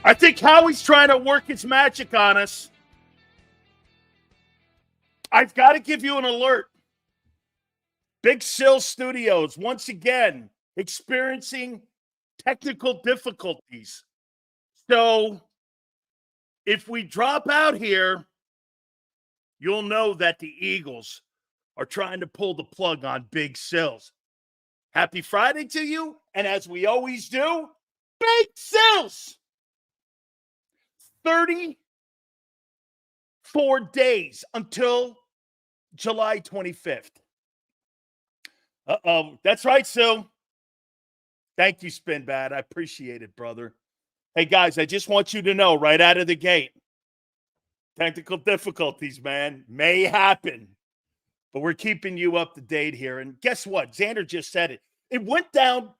I think Howie's trying to work his magic on us. I've got to give you an alert. Big Sill Studios, once again, experiencing technical difficulties. So if we drop out here, you'll know that the Eagles are trying to pull the plug on Big Sills. Happy Friday to you, and as we always do, Big Sills! 34 days until July 25th. That's right, Sil. Thank you, Spinbad. I appreciate it, brother. Hey, guys, I just want you to know right out of the gate, technical difficulties, man, may happen. But we're keeping you up to date here. And guess what? Xander just said it. It went down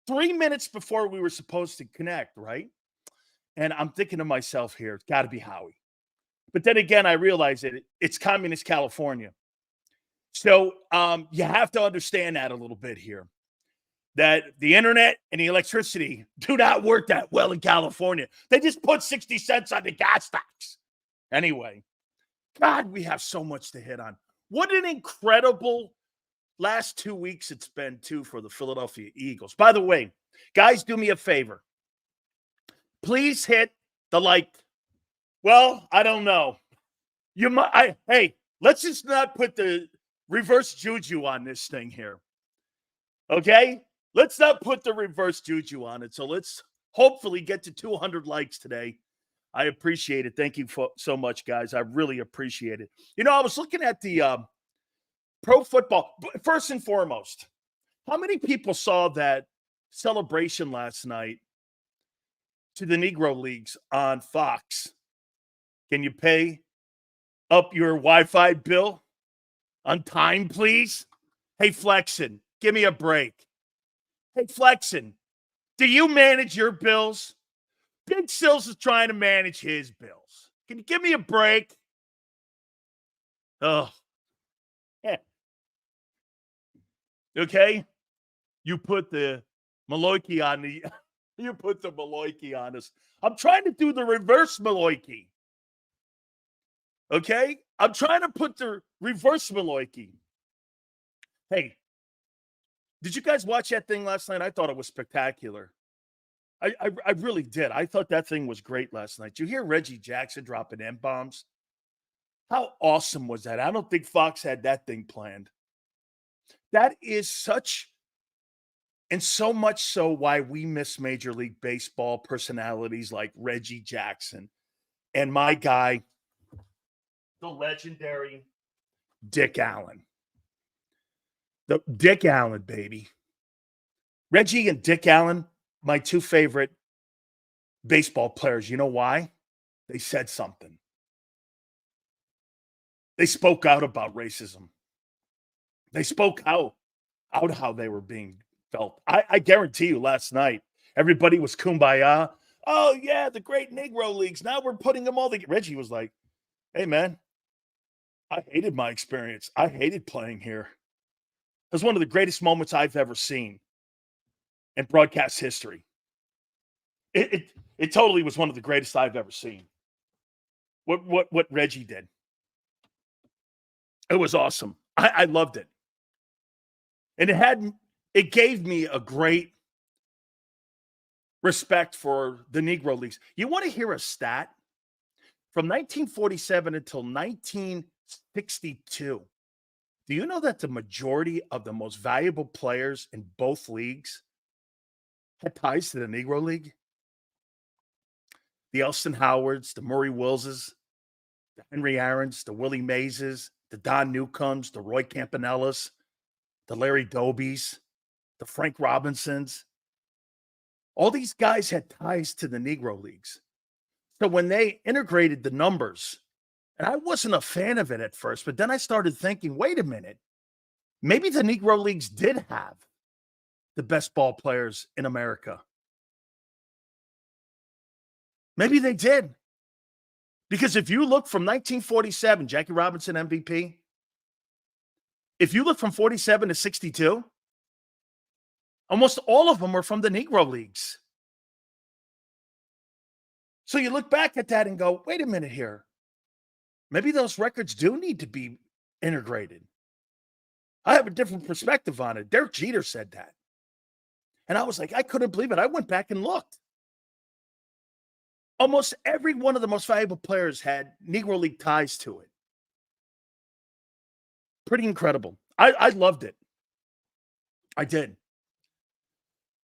3 minutes before we were supposed to connect, right? And I'm thinking to myself here, it's got to be Howie. But then again, I realize that it's communist California. So you have to understand that a little bit here. That the internet and the electricity do not work that well in California. They just put 60 cents on the gas tax. Anyway, God, we have so much to hit on. What an incredible last 2 weeks it's been, too, for the Philadelphia Eagles. By the way, guys, do me a favor. Please hit the like. Well, I don't know. Hey, let's just not put the reverse juju on this thing here. Okay? Let's not put the reverse juju on it. So let's hopefully get to 200 likes today. I appreciate it. Thank you so much, guys. I really appreciate it. You know, I was looking at the pro football. First and foremost, how many people saw that celebration last night to the Negro Leagues on Fox? Can you pay up your Wi-Fi bill on time, please? Hey, Flexin, give me a break. Hey, Flexin, do you manage your bills? Big Sills is trying to manage his bills. Can you give me a break? Oh. Yeah. Okay? You put the Maloiki on the you put the Maloiki on us. I'm trying to do the reverse Maloiki. Okay? I'm trying to put the reverse Maloiki. Hey, did you guys watch that thing last night? I thought it was spectacular. I really did. I thought that thing was great last night. Did you hear Reggie Jackson dropping M-bombs? How awesome was that? I don't think Fox had that thing planned. That is such, and so much so why we miss Major League Baseball personalities like Reggie Jackson and my guy, the legendary Dick Allen. The Dick Allen, baby. Reggie and Dick Allen, my two favorite baseball players. You know why? They said something. They spoke out about racism. They spoke out how they were being felt. I guarantee you last night, everybody was kumbaya. Oh, yeah, the great Negro Leagues. Now we're putting them all together. Reggie was like, hey, man, I hated my experience. I hated playing here. It was one of the greatest moments I've ever seen in broadcast history. It totally was one of the greatest I've ever seen. What Reggie did. It was awesome. I loved it. And it gave me a great respect for the Negro Leagues. You want to hear a stat? From 1947 until 1962, do you know that the majority of the most valuable players in both leagues had ties to the Negro League? The Elston Howards, the Murray Willses, the Henry Aarons, the Willie Mazes, the Don Newcombs, the Roy Campanellas, the Larry Dobies, the Frank Robinsons. All these guys had ties to the Negro Leagues. So when they integrated the numbers, and I wasn't a fan of it at first, but then I started thinking, wait a minute, maybe the Negro Leagues did have the best ball players in America. Maybe they did. Because if you look from 1947, Jackie Robinson MVP, if you look from 47 to 62, almost all of them were from the Negro Leagues. So you look back at that and go, wait a minute here. Maybe those records do need to be integrated. I have a different perspective on it. Derek Jeter said that. And I was like, I couldn't believe it. I went back and looked. Almost every one of the most valuable players had Negro League ties to it. Pretty incredible. I loved it. I did.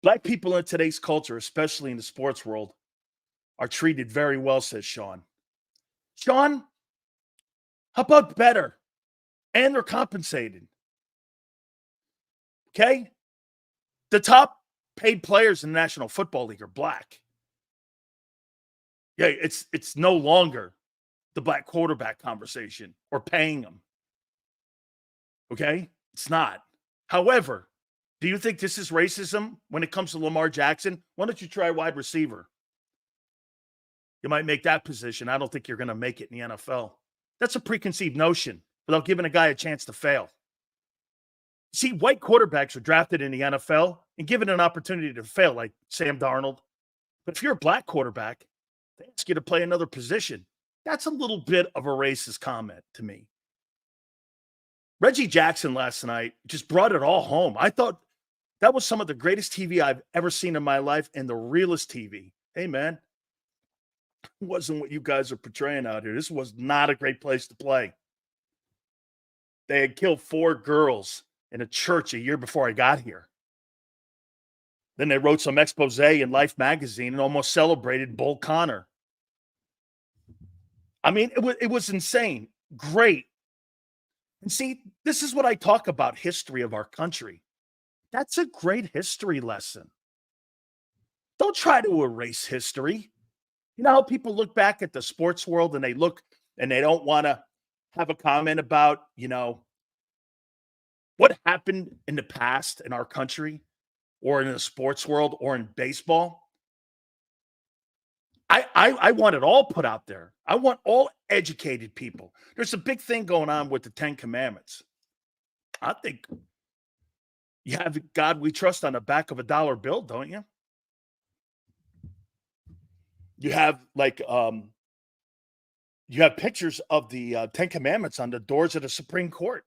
Black people in today's culture, especially in the sports world, are treated very well, says Sean. Sean, how about better? And they're compensated. Okay? The top paid players in the National Football League are black. Yeah, it's no longer the black quarterback conversation or paying them. Okay? It's not. However, do you think this is racism when it comes to Lamar Jackson? Why don't you try wide receiver? You might make that position. I don't think you're going to make it in the NFL. That's a preconceived notion without giving a guy a chance to fail. See, white quarterbacks are drafted in the NFL and given an opportunity to fail, like Sam Darnold. But if you're a black quarterback, they ask you to play another position. That's a little bit of a racist comment to me. Reggie Jackson last night just brought it all home. I thought that was some of the greatest TV I've ever seen in my life and the realest TV. Hey, man, it wasn't what you guys are portraying out here. This was not a great place to play. They had killed 4 girls in a church a year before I got here. Then they wrote some expose in Life magazine and almost celebrated Bull Connor. I mean, it was insane. Great. And see, this is what I talk about, history of our country. That's a great history lesson. Don't try to erase history. You know how people look back at the sports world and they look and they don't want to have a comment about, what happened in the past in our country or in the sports world or in baseball? I want it all put out there. I want all educated people. There's a big thing going on with the 10 Commandments. I think you have God we trust on the back of a dollar bill, don't you? You have you have pictures of the 10 Commandments on the doors of the Supreme Court.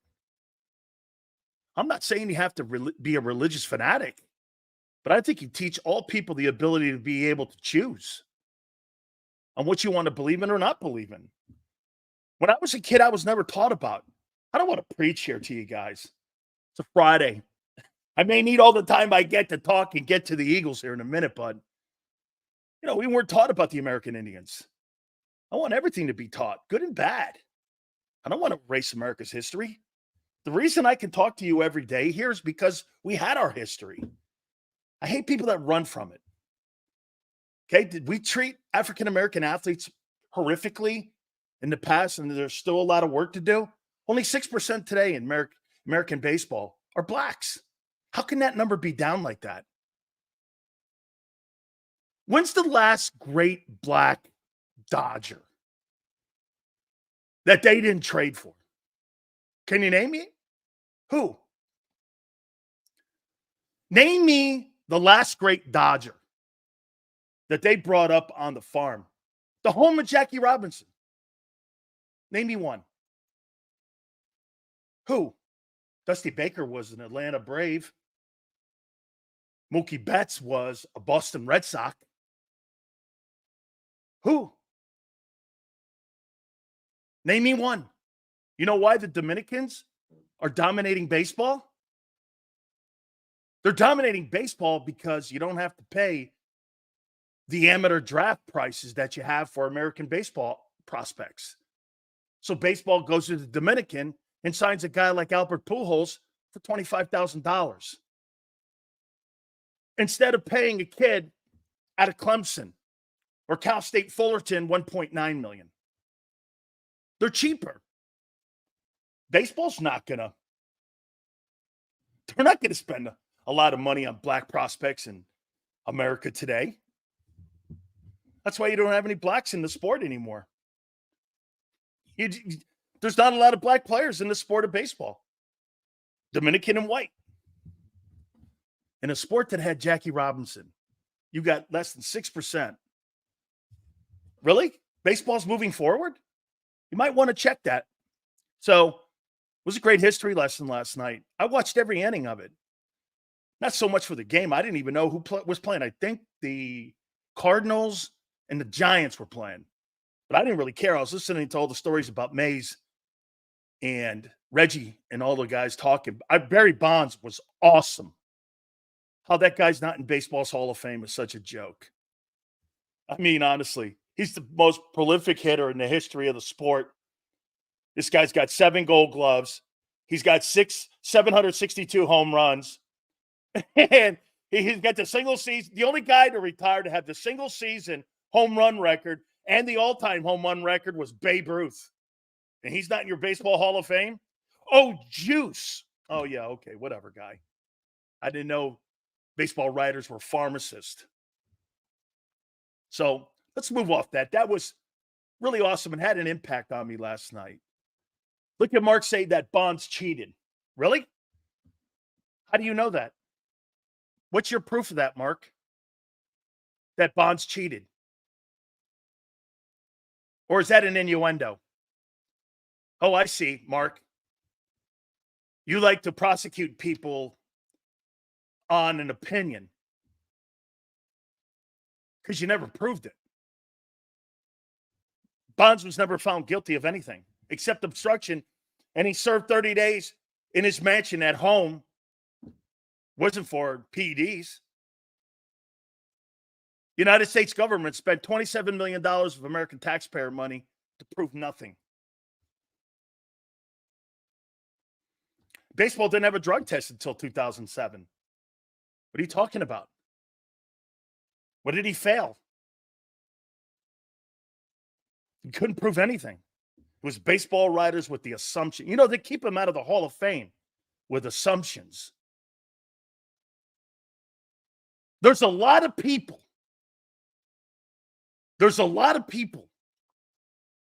I'm not saying you have to be a religious fanatic, but I think you teach all people the ability to be able to choose on what you want to believe in or not believe in. When I was a kid, I was never taught about. I don't want to preach here to you guys. It's a Friday. I may need all the time I get to talk and get to the Eagles here in a minute, but we weren't taught about the American Indians. I want everything to be taught, good and bad. I don't want to erase America's history. The reason I can talk to you every day here is because we had our history. I hate people that run from it. Okay, did we treat African-American athletes horrifically in the past and there's still a lot of work to do? Only 6% today in American baseball are blacks. How can that number be down like that? When's the last great black Dodger that they didn't trade for? Can you name me? Who? Name me the last great Dodger that they brought up on the farm. The home of Jackie Robinson. Name me one. Who? Dusty Baker was an Atlanta Brave. Mookie Betts was a Boston Red Sox. Who? Name me one. You know why the Dominicans are dominating baseball? They're dominating baseball because you don't have to pay the amateur draft prices that you have for American baseball prospects. So baseball goes to the Dominican and signs a guy like Albert Pujols for $25,000 instead of paying a kid out of Clemson or Cal State Fullerton $1.9 million. They're cheaper. Baseball's they're not going to spend a lot of money on black prospects in America today. That's why you don't have any blacks in the sport anymore. There's not a lot of black players in the sport of baseball. Dominican and white. In a sport that had Jackie Robinson, you got less than 6% Really? Baseball's moving forward? You might want to check that. So, it was a great history lesson last night. I watched every inning of it. Not so much for the game. I didn't even know who was playing. I think the Cardinals and the Giants were playing, but I didn't really care. I was listening to all the stories about Mays and Reggie and all the guys talking. Barry Bonds was awesome. How that guy's not in baseball's Hall of Fame is such a joke. I mean, honestly, he's the most prolific hitter in the history of the sport. This guy's got 7 Gold Gloves. He's got 762 home runs. And he's got the single season, the only guy to retire to have the single season home run record, and the all-time home run record was Babe Ruth. And he's not in your Baseball Hall of Fame? Oh, juice. Oh, yeah, okay, whatever, guy. I didn't know baseball writers were pharmacists. So let's move off that. That was really awesome and had an impact on me last night. Look at Mark say that Bonds cheated. Really? How do you know that? What's your proof of that, Mark? That Bonds cheated? Or is that an innuendo? Oh, I see, Mark. You like to prosecute people on an opinion because you never proved it. Bonds was never found guilty of anything except obstruction, and he served 30 days in his mansion at home. Wasn't for PEDs. United States government spent $27 million of American taxpayer money to prove nothing. Baseball didn't have a drug test until 2007. What are you talking about? What did he fail? He couldn't prove anything. It was baseball writers with the assumption. You know, they keep him out of the Hall of Fame with assumptions. There's a lot of people. There's a lot of people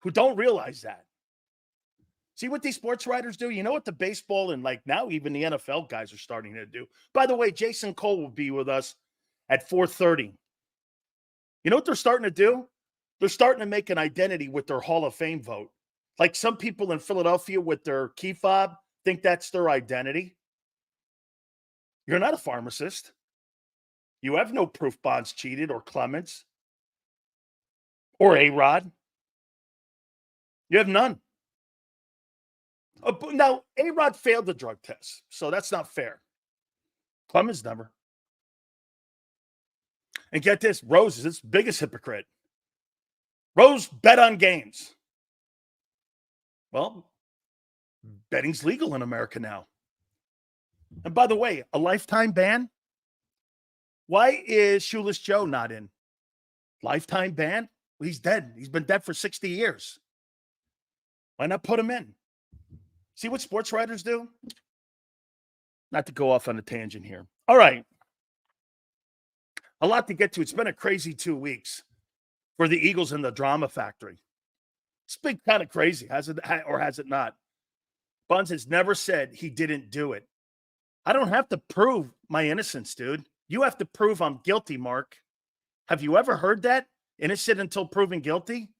who don't realize that. See what these sports writers do? You know what the baseball and like now even the NFL guys are starting to do? By the way, Jason Cole will be with us at 4:30. You know what they're starting to do? They're starting to make an identity with their Hall of Fame vote. Like some people in Philadelphia with their key fob think that's their identity. You're not a pharmacist. You have no proof Bonds cheated or Clemens or A-Rod. You have none. Now, A-Rod failed the drug test, so that's not fair. Clemens never. And get this, Rose is his biggest hypocrite. Rose bet on games. Well, betting's legal in America now. And by the way, a lifetime ban? Why is Shoeless Joe not in? Lifetime ban? Well, he's dead. He's been dead for 60 years. Why not put him in? See what sports writers do? Not to go off on a tangent here. All right. A lot to get to. It's been a crazy 2 weeks for the Eagles in the drama factory. It's been kind of crazy, has it, or has it not? Bonds has never said he didn't do it. I don't have to prove my innocence, dude. You have to prove I'm guilty, Mark. Have you ever heard that? Innocent until proven guilty?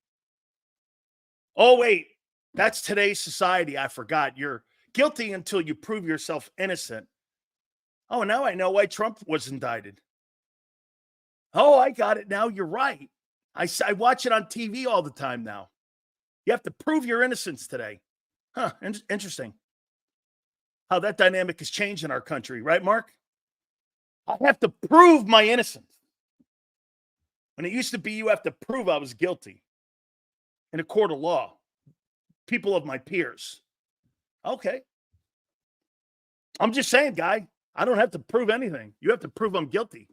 Oh, wait. That's today's society. I forgot. You're guilty until you prove yourself innocent. Oh, now I know why Trump was indicted. Oh, I got it now. You're right. I watch it on TV all the time now. You have to prove your innocence today. Huh, interesting. How that dynamic has changed in our country, right, Mark? I have to prove my innocence. When it used to be you have to prove I was guilty in a court of law. People of my peers. Okay. I'm just saying, guy, I don't have to prove anything. You have to prove I'm guilty.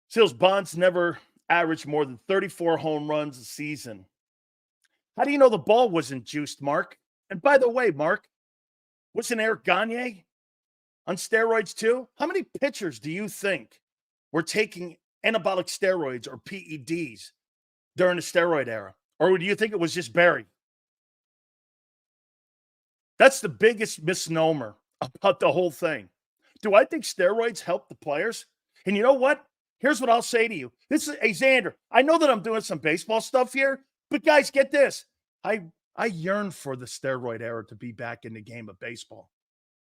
Seals Bonds never averaged more than 34 home runs a season. How do you know the ball wasn't juiced, Mark? And by the way, Mark, wasn't Eric Gagne on steroids too? How many pitchers do you think were taking anabolic steroids or PEDs during the steroid era? Or do you think it was just Barry? That's the biggest misnomer about the whole thing. Do I think steroids help the players? And you know what? Here's what I'll say to you. This is, hey, Xander, I know that I'm doing some baseball stuff here, but guys, get this. I yearn for the steroid era to be back in the game of baseball.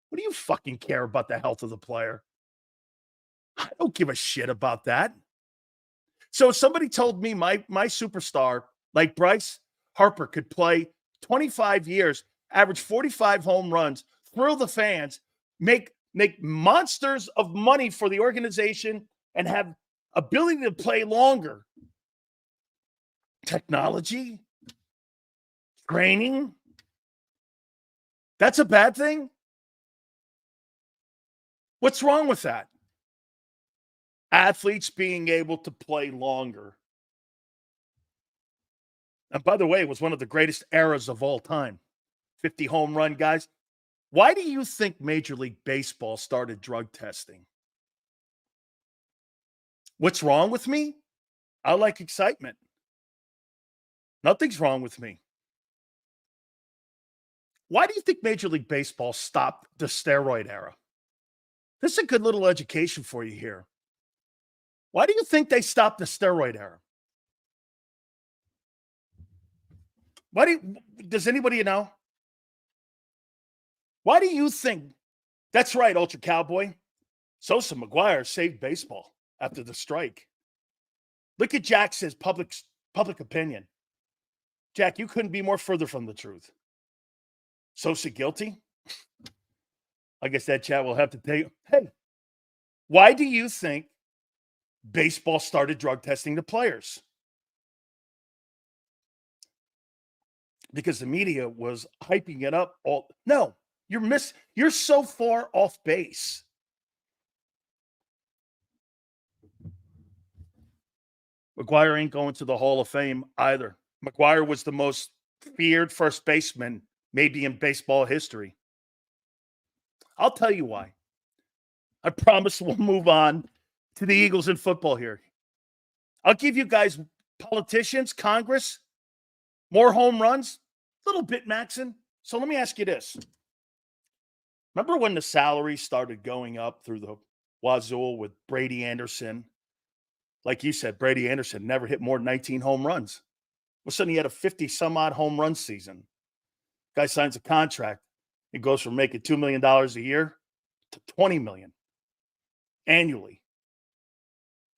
What do you fucking care about the health of the player? I don't give a shit about that. So if somebody told me my superstar, like Bryce Harper, could play 25 years, average 45 home runs, thrill the fans, make monsters of money for the organization, and have ability to play longer. Technology, training, that's a bad thing? What's wrong with that? Athletes being able to play longer. And by the way, it was one of the greatest eras of all time. 50 home run guys. Why do you think Major League Baseball started drug testing? What's wrong with me? I like excitement. Nothing's wrong with me. Why do you think Major League Baseball stopped the steroid era? This is a good little education for you here. Why do you think they stopped the steroid era? Does anybody know? Why do you think? That's right, Ultra Cowboy. Sosa McGuire saved baseball after the strike. Look at Jack's public opinion. Jack, you couldn't be more further from the truth. Sosa guilty? I guess that chat will have to tell you. Hey, why do you think baseball started drug testing the players? Because the media was hyping it up all. No, you're so far off base. McGuire ain't going to the Hall of Fame either. McGuire was the most feared first baseman maybe in baseball history. I'll tell you why. I promise we'll move on to the Eagles in football here. I'll give you guys politicians, Congress, more home runs, a little bit maxing. So let me ask you this. Remember when the salary started going up through the wazoo with Brady Anderson? Like you said, Brady Anderson never hit more than 19 home runs. All of a sudden, he had a 50-some-odd home run season. Guy signs a contract. It goes from making $2 million a year to $20 million annually.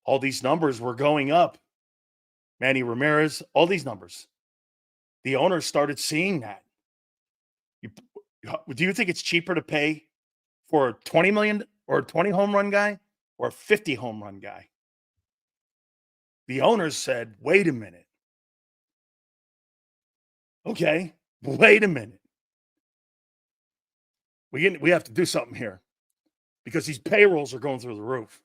All these numbers were going up. Manny Ramirez, all these numbers. The owners started seeing that. Do you think it's cheaper to pay for a $20 million or a 20 home run guy or a 50 home run guy? The owners said, wait a minute. Okay, wait a minute. We have to do something here because these payrolls are going through the roof.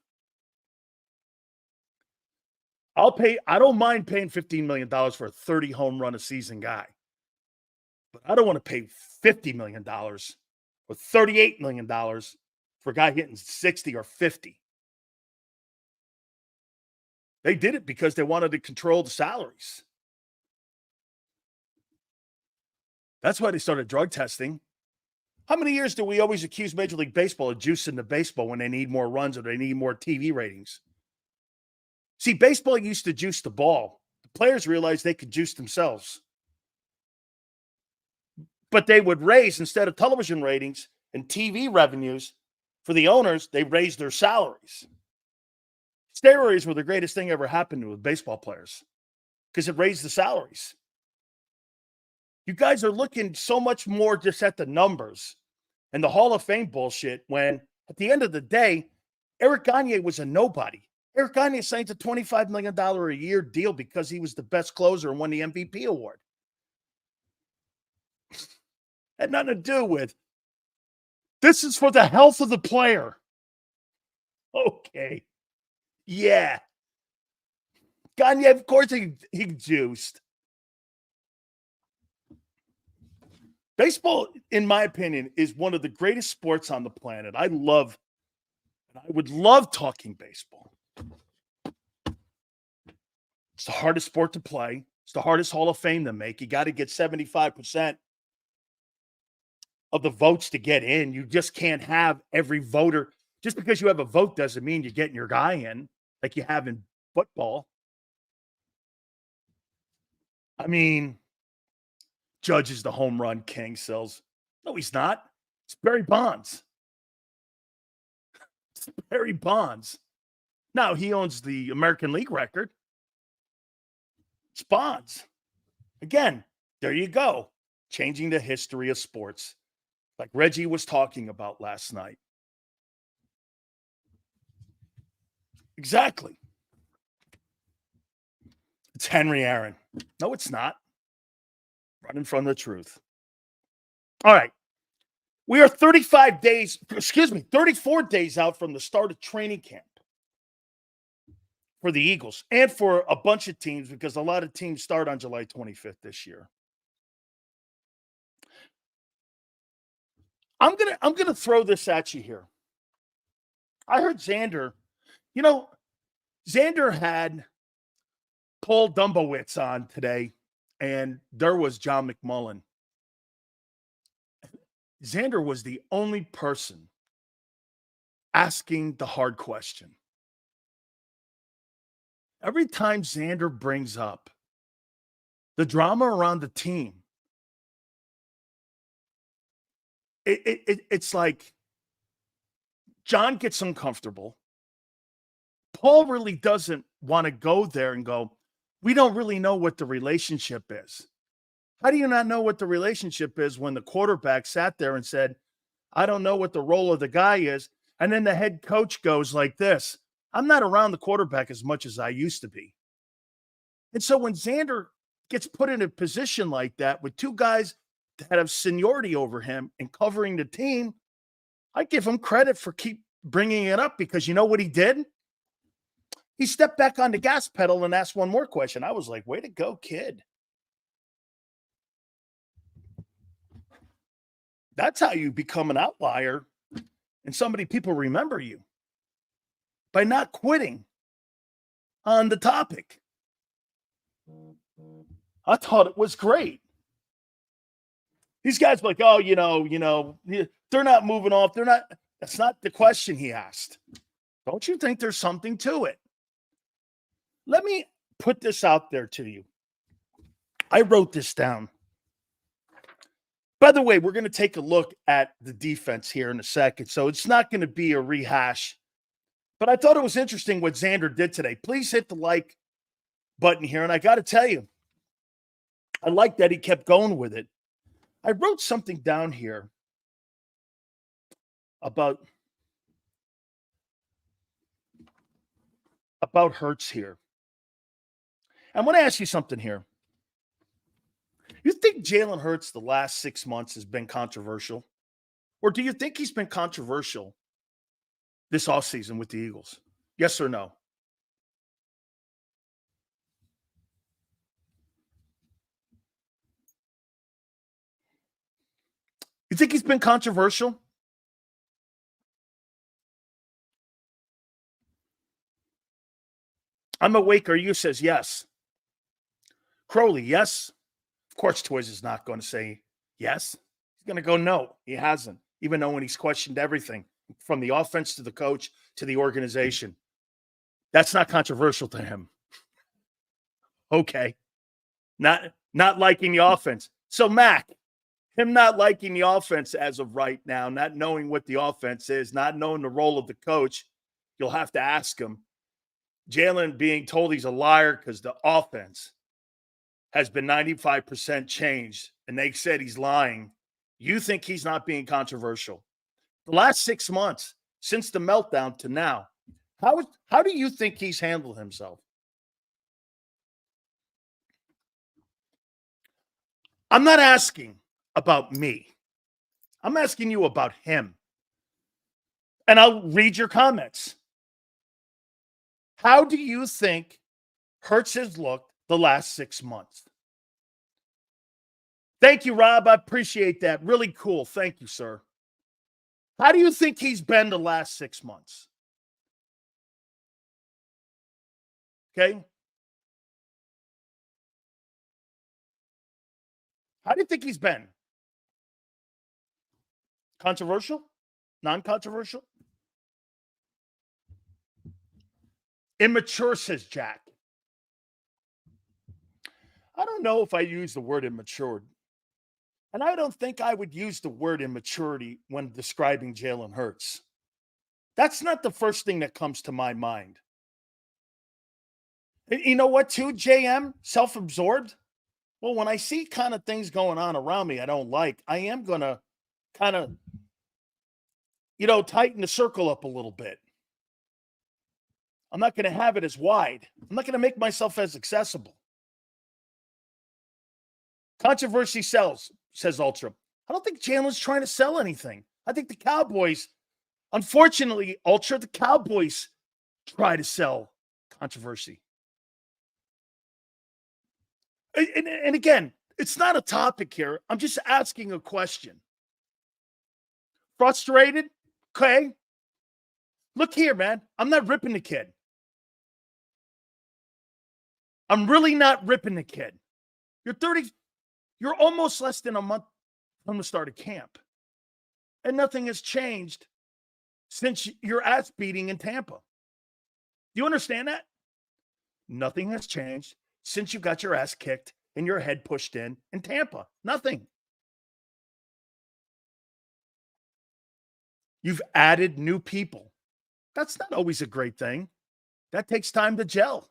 I don't mind paying $15 million for a 30 home run a season guy. But I don't want to pay $50 million or $38 million for a guy hitting 60 or 50. They did it because they wanted to control the salaries. That's why they started drug testing. How many years do we always accuse Major League Baseball of juicing the baseball when they need more runs or they need more TV ratings? See, baseball used to juice the ball. The players realized they could juice themselves. But they would raise, instead of television ratings and TV revenues, for the owners, they raised their salaries. Steroids were the greatest thing ever happened to baseball players because it raised the salaries. You guys are looking so much more just at the numbers and the Hall of Fame bullshit when, at the end of the day, Eric Gagne was a nobody. Eric Gagne signed a $25 million a year deal because he was the best closer and won the MVP award. Had nothing to do with, this is for the health of the player. Okay. Yeah. Gagne, of course, he juiced. Baseball, in my opinion, is one of the greatest sports on the planet. I would love talking baseball. It's the hardest sport to play. It's the hardest Hall of Fame to make. You got to get 75% of the votes to get in. You just can't have every voter. Just because you have a vote doesn't mean you're getting your guy in. like you have in football. I mean, Judge is the home run king, Sills. No, he's not. It's Barry Bonds. It's Barry Bonds. Now, he owns the American League record. It's Bonds. Again, there you go. Changing the history of sports, like Reggie was talking about last night. Exactly. It's Henry Aaron. No, it's not. Running from the truth. All right. We are 34 days out from the start of training camp for the Eagles and for a bunch of teams, because a lot of teams start on July 25th this year. I'm gonna throw this at you here. I heard Xander. Xander had Paul Dumbowitz on today, and there was John McMullen. Xander was the only person asking the hard question. Every time Xander brings up the drama around the team, it's like John gets uncomfortable. Paul really doesn't want to go there and go, we don't really know what the relationship is. How do you not know what the relationship is when the quarterback sat there and said, I don't know what the role of the guy is? And then the head coach goes like this, I'm not around the quarterback as much as I used to be. And so when Xander gets put in a position like that with two guys that have seniority over him and covering the team, I give him credit for keep bringing it up, because you know what he did? He stepped back on the gas pedal and asked one more question. I was like, way to go, kid. That's how you become an outlier and people remember you, by not quitting on the topic. I thought it was great. These guys were like, oh, they're not moving off. That's not the question he asked. Don't you think there's something to it? Let me put this out there to you. I wrote this down. By the way, we're going to take a look at the defense here in a second, so it's not going to be a rehash. But I thought it was interesting what Xander did today. Please hit the like button here, and I got to tell you, I like that he kept going with it. I wrote something down here about Hurts here. I want to ask you something here. You think Jalen Hurts the last 6 months has been controversial? Or do you think he's been controversial this offseason with the Eagles? Yes or no? You think he's been controversial? I'm awake, or you says yes. Crowley, yes. Of course, Twiz is not going to say yes. He's going to go no. He hasn't, even though when he's questioned everything from the offense to the coach to the organization. That's not controversial to him. Okay. Not liking the offense. So, Mac, him not liking the offense as of right now, not knowing what the offense is, not knowing the role of the coach, you'll have to ask him. Jalen being told he's a liar because the offense has been 95% changed, and they said he's lying. You think he's not being controversial? The last 6 months, since the meltdown to now, how do you think he's handled himself? I'm not asking about me. I'm asking you about him. And I'll read your comments. How do you think Hurts has looked the last 6 months? Thank you, Rob. I appreciate that. Really cool. Thank you, sir. How do you think he's been the last 6 months? Okay. How do you think he's been? Controversial? Non-controversial? Immature, says Jack. I don't know if I use the word immature. And I don't think I would use the word immaturity when describing Jalen Hurts. That's not the first thing that comes to my mind. You know what, too, JM? Self-absorbed? Well, when I see kind of things going on around me I don't like, I am going to kind of, tighten the circle up a little bit. I'm not going to have it as wide. I'm not going to make myself as accessible. Controversy sells, says Ultra. I don't think Jalen's trying to sell anything. I think the Cowboys, unfortunately, Ultra, the Cowboys try to sell controversy. And again, it's not a topic here. I'm just asking a question. Frustrated? Okay. Look here, man. I'm not ripping the kid. I'm really not ripping the kid. You're 30. You're almost less than a month from the start of camp. And nothing has changed since your ass beating in Tampa. Do you understand that? Nothing has changed since you got your ass kicked and your head pushed in Tampa. Nothing. You've added new people. That's not always a great thing. That takes time to gel,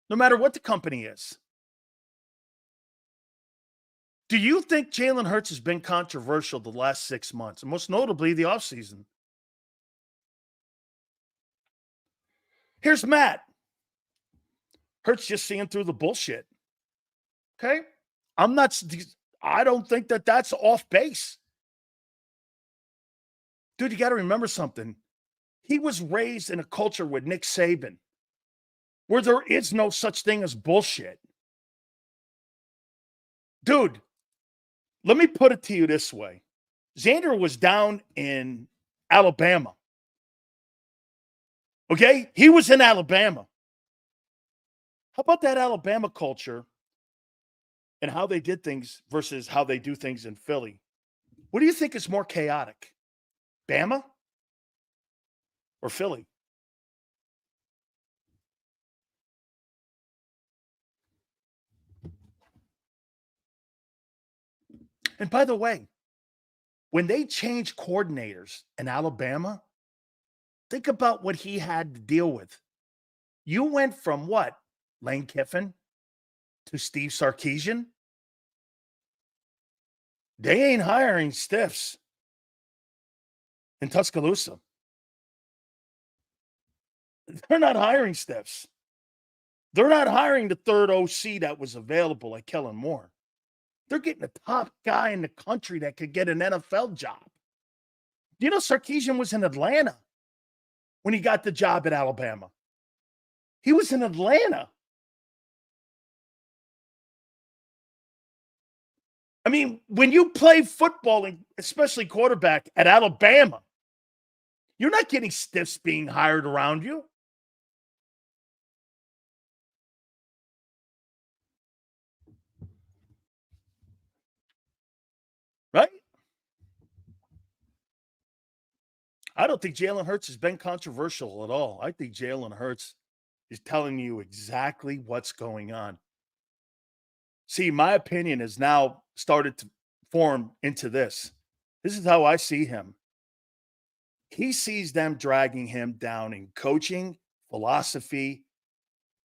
no matter what the company is. Do you think Jalen Hurts has been controversial the last 6 months, and most notably the offseason? Here's Matt. Hurts just seeing through the bullshit. Okay? I don't think that that's off base. Dude, you got to remember something. He was raised in a culture with Nick Saban where there is no such thing as bullshit. Dude, let me put it to you this way. Xander was down in Alabama. Okay? He was in Alabama. How about that Alabama culture and how they did things versus how they do things in Philly? What do you think is more chaotic? Bama or Philly? And by the way, when they changed coordinators in Alabama, think about what he had to deal with. You went from what? Lane Kiffin to Steve Sarkisian? They ain't hiring stiffs in Tuscaloosa. They're not hiring stiffs. They're not hiring the third OC that was available like Kellen Moore. They're getting the top guy in the country that could get an NFL job. You know, Sarkisian was in Atlanta when he got the job at Alabama. He was in Atlanta. I mean, when you play football, and especially quarterback at Alabama, you're not getting stiffs being hired around you. Right? I don't think Jalen Hurts has been controversial at all. I think Jalen Hurts is telling you exactly what's going on. See, my opinion has now started to form into this. This is how I see him. He sees them dragging him down in coaching, philosophy,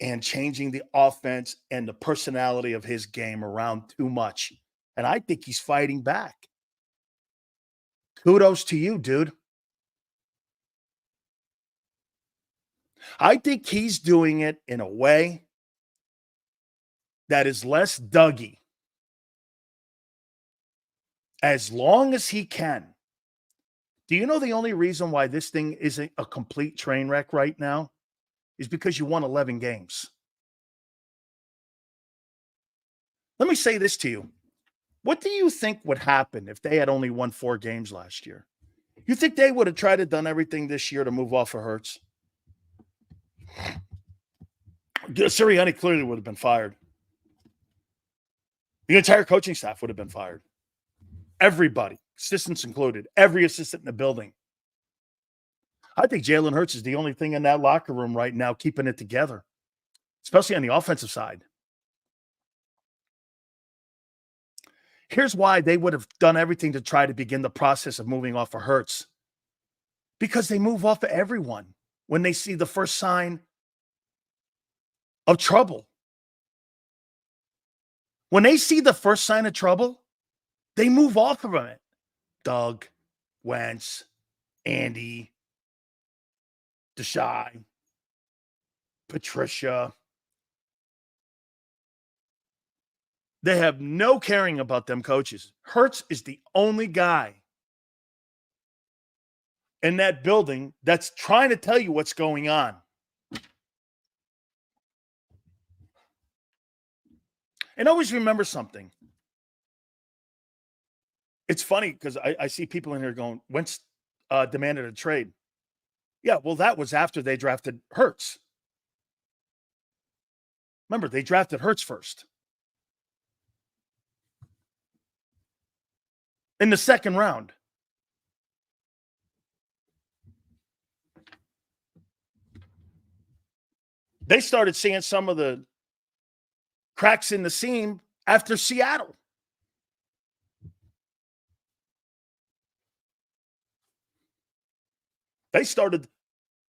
and changing the offense and the personality of his game around too much. And I think he's fighting back. Kudos to you, dude. I think he's doing it in a way that is less Dougie. As long as he can. Do you know the only reason why this thing isn't a complete train wreck right now is because you won 11 games? Let me say this to you. What do you think would happen if they had only won 4 games last year? You think they would have tried to done everything this year to move off of Hurts? Sirianni clearly would have been fired. The entire coaching staff would have been fired. Everybody, assistants included, every assistant in the building. I think Jalen Hurts is the only thing in that locker room right now keeping it together, especially on the offensive side. Here's why they would have done everything to try to begin the process of moving off of Hurts. Because they move off of everyone when they see the first sign of trouble. When they see the first sign of trouble, they move off of it. Doug, Wentz, Andy, Deshaun, Patricia. They have no caring about them coaches. Hurts is the only guy in that building that's trying to tell you what's going on. And always remember something. It's funny because I see people in here going, Wentz demanded a trade. Yeah, well, that was after they drafted Hurts. Remember, they drafted Hurts first. In the second round. They started seeing some of the cracks in the seam after Seattle. They started,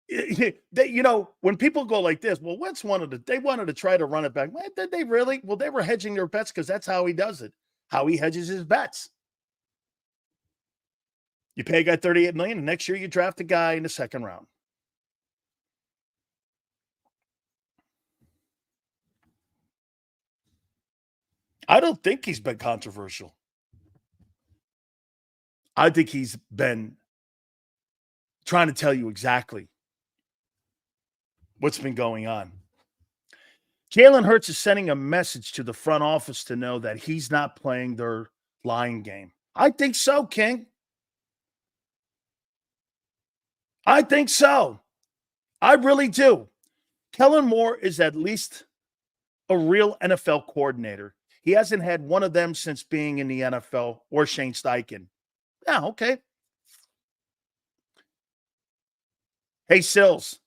when people go like this, well, Wentz wanted to try to run it back. Well, did they really? Well, they were hedging their bets because that's how he does it, how he hedges his bets. You pay a guy $38 million, and next year you draft a guy in the second round. I don't think he's been controversial. I think he's been trying to tell you exactly what's been going on. Jalen Hurts is sending a message to the front office to know that he's not playing their lying game. I think so, King. I think so. I really do. Kellen Moore is at least a real NFL coordinator. He hasn't had one of them since being in the NFL or Shane Steichen. Yeah, okay. Hey, Sills.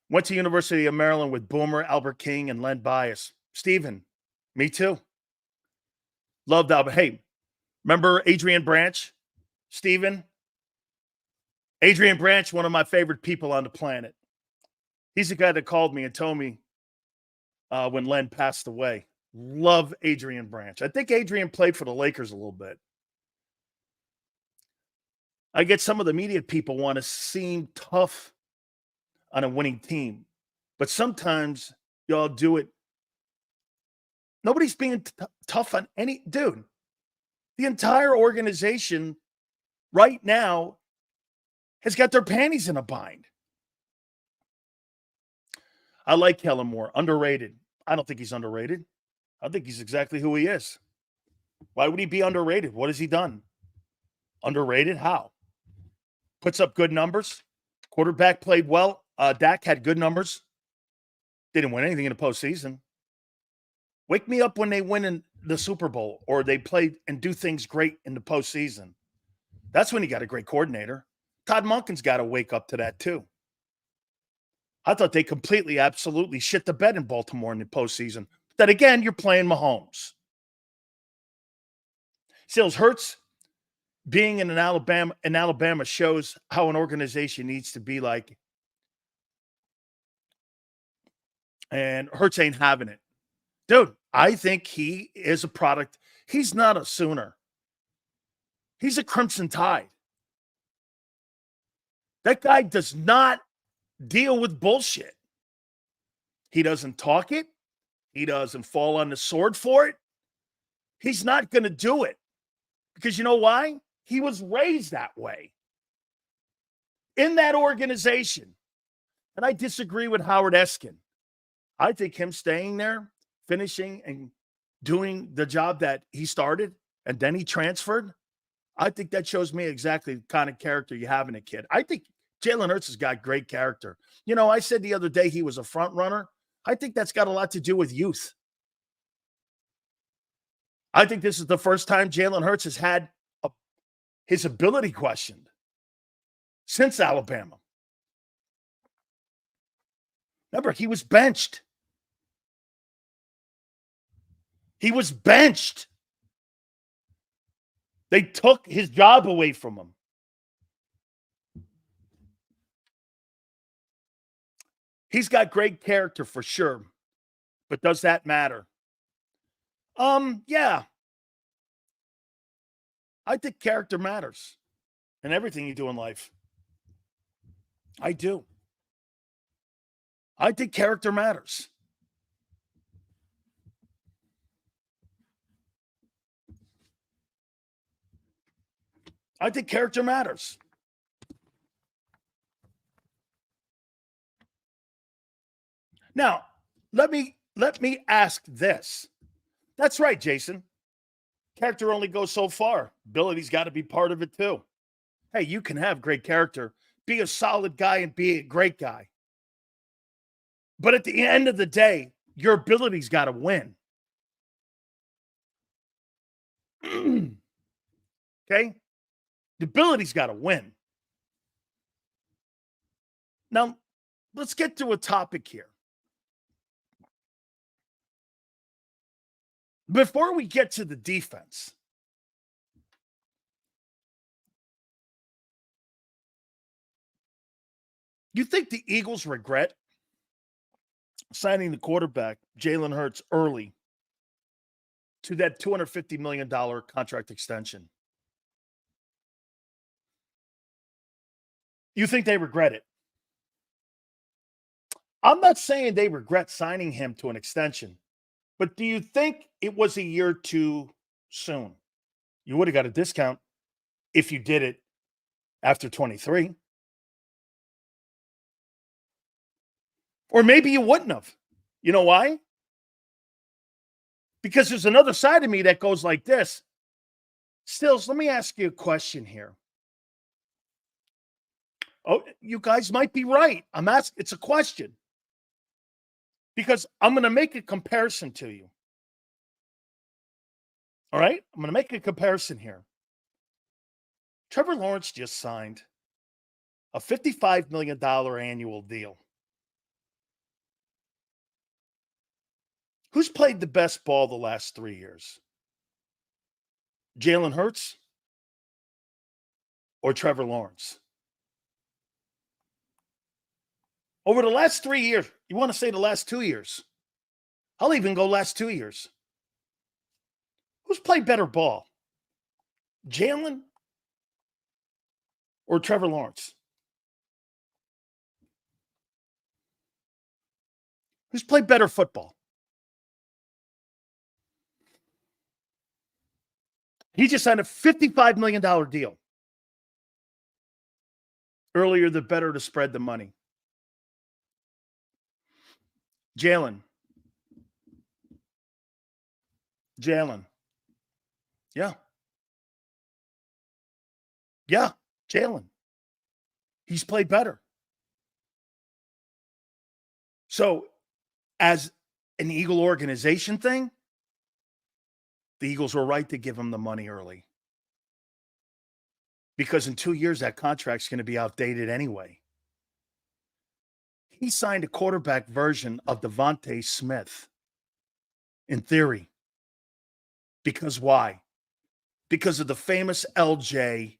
Went to University of Maryland with Boomer, Albert King, and Len Bias. Steven, me too. Loved Albert. Hey, remember Adrian Branch? Steven? Adrian Branch, one of my favorite people on the planet. He's the guy that called me and told me when Len passed away. Love Adrian Branch. I think Adrian played for the Lakers a little bit. I get some of the media people want to seem tough on a winning team, but sometimes y'all do it. Nobody's being tough on any dude. The entire organization right now has got their panties in a bind. I like Kellen Moore. Underrated. I don't think he's underrated. I think he's exactly who he is. Why would he be underrated? What has he done? Underrated? How? Puts up good numbers. Quarterback played well. Dak had good numbers. Didn't win anything in the postseason. Wake me up when they win in the Super Bowl or they play and do things great in the postseason. That's when you got a great coordinator. Todd Monken's got to wake up to that too. I thought they completely, absolutely shit the bed in Baltimore in the postseason. That again, you're playing Mahomes. Sales Hurts being in Alabama shows how an organization needs to be like. And Hurts ain't having it. Dude, I think he is a product. He's not a Sooner. He's a Crimson Tide. That guy does not deal with bullshit. He doesn't talk it. He doesn't fall on the sword for it. He's not going to do it. Because you know why? He was raised that way. In that organization. And I disagree with Howard Eskin. I think him staying there, finishing and doing the job that he started, and then he transferred, I think that shows me exactly the kind of character you have in a kid. I think Jalen Hurts has got great character. You know, I said the other day he was a front runner. I think that's got a lot to do with youth. I think this is the first time Jalen Hurts has had his ability questioned since Alabama. Remember, he was benched. He was benched. They took his job away from him. He's got great character for sure. But does that matter? Yeah. I think character matters in everything you do in life. I do. I think character matters. I think character matters. Now, let me ask this. That's right, Jason. Character only goes so far. Ability's got to be part of it too. Hey, you can have great character, be a solid guy, and be a great guy. But at the end of the day, your ability's got to win. Okay? The ability's got to win. Now, let's get to a topic here. Before we get to the defense, you think the Eagles regret signing the quarterback, Jalen Hurts, early to that $250 million contract extension? You think they regret it? I'm not saying they regret signing him to an extension, but do you think it was a year too soon? You would have got a discount if you did it after 23. Or maybe you wouldn't have. You know why? Because there's another side of me that goes like this. Stills, let me ask you a question here. Oh, you guys might be right. I'm asking, it's a question. Because I'm going to make a comparison to you. All right? I'm going to make a comparison here. Trevor Lawrence just signed a $55 million annual deal. Who's played the best ball the last 3 years? Jalen Hurts or Trevor Lawrence? Over the last 3 years, you want to say the last 2 years? I'll even go last 2 years. Who's played better ball? Jalen or Trevor Lawrence? Who's played better football? He just signed a $55 million deal. Earlier, the better to spread the money. Jalen. Yeah. Yeah, Jalen. He's played better. So, as an Eagle organization thing, the Eagles were right to give him the money early. Because in 2 years, that contract's going to be outdated anyway. He signed a quarterback version of Devontae Smith, in theory. Because why? Because of the famous LJ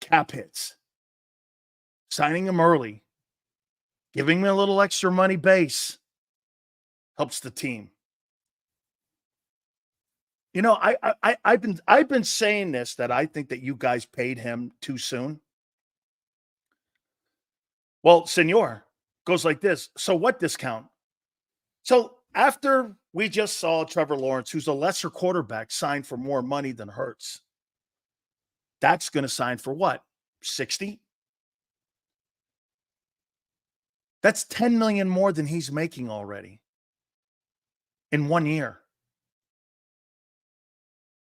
cap hits. Signing him early, giving him a little extra money base, helps the team. You know, I've been saying this, that I think that you guys paid him too soon. Well, Senor goes like this. So what discount? So after we just saw Trevor Lawrence, who's a lesser quarterback, sign for more money than Hurts, that's going to sign for what? 60? That's $10 million more than he's making already in 1 year.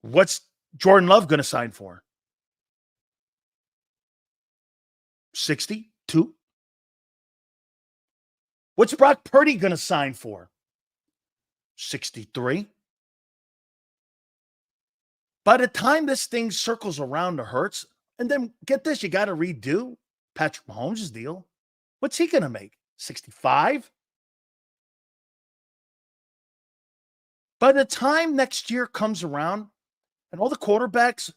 What's Jordan Love going to sign for? 62? What's Brock Purdy going to sign for? 63? By the time this thing circles around to Hurts, and then get this, you got to redo Patrick Mahomes' deal. What's he going to make? 65? By the time next year comes around and all the quarterbacks,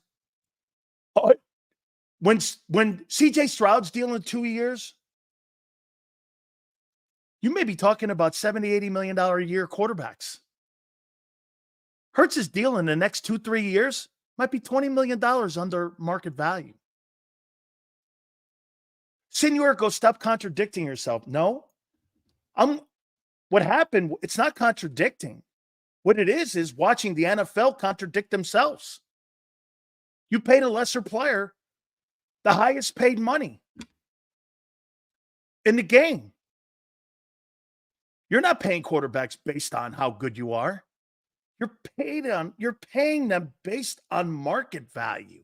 when CJ Stroud's dealing 2 years, you may be talking about $70, $80 million a year quarterbacks. Hurts' deal in the next 2-3 years might be $20 million under market value. Senor, go stop contradicting yourself. No, what happened, it's not contradicting. What it is watching the NFL contradict themselves. You paid a lesser player the highest paid money in the game. You're not paying quarterbacks based on how good you are. You're paying them based on market value.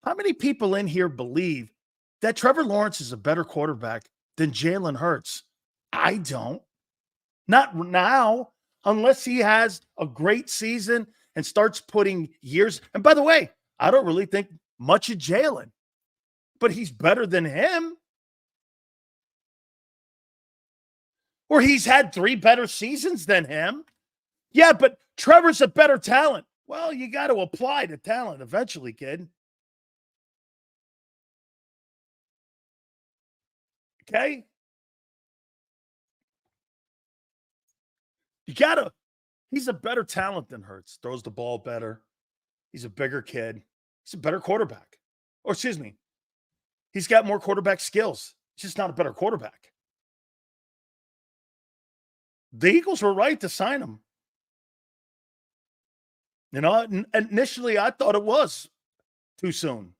How many people in here believe that Trevor Lawrence is a better quarterback than Jalen Hurts? I don't. Not now, unless he has a great season and starts putting years. And by the way, I don't really think much of Jalen, but he's better than him. Or he's had 3 better seasons than him. Yeah, but Trevor's a better talent. Well, you got to apply the talent eventually, kid. Okay? He's a better talent than Hurts. Throws the ball better. He's a bigger kid. He's a better quarterback. Or excuse me, he's got more quarterback skills. He's just not a better quarterback. The Eagles were right to sign him. You know, initially I thought it was too soon.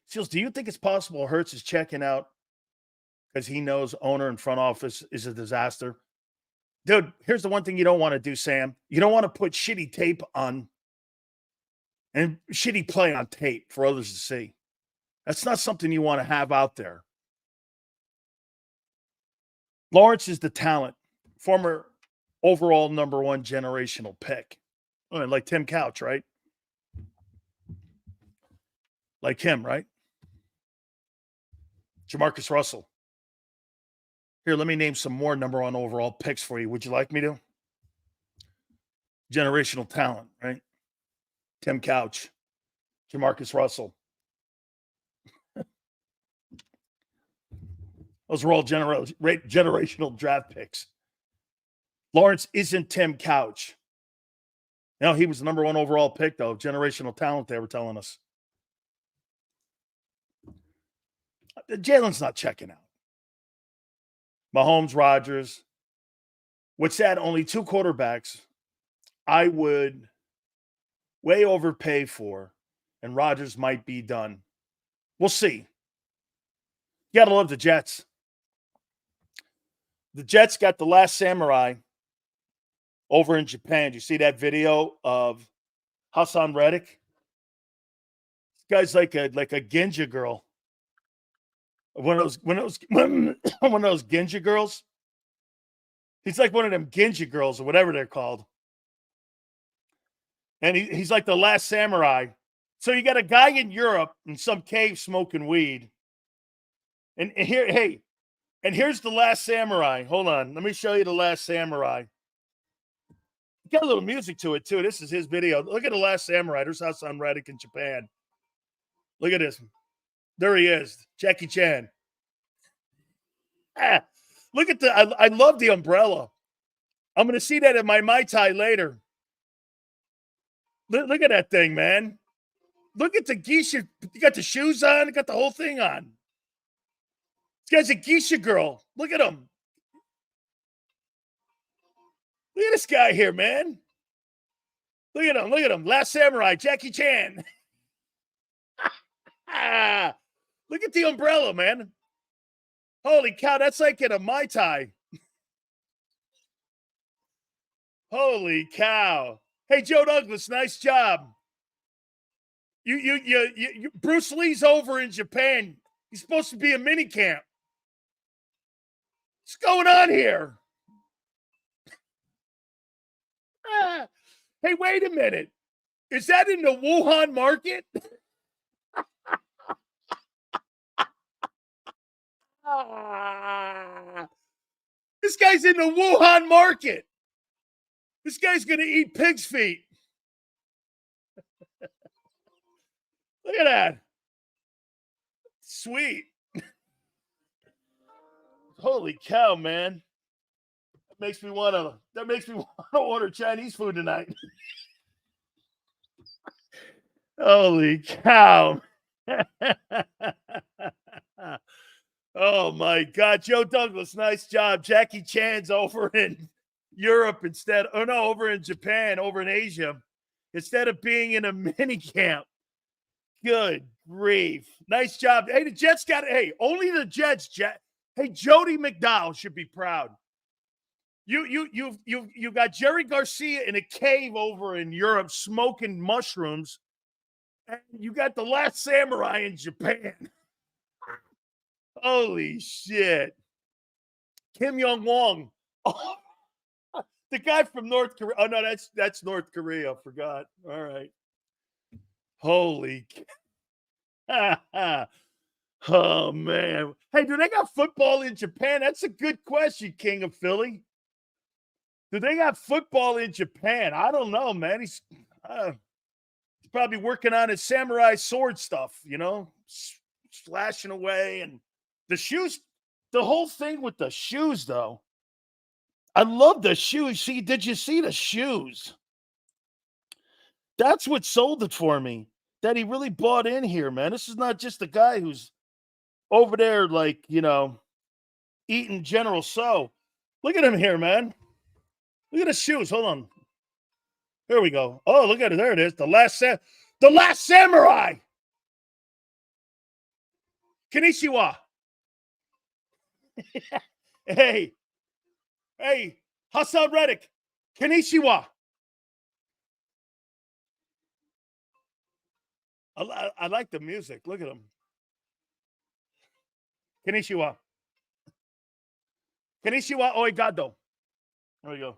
Seals, do you think it's possible Hurts is checking out because he knows owner and front office is a disaster? Dude, here's the one thing you don't want to do, Sam. You don't want to put shitty tape on and shitty play on tape for others to see. That's not something you want to have out there. Lawrence is the talent, former overall number 1 generational pick. Like Tim Couch, right? Like him, right? Jamarcus Russell. Here, let me name some more number 1 overall picks for you. Would you like me to? Generational talent, right? Tim Couch, Jamarcus Russell. Those were all generational draft picks. Lawrence isn't Tim Couch. No, he was the number 1 overall pick, though. Generational talent, they were telling us. Jalen's not checking out. Mahomes, Rodgers. What's that? Only 2 quarterbacks I would way overpay for, and Rodgers might be done. We'll see. You got to love the Jets. The Jets got The Last Samurai over in Japan. Do you see that video of Hassan Reddick? This guy's like a Ginja girl. One of those Ginja girls. He's like one of them Ginja girls or whatever they're called. And he's like the last samurai. So you got a guy in Europe in some cave smoking weed. And here's the last samurai. Hold on. Let me show you the last samurai. Got a little music to it, too. This is his video. Look at the last samurai. There's Hassan Reddick in Japan. Look at this. There he is. Jackie Chan. Look at I love the umbrella. I'm going to see that in my Mai Tai later. Look at that thing, man. Look at the geisha. You got the shoes on. You got the whole thing on. This guy's a geisha girl. Look at him. Look at this guy here, man. Look at him. Look at him. Last Samurai, Jackie Chan. Look at the umbrella, man. Holy cow, that's like in a Mai Tai. Holy cow. Hey, Joe Douglas, nice job. You Bruce Lee's over in Japan. He's supposed to be a mini camp. What's going on here? Hey, wait a minute. Is that in the Wuhan market? This guy's in the Wuhan market. This guy's going to eat pig's feet. Look at that. Sweet. Holy cow, man. That makes me want to order Chinese food tonight. Holy cow. Oh my God. Joe Douglas, nice job. Jackie Chan's over in Europe over in Japan, over in Asia, instead of being in a mini camp. Good grief. Nice job. Hey, the Jets only the Jets, Hey, Jody McDowell should be proud. You got Jerry Garcia in a cave over in Europe smoking mushrooms, and you got the Last Samurai in Japan. Holy shit. Kim Jong-won. Oh, the guy from North Korea. Oh, no, that's North Korea. I forgot. All right. Holy. Oh, man. Hey, do they got football in Japan? That's a good question, King of Philly. Do they got football in Japan? I don't know, man. He's probably working on his samurai sword stuff, slashing away. And the shoes, the whole thing with the shoes, though. I love the shoes. See, did you see the shoes? That's what sold it for me, that he really bought in here, man. This is not just a guy who's over there, eating General So. Look at him here, man. Look at the shoes. Hold on. Here we go. Oh, look at it. There it is. The Last Samurai. Konnichiwa. Hey, Hassan Reddick. Konnichiwa. I like the music. Look at him. Konnichiwa. Konnichiwa oigado. There we go.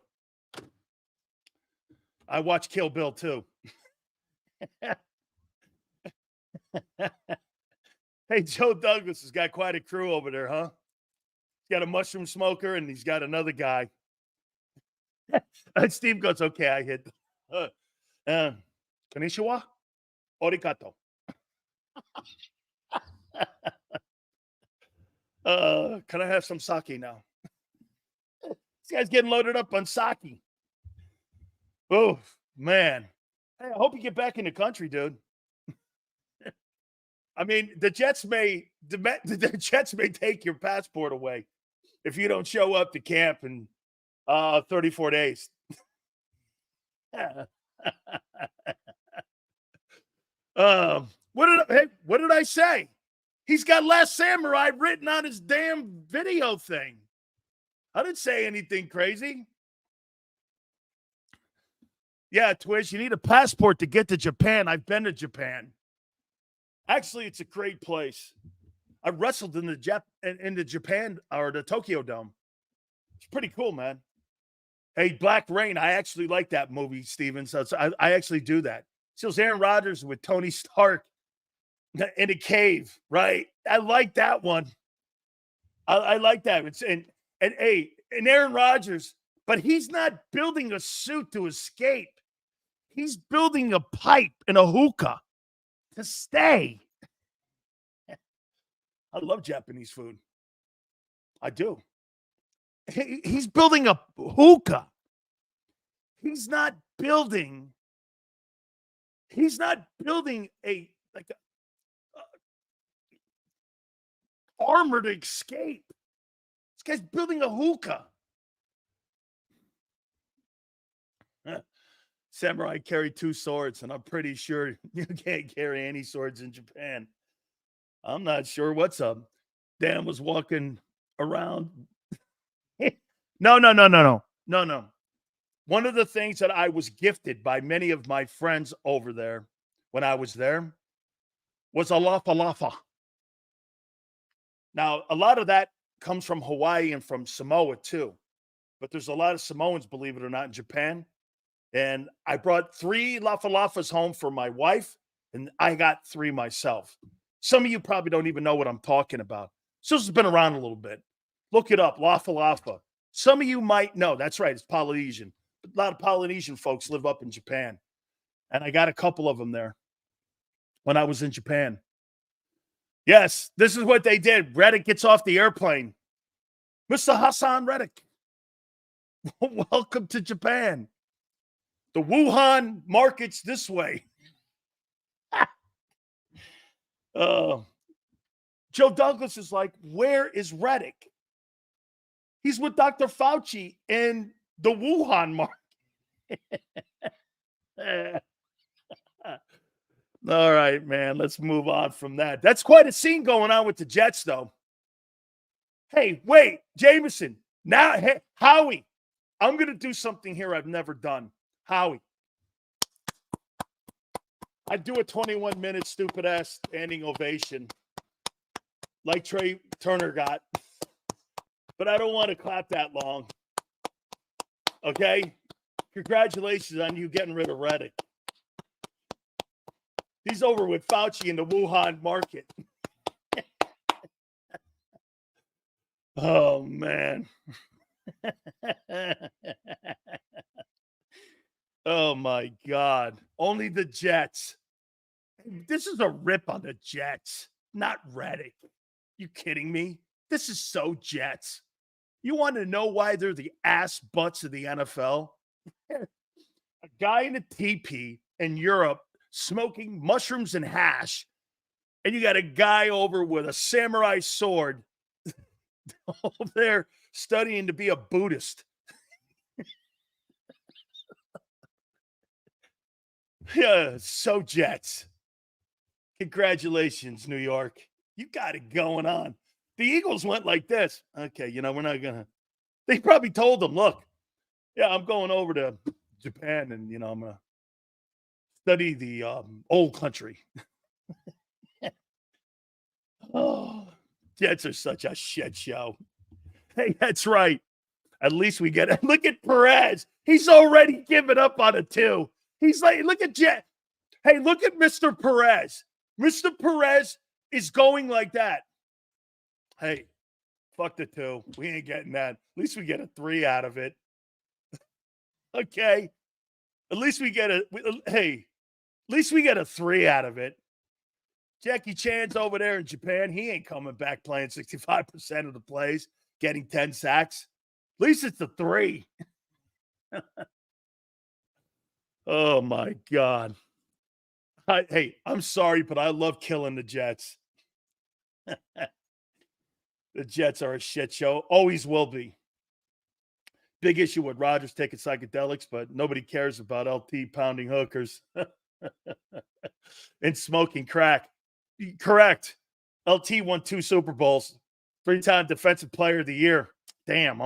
I watch Kill Bill too. Hey, Joe Douglas has got quite a crew over there, huh? He's got a mushroom smoker and he's got another guy. And Steve goes, okay, I hit. Konnichiwa, origato. Can I have some sake now? This guy's getting loaded up on sake. Oh, man. Hey, I hope you get back in the country, dude. I mean, the Jets may take your passport away if you don't show up to camp in 34 days. What did I say? He's got Last Samurai written on his damn video thing. I didn't say anything crazy. Yeah, Twish, you need a passport to get to Japan. I've been to Japan. Actually, it's a great place. I wrestled in the Japan or the Tokyo Dome. It's pretty cool, man. Hey, Black Rain, I actually like that movie, Steven. So I actually do that. So it's Aaron Rodgers with Tony Stark in a cave, right? I like that one. I like that. And Aaron Rodgers, but he's not building a suit to escape. He's building a pipe and a hookah to stay. I love Japanese food. I do. He's building a hookah. He's not building a armor to escape. This guy's building a hookah. Samurai carry 2 swords, and I'm pretty sure you can't carry any swords in Japan. I'm not sure what's up. Dan was walking around. No. One of the things that I was gifted by many of my friends over there when I was there was a lapa. Now, a lot of that comes from Hawaii and from Samoa too. But there's a lot of Samoans, believe it or not, in Japan. And I brought 3 lafalafas home for my wife, and I got 3 myself. Some of you probably don't even know what I'm talking about. Sills has been around a little bit. Look it up, Lafa Lafa. Some of you might know. That's right, it's Polynesian. A lot of Polynesian folks live up in Japan. And I got a couple of them there when I was in Japan. Yes, this is what they did. Reddick gets off the airplane. Mr. Hassan Reddick, welcome to Japan. The Wuhan market's this way. Joe Douglas is like, where is Reddick? He's with Dr. Fauci in the Wuhan market. All right, man, let's move on from that. That's quite a scene going on with the Jets, though. Hey, wait, Jameson. Now, hey, Howie, I'm going to do something here I've never done. Howie, I do a 21-minute stupid-ass standing ovation like Trey Turner got, but I don't want to clap that long. Okay? Congratulations on you getting rid of Reddick. He's over with Fauci in the Wuhan market. Oh, man. Oh, my God. Only the Jets. This is a rip on the Jets, not Reddick. You kidding me? This is so Jets. You want to know why they're the ass butts of the NFL? A guy in a teepee in Europe smoking mushrooms and hash, and you got a guy over with a samurai sword over there studying to be a Buddhist. Yeah, so Jets. Congratulations, New York. You got it going on. The Eagles went like this. Okay, we're not going to. They probably told them, look, yeah, I'm going over to Japan and, I'm going to study the old country. Oh, Jets are such a shit show. Hey, that's right. At least we get it. Look at Perez. He's already given up on a 2. He's like, look at Jet. Hey, look at Mr. Perez. Mr. Perez is going like that. Hey, fuck the 2. We ain't getting that. At least we get a 3 out of it. Okay. At least we get a 3 out of it. Jackie Chan's over there in Japan. He ain't coming back playing 65% of the plays, getting 10 sacks. At least it's a 3. Oh, my God. Hey, I'm sorry, but I love killing the Jets. The Jets are a shit show. Always will be. Big issue with Rodgers taking psychedelics, but nobody cares about LT pounding hookers and smoking crack. Correct. LT won 2 Super Bowls, 3-time Defensive Player of the Year. Damn,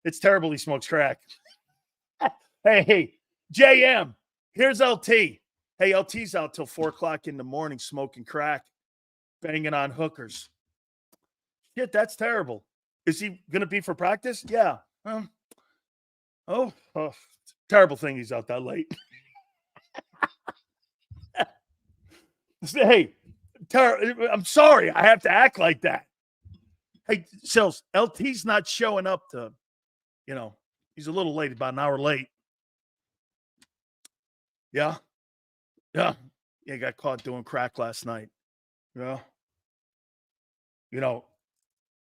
it's terrible he smokes crack. Hey, JM, here's LT. Hey, LT's out till 4 o'clock in the morning smoking crack, banging on hookers. Shit, that's terrible. Is he going to be for practice? Yeah. Terrible thing he's out that late. Hey, I'm sorry. I have to act like that. Hey, Sills, LT's not showing up to, he's a little late, about an hour late. Yeah. Yeah. Yeah, got caught doing crack last night. Yeah.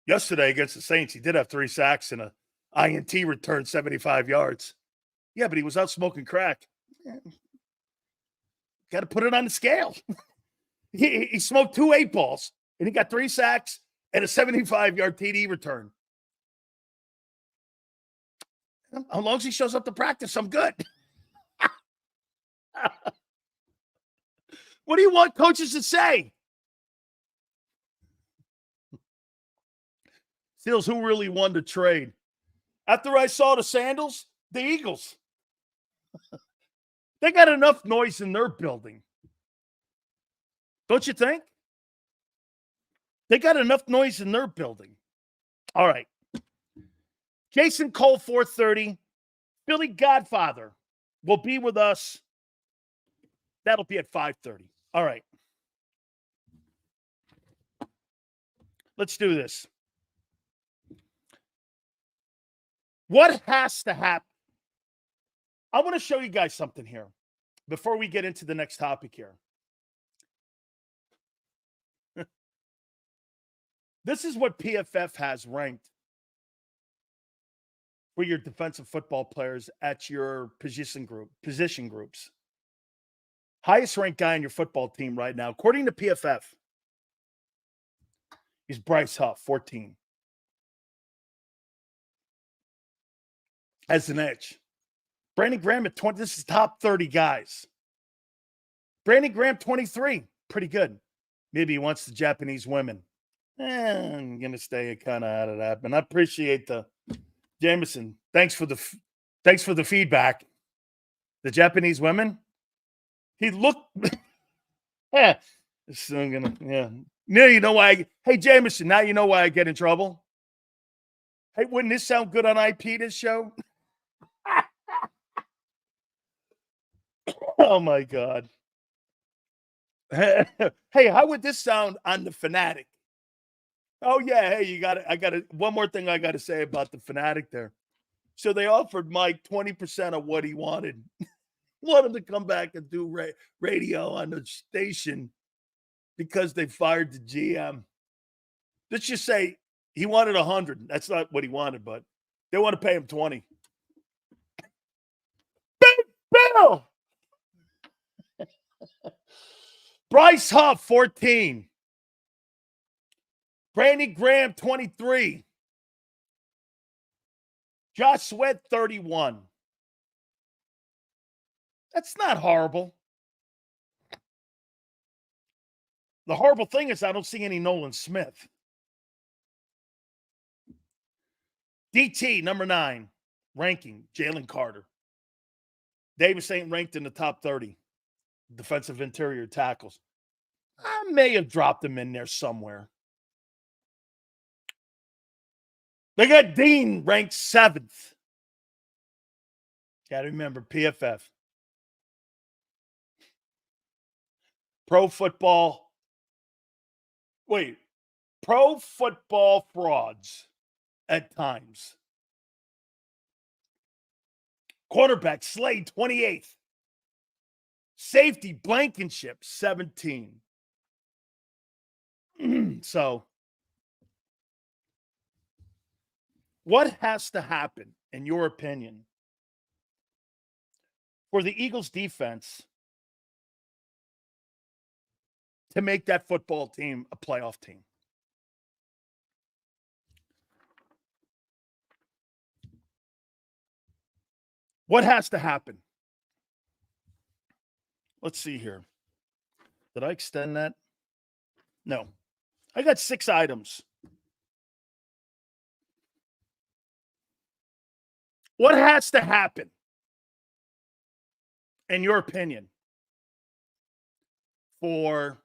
Yesterday against the Saints, he did have 3 sacks and a INT return 75 yards. Yeah, but he was out smoking crack. Got to put it on the scale. He smoked 2 8-balls, and he got 3 sacks and a 75-yard TD return. As long as he shows up to practice, I'm good. What do you want coaches to say? Steels, who really won the trade? After I saw the sandals, the Eagles. They got enough noise in their building. Don't you think? They got enough noise in their building. All right. Jason Cole, 4:30. Billy Godfather will be with us. That'll be at 5:30. All right. let's do this. What has to happen? I want to show you guys something here before we get into the next topic here. This is what PFF has ranked for your defensive football players at your position groups. Highest ranked guy on your football team right now, according to PFF, is Bryce Huff, 14. As an edge. Brandon Graham at 20. This is top 30 guys. Brandon Graham, 23. Pretty good. Maybe he wants the Japanese women. I'm going to stay kind of out of that. But I appreciate the Jameson. Thanks for the feedback. The Japanese women. He looked. Yeah. So I'm gonna. Yeah. Now you know why. Hey Jameson. Now you know why I get in trouble. Hey, wouldn't this sound good on IP? This show. Oh my God. Hey, how would this sound on the Fanatic? Oh yeah, hey, one more thing I gotta say about the Fanatic there. So they offered Mike 20% of what he wanted. Wanted to come back and do radio on the station because they fired the GM. Let's just say he wanted 100. That's not what he wanted, but they want to pay him 20. Big Bill! Bryce Huff, 14. Brandon Graham, 23. Josh Sweat, 31. That's not horrible. The horrible thing is I don't see any Nolan Smith. DT, number 9, ranking, Jalen Carter. Davis ain't ranked in the top 30 defensive interior tackles. I may have dropped him in there somewhere. They got Dean ranked 7th. Got to remember PFF. Pro Football frauds at times. Quarterback Slade, 28th. Safety Blankenship, 17. So, what has to happen, in your opinion, for the Eagles defense to make that football team a playoff team? What has to happen? Let's see here. Did I extend that? No. I got 6 items. What has to happen, in your opinion, for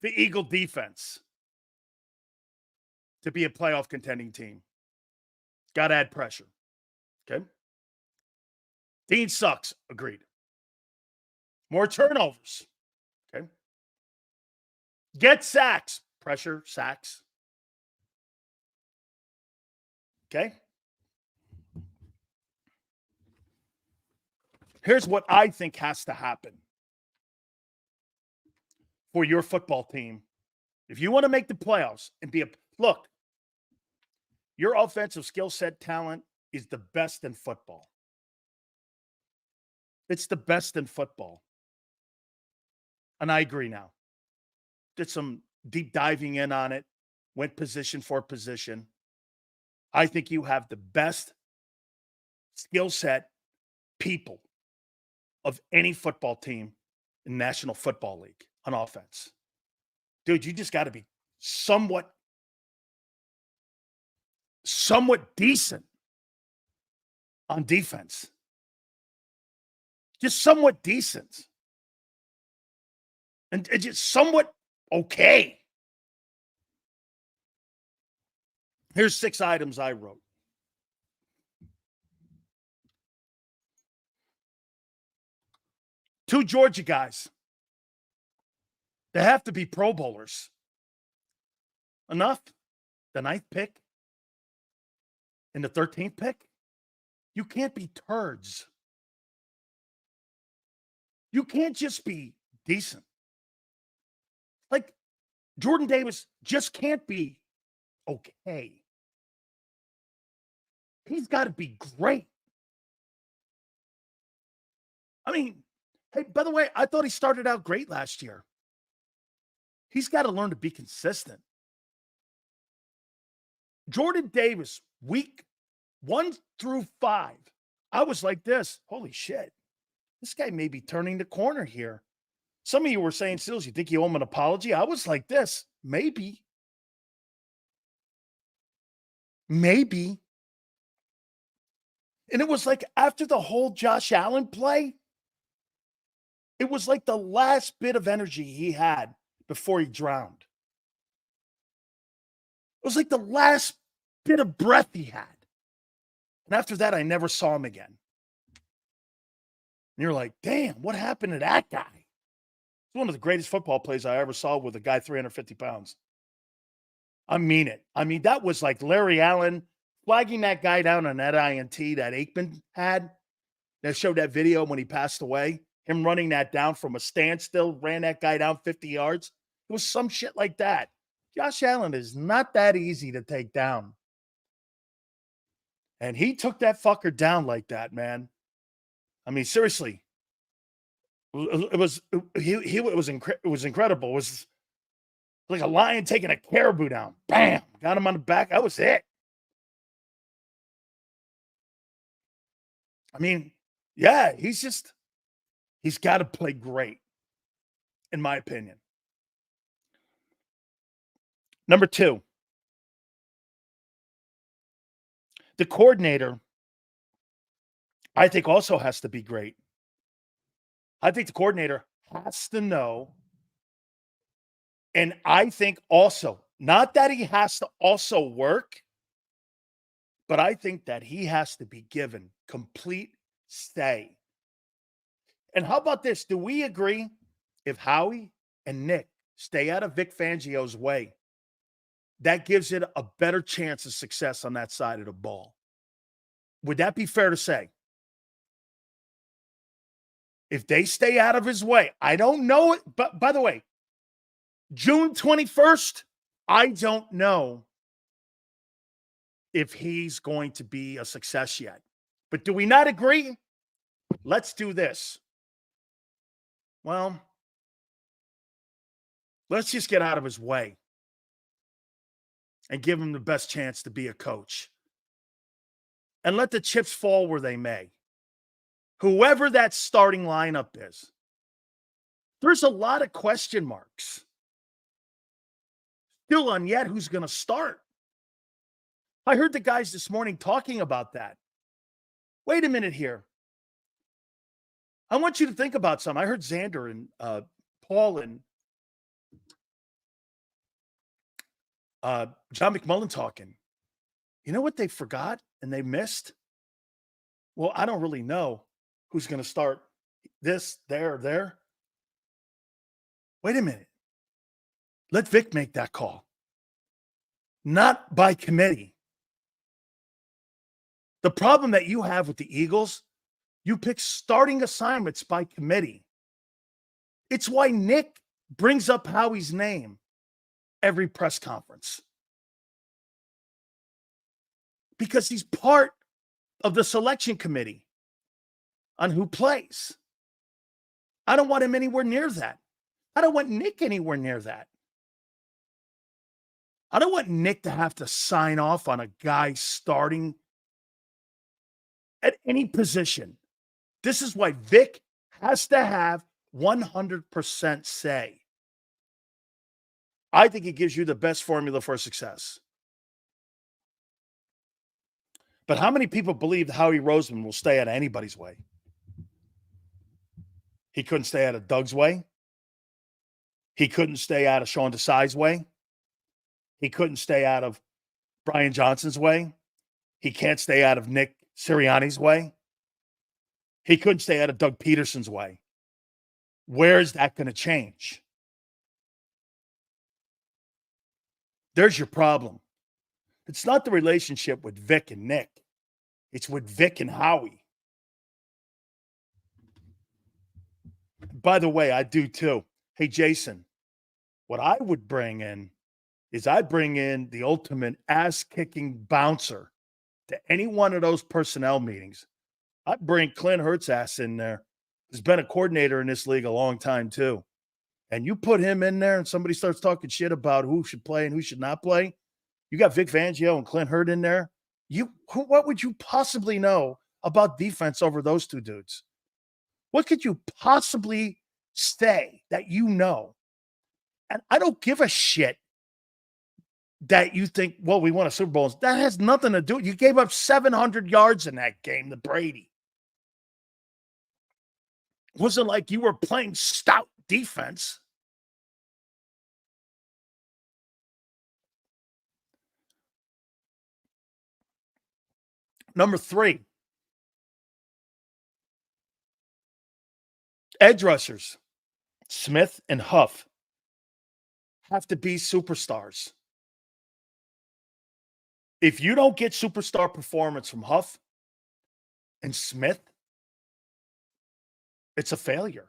the Eagle defense to be a playoff contending team? Got to add pressure. Okay. Dean sucks. Agreed. More turnovers. Okay. Get sacks. Pressure, sacks. Okay. Here's what I think has to happen for your football team. If you want to make the playoffs and be look, your offensive skill set talent is the best in football. It's the best in football. And I agree now. Did some deep diving in on it. Went position for position. I think you have the best skill set people of any football team in National Football League on offense. Dude, you just got to be somewhat decent on defense. Just somewhat decent. And just somewhat okay. Here's 6 items I wrote. Two Georgia guys. They have to be Pro Bowlers. enough? The 9th pick? And the 13th pick? You can't be turds. You can't just be decent. Like, Jordan Davis just can't be okay. He's got to be great. I mean, hey, by the way, I thought he started out great last year. He's got to learn to be consistent. Jordan Davis, week 1 through 5, I was like this. Holy shit. This guy may be turning the corner here. Some of you were saying, Sills, you think you owe him an apology? I was like this. Maybe. Maybe. And it was like after the whole Josh Allen play, it was like the last bit of energy he had before he drowned. It was like the last bit of breath he had. And after that, I never saw him again. And you're like, damn, what happened to that guy? It's one of the greatest football plays I ever saw with a guy 350 pounds. I mean it. I mean, that was like Larry Allen flagging that guy down on that INT that Aikman had. That showed that video when he passed away. Him running that down from a standstill, ran that guy down 50 yards. It was some shit like that. Josh Allen is not that easy to take down. And he took that fucker down like that, man. I mean, seriously. It was incredible. It was like a lion taking a caribou down. Bam! Got him on the back. That was it. I mean, yeah, he's got to play great, in my opinion. Number 2, the coordinator, I think, also has to be great. I think the coordinator has to know, and I think also, not that he has to also work, but I think that he has to be given complete say. And how about this? Do we agree if Howie and Nick stay out of Vic Fangio's way, that gives it a better chance of success on that side of the ball? Would that be fair to say? If they stay out of his way, I don't know it. But by the way, June 21st, I don't know if he's going to be a success yet. But do we not agree? Let's do this. Well, let's just get out of his way and give him the best chance to be a coach. And let the chips fall where they may. Whoever that starting lineup is, there's a lot of question marks still on yet who's going to start. I heard the guys this morning talking about that. Wait a minute here. I want you to think about something. I heard Xander and Paul and John McMullen talking. You know what they forgot and they missed? Well, I don't really know who's going to start this, there. Wait a minute. Let Vic make that call. Not by committee. The problem that you have with the Eagles, you pick starting assignments by committee. It's why Nick brings up Howie's name every press conference. Because he's part of the selection committee on who plays. I don't want him anywhere near that. I don't want Nick anywhere near that. I don't want Nick to have to sign off on a guy starting at any position. This is why Vic has to have 100% say. I think it gives you the best formula for success. But how many people believe Howie Roseman will stay out of anybody's way? He couldn't stay out of Doug's way. He couldn't stay out of Sean Desai's way. He couldn't stay out of Brian Johnson's way. He can't stay out of Nick Sirianni's way. He couldn't stay out of Doug Peterson's way. Where is that going to change? There's your problem. It's not the relationship with Vic and Nick. It's with Vic and Howie. By the way, I do too. Hey, Jason, what I would bring in is I bring in the ultimate ass-kicking bouncer to any one of those personnel meetings. I'd bring Clint Hurts' ass in there. He's been a coordinator in this league a long time too. And you put him in there and somebody starts talking shit about who should play and who should not play. You got Vic Fangio and Clint Hurt in there. What would you possibly know about defense over those two dudes? What could you possibly say that you know? And I don't give a shit that you think, well, we won a Super Bowl. That has nothing to do. You gave up 700 yards in that game to Brady. It wasn't like you were playing stout defense. Number 3, edge rushers, Smith and Huff, have to be superstars. If you don't get superstar performance from Huff and Smith, it's a failure.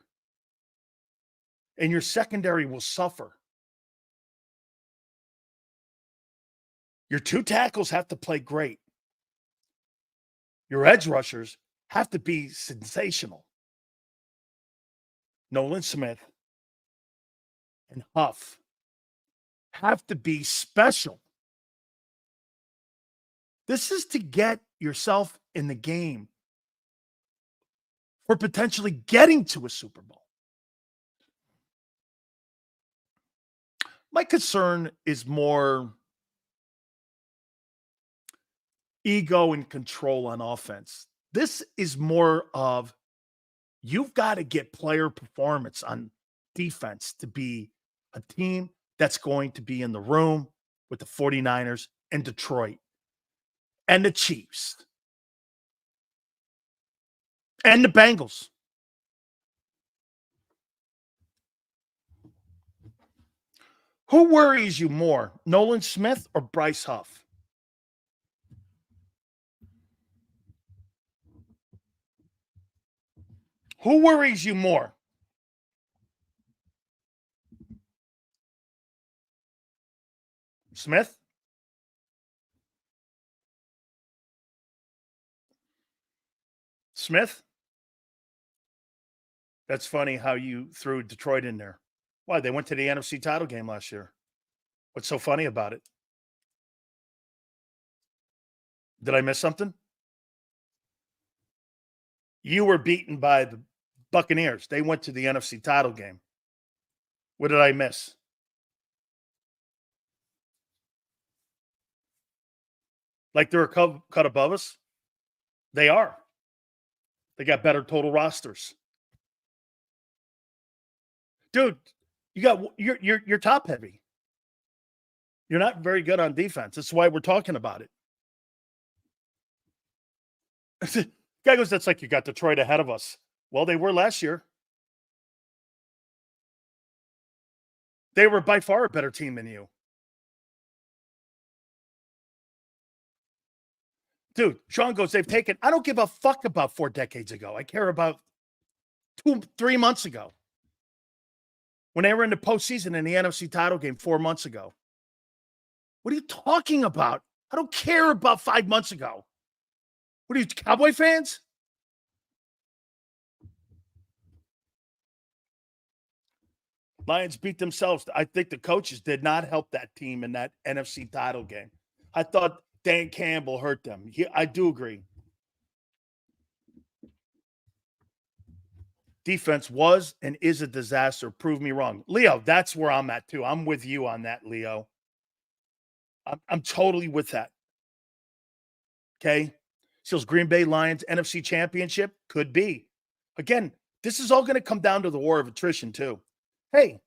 And your secondary will suffer. Your 2 tackles have to play great. Your edge rushers have to be sensational. Nolan Smith and Huff have to be special. This is to get yourself in the game for potentially getting to a Super Bowl. My concern is more ego and control on offense. This is more of you've got to get player performance on defense to be a team that's going to be in the room with the 49ers and Detroit and the Chiefs and the Bengals. Who worries you more, Nolan Smith or Bryce Huff? Who worries you more? Smith? Smith? That's funny how you threw Detroit in there. Why? They went to the NFC title game last year. What's so funny about it? Did I miss something? You were beaten by the Buccaneers. They went to the NFC title game. What did I miss? Like they're a cut above us? They are. They got better total rosters. Dude, you're top heavy. You're not very good on defense. That's why we're talking about it. Guy goes, that's like you got Detroit ahead of us. Well, they were last year. They were by far a better team than you. Dude, Sean goes, they've taken, I don't give a fuck about 4 decades ago. I care about 3 months ago. When they were in the postseason in the NFC title game 4 months ago. What are you talking about? I don't care about 5 months ago. What are you, Cowboy fans? Lions beat themselves. I think the coaches did not help that team in that NFC title game. I thought Dan Campbell hurt them. I do agree. Defense was and is a disaster. Prove me wrong. Leo, that's where I'm at too. I'm with you on that, Leo. I'm totally with that. Okay? Seals Green Bay Lions NFC Championship? Could be. Again, this is all going to come down to the war of attrition too. Hey,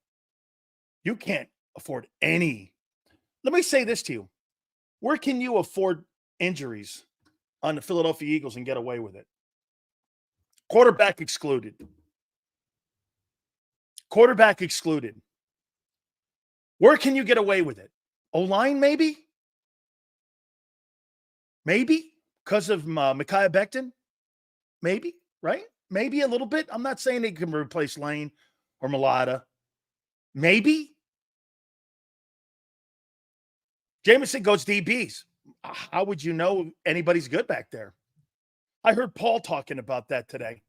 you can't afford any. Let me say this to you. Where can you afford injuries on the Philadelphia Eagles and get away with it? Quarterback excluded. Quarterback excluded. Where can you get away with it? O-line, maybe? Maybe because of Micaiah Becton? Maybe, right? Maybe a little bit. I'm not saying they can replace Lane or Mulata. Maybe. Jameson goes DBs. How would you know anybody's good back there? I heard Paul talking about that today.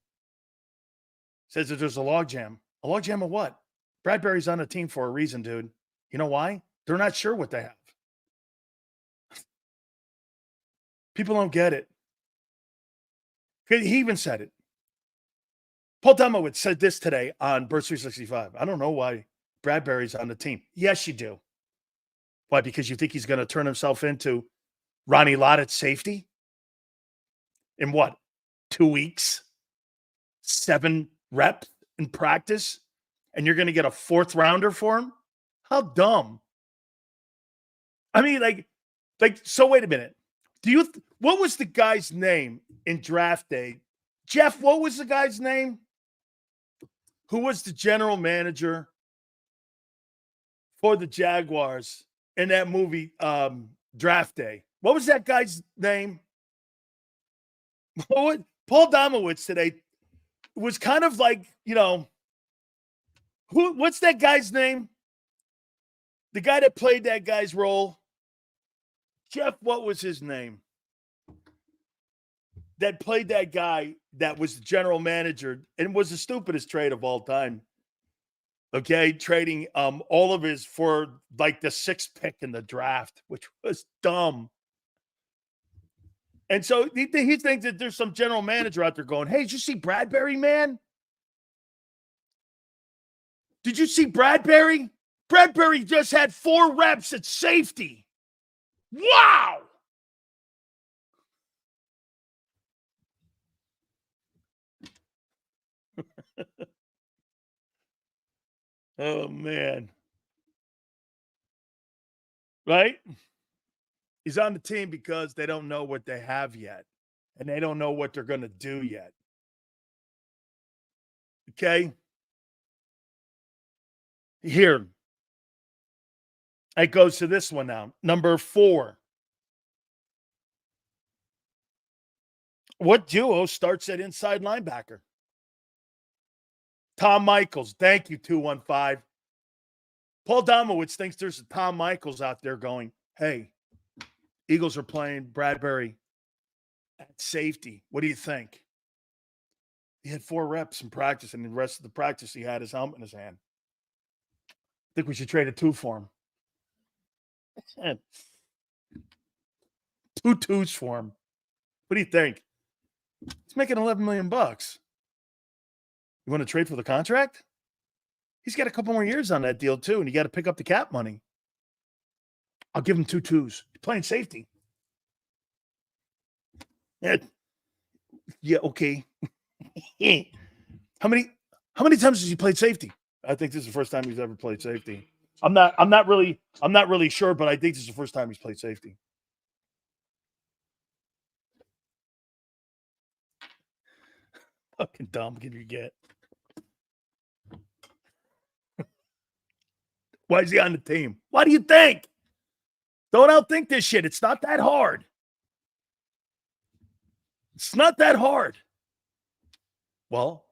Says that there's a logjam. A logjam of what? Bradbury's on the team for a reason, dude. You know why? They're not sure what they have. People don't get it. He even said it. Paul Demowitz said this today on Burst 365. I don't know why Bradbury's on the team. Yes, you do. Why? Because you think he's going to turn himself into Ronnie Lott at safety? In what? 2 weeks? 7 reps in practice? And you're going to get a 4th rounder for him? How dumb. I mean, so wait a minute. What was the guy's name in draft day? Jeff, what was the guy's name? Who was the general manager for the Jaguars in that movie, Draft Day? What was that guy's name? Paul Domowitz today was kind of like, what's that guy's name? The guy that played that guy's role? Jeff, what was his name? That played that guy that was the general manager and was the stupidest trade of all time. Okay, trading all of his for like the 6th pick in the draft, which was dumb. And so he thinks that there's some general manager out there going, hey, did you see Bradbury, man? Did you see Bradbury? Bradbury just had 4 reps at safety. Wow! Oh, man. Right? He's on the team because they don't know what they have yet. And they don't know what they're going to do yet. Okay? Here. It goes to this one now. Number 4. What duo starts at inside linebacker? Tom Michaels. Thank you, 215. Paul Domowitz thinks there's a Tom Michaels out there going, hey, Eagles are playing Bradbury at safety. What do you think? He had 4 reps in practice, and the rest of the practice he had his helmet in his hand. I think we should trade a 2 for him. 2 2s for him. What do you think? He's making $11 million. You want to trade for the contract? He's got a couple more years on that deal, too, and you got to pick up the cap money. I'll give him 2 2s. He's playing safety. Yeah, okay. How many times has he played safety? I think this is the first time he's ever played safety. I'm not really sure, but I think this is the first time he's played safety. Fucking dumb can you get? Why is he on the team? Why do you think? Don't outthink this shit. It's not that hard. It's not that hard. Well,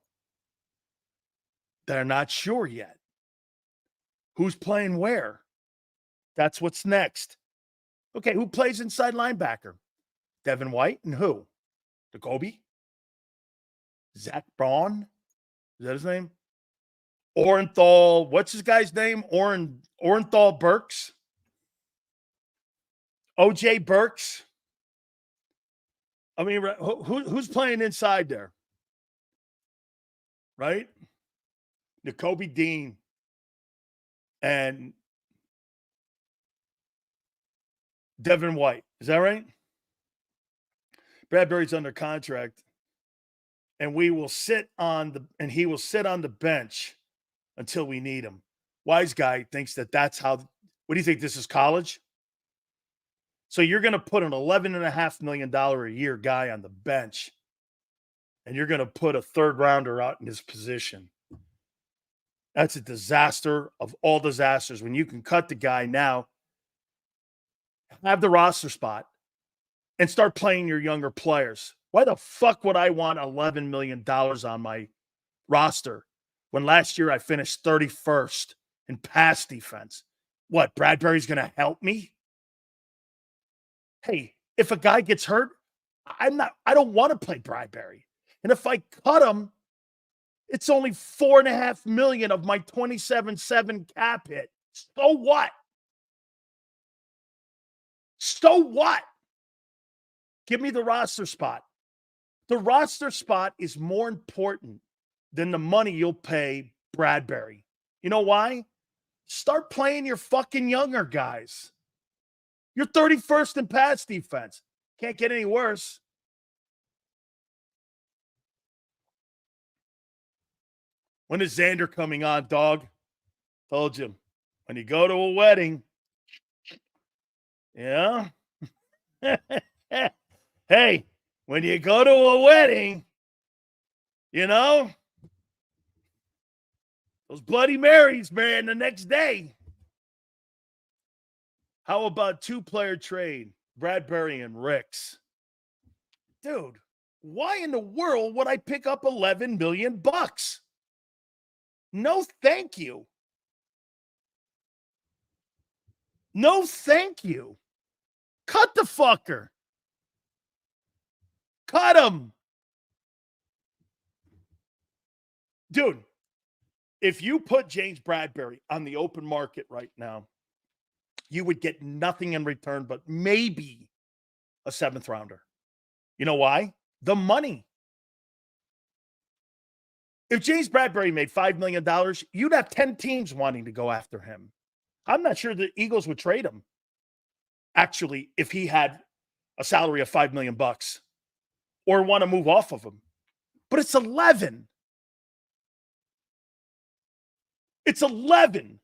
they're not sure yet. Who's playing where? That's what's next. Okay, who plays inside linebacker? Devin White and who? Jacoby? Zach Braun? Is that his name? Orenthal. What's his guy's name? Orenthal Burks? OJ Burks? I mean, who's playing inside there? Right? Jacoby Dean and Devin White. Is that right? Bradbury's under contract, and he will sit on the bench until we need him. Wise guy thinks that's how. What do you think? This is college? So you're going to put an $11.5 million a year guy on the bench, and you're going to put a 3rd rounder out in his position. That's a disaster of all disasters when you can cut the guy now have the roster spot, and start playing your younger players. Why the fuck would I want $11 million on my roster when last year I finished 31st in pass defense? What, Bradbury's going to help me? Hey, if a guy gets hurt, I don't want to play Bradbury. And if I cut him, it's only $4.5 million of my 27.7 cap hit. So what? So what? Give me the roster spot. The roster spot is more important than the money you'll pay Bradbury. You know why? Start playing your fucking younger guys. You're 31st in pass defense. Can't get any worse. When is Xander coming on, dog? Told you. When you go to a wedding, yeah. Hey, when you go to a wedding, you know, those Bloody Marys, man, the next day. How about 2-player trade, Bradbury and Ricks? Dude, why in the world would I pick up $11 million? No, thank you. No, thank you. Cut the fucker. Cut him. Dude, if you put James Bradbury on the open market right now, you would get nothing in return but maybe a 7th rounder. You know why? The money. If James Bradbury made $5 million, you'd have 10 teams wanting to go after him. I'm not sure the Eagles would trade him. Actually, if he had a salary of $5 million or want to move off of him. But it's 11. It's 11.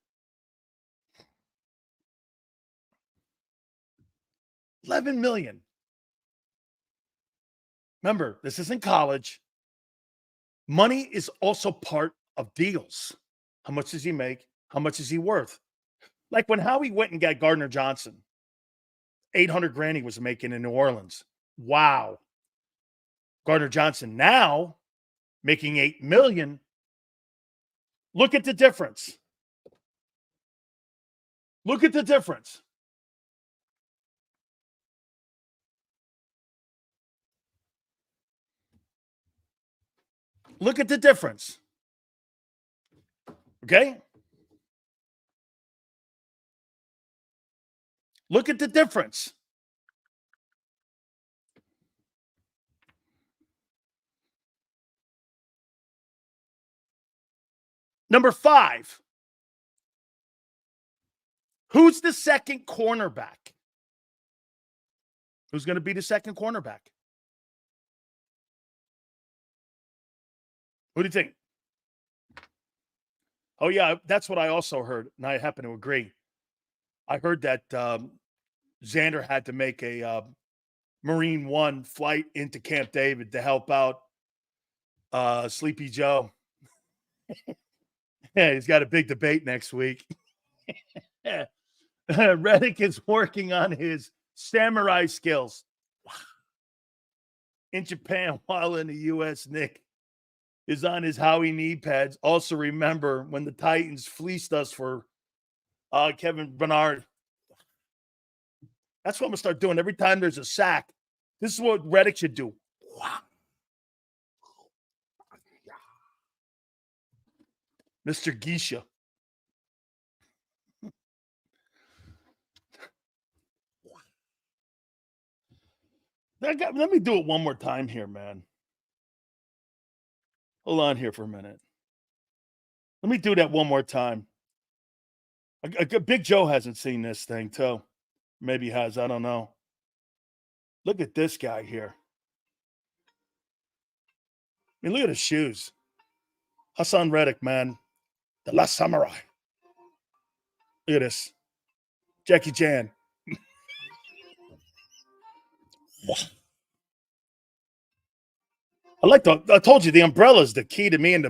11 million. Remember, this isn't college. Money is also part of deals. How much does he make? How much is he worth? Like when Howie went and got Gardner Johnson, $800,000 he was making in New Orleans. Wow. Gardner Johnson now making $8 million. Look at the difference. Look at the difference. Look at the difference. Okay? Look at the difference. Number 5. Who's the second cornerback? Who's going to be the second cornerback? Who do you think? Oh, yeah, that's what I also heard, and I happen to agree. I heard that Xander had to make a Marine One flight into Camp David to help out Sleepy Joe. Yeah, he's got a big debate next week. Reddick is working on his samurai skills in Japan while in the U.S. Nick is on his Howie knee pads. Also remember when the Titans fleeced us for Kevin Bernard. That's what I'm going to start doing. Every time there's a sack, this is what Reddick should do. Mr. Geisha. Let me do it one more time here, man. Hold on here for a minute. Let me do that one more time. Big Joe hasn't seen this thing, too. Maybe he has. I don't know. Look at this guy here. I mean, look at his shoes. Hassan Reddick, man. The Last Samurai. Look at this. Jackie Chan. I told you the umbrella is the key to me in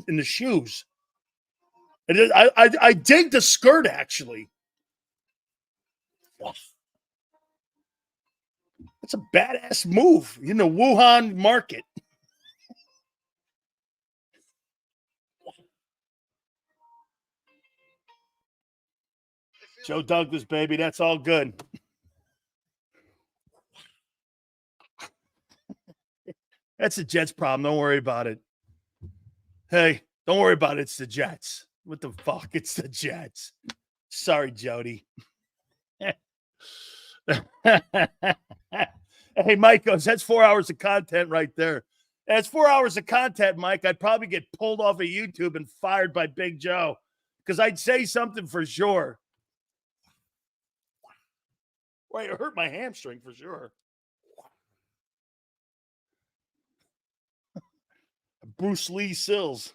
the shoes. I dig the skirt, actually. That's a badass move in the Wuhan market. Joe Douglas, baby. That's all good. That's the Jets' problem. Don't worry about it. Hey, don't worry about it. It's the Jets. What the fuck? It's the Jets. Sorry, Jody. Hey, Mike goes, that's 4 hours of content right there. That's 4 hours of content, Mike. I'd probably get pulled off of YouTube and fired by Big Joe because I'd say something for sure. Well, it hurt my hamstring for sure. Bruce Lee Sills.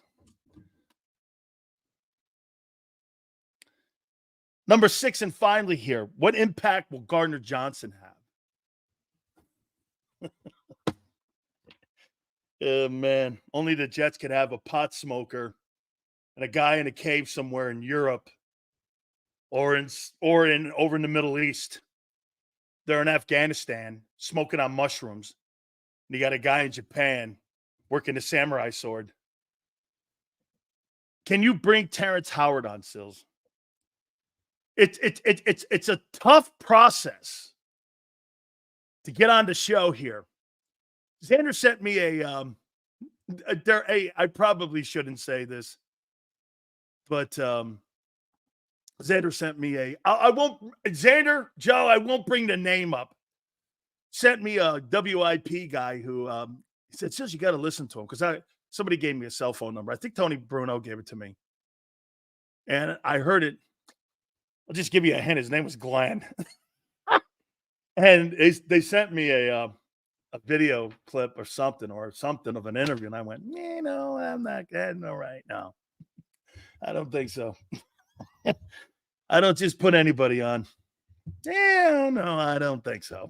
Number 6, and finally here, what impact will Gardner Johnson have? Oh, man, only the Jets could have a pot smoker and a guy in a cave somewhere in Europe or over in the Middle East. They're in Afghanistan smoking on mushrooms. And you got a guy in Japan working a samurai sword. Can you bring Terrence Howard on, Sills? It's a tough process to get on the show here. Xander sent me I probably shouldn't say this, but Xander sent me I won't bring the name up. Sent me a WIP guy who he said, "Sills, you got to listen to him," because somebody gave me a cell phone number. I think Tony Bruno gave it to me, and I heard it. I'll just give you a hint. His name was Glenn, and they sent me a video clip or something of an interview, and I went, no, I'm not getting no right now. I don't think so. I don't just put anybody on. Yeah, no, I don't think so.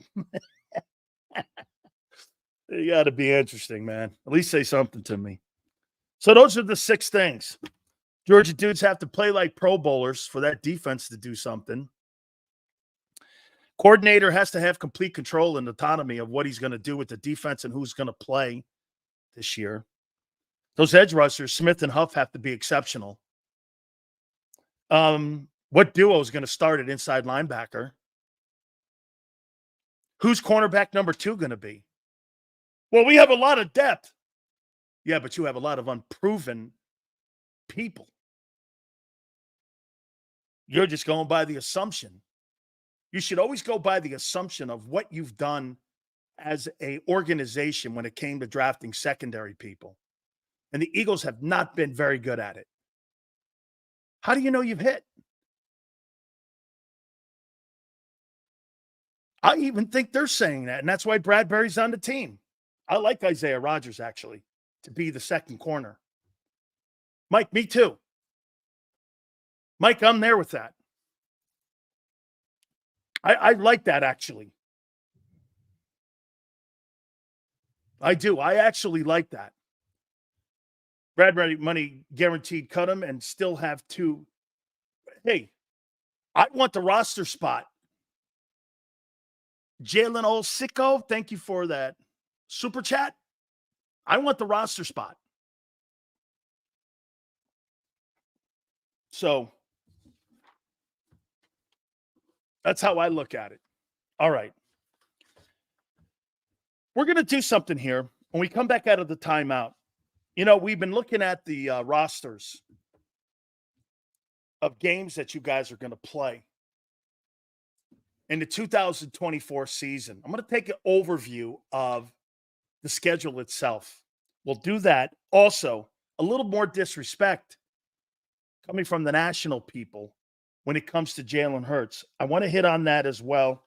You got to be interesting, man. At least say something to me. So those are the 6 things. Georgia dudes have to play like Pro Bowlers for that defense to do something. Coordinator has to have complete control and autonomy of what he's going to do with the defense and who's going to play this year. Those edge rushers, Smith and Huff, have to be exceptional. What duo is going to start at inside linebacker? Who's cornerback number 2 going to be? Well, we have a lot of depth. Yeah, but you have a lot of unproven people. You're just going by the assumption. You should always go by the assumption of what you've done as an organization when it came to drafting secondary people. And the Eagles have not been very good at it. How do you know you've hit? I even think they're saying that, and that's why Bradbury's on the team. I like Isaiah Rodgers, actually, to be the second corner. Mike, me too. Mike, I'm there with that. I like that, actually. I do. I actually like that. Bradbury money guaranteed, cut him and still have 2. Hey, I want the roster spot. Jalen Olsicko, thank you for that super chat. I want the roster spot. So that's how I look at it. All right. We're going to do something here when we come back out of the timeout. You know, we've been looking at the rosters of games that you guys are going to play in the 2024 season. I'm going to take an overview of the schedule itself. We'll do that. Also, a little more disrespect coming from the national people when it comes to Jalen Hurts. I want to hit on that as well.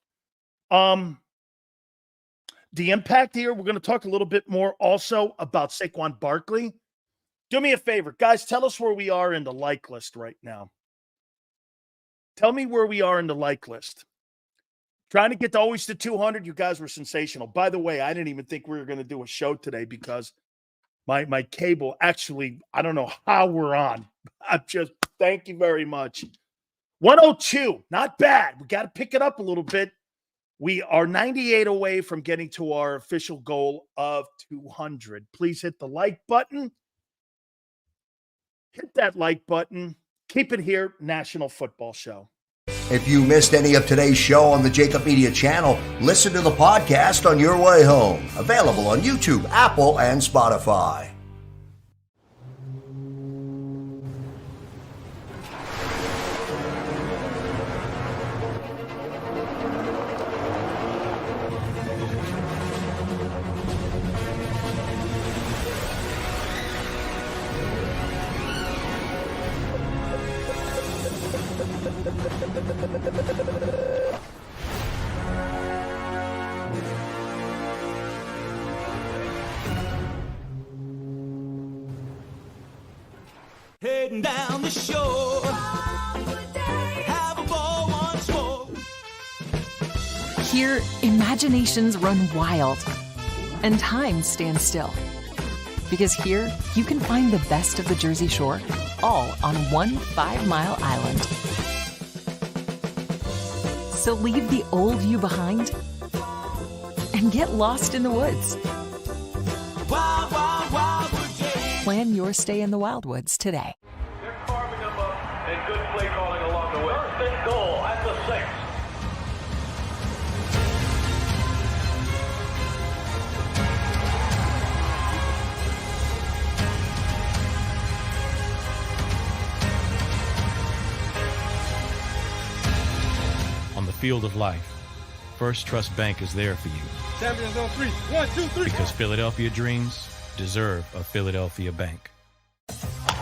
The impact here, we're going to talk a little bit more also about Saquon Barkley. Do me a favor, guys, tell us where we are in the like list right now. Tell me where we are in the like list. Trying to get to always to 200. You guys were sensational. By the way, I didn't even think we were going to do a show today because my cable actually, I don't know how we're on. I'm just, thank you very much. 102, not bad. We got to pick it up a little bit. We are 98 away from getting to our official goal of 200. Please hit the like button. Hit that like button. Keep it here, National Football Show. If you missed any of today's show on the JAKIB Media channel, listen to the podcast on your way home. Available on YouTube, Apple, and Spotify. Heading down the shore, have a ball once more. Here, imaginations run wild and time stands still. Because here, you can find the best of the Jersey Shore, all on one 5-mile island. So leave the old you behind and get lost in the woods. Wild, wild, wildwood days. Plan your stay in the Wildwoods today. They're carving them up and good play calling along the way. First and goal at the 6. On the field of life, First Trust Bank is there for you. Champions on 3. 1, 2, 3. Because Philadelphia dreams deserve a Philadelphia bank.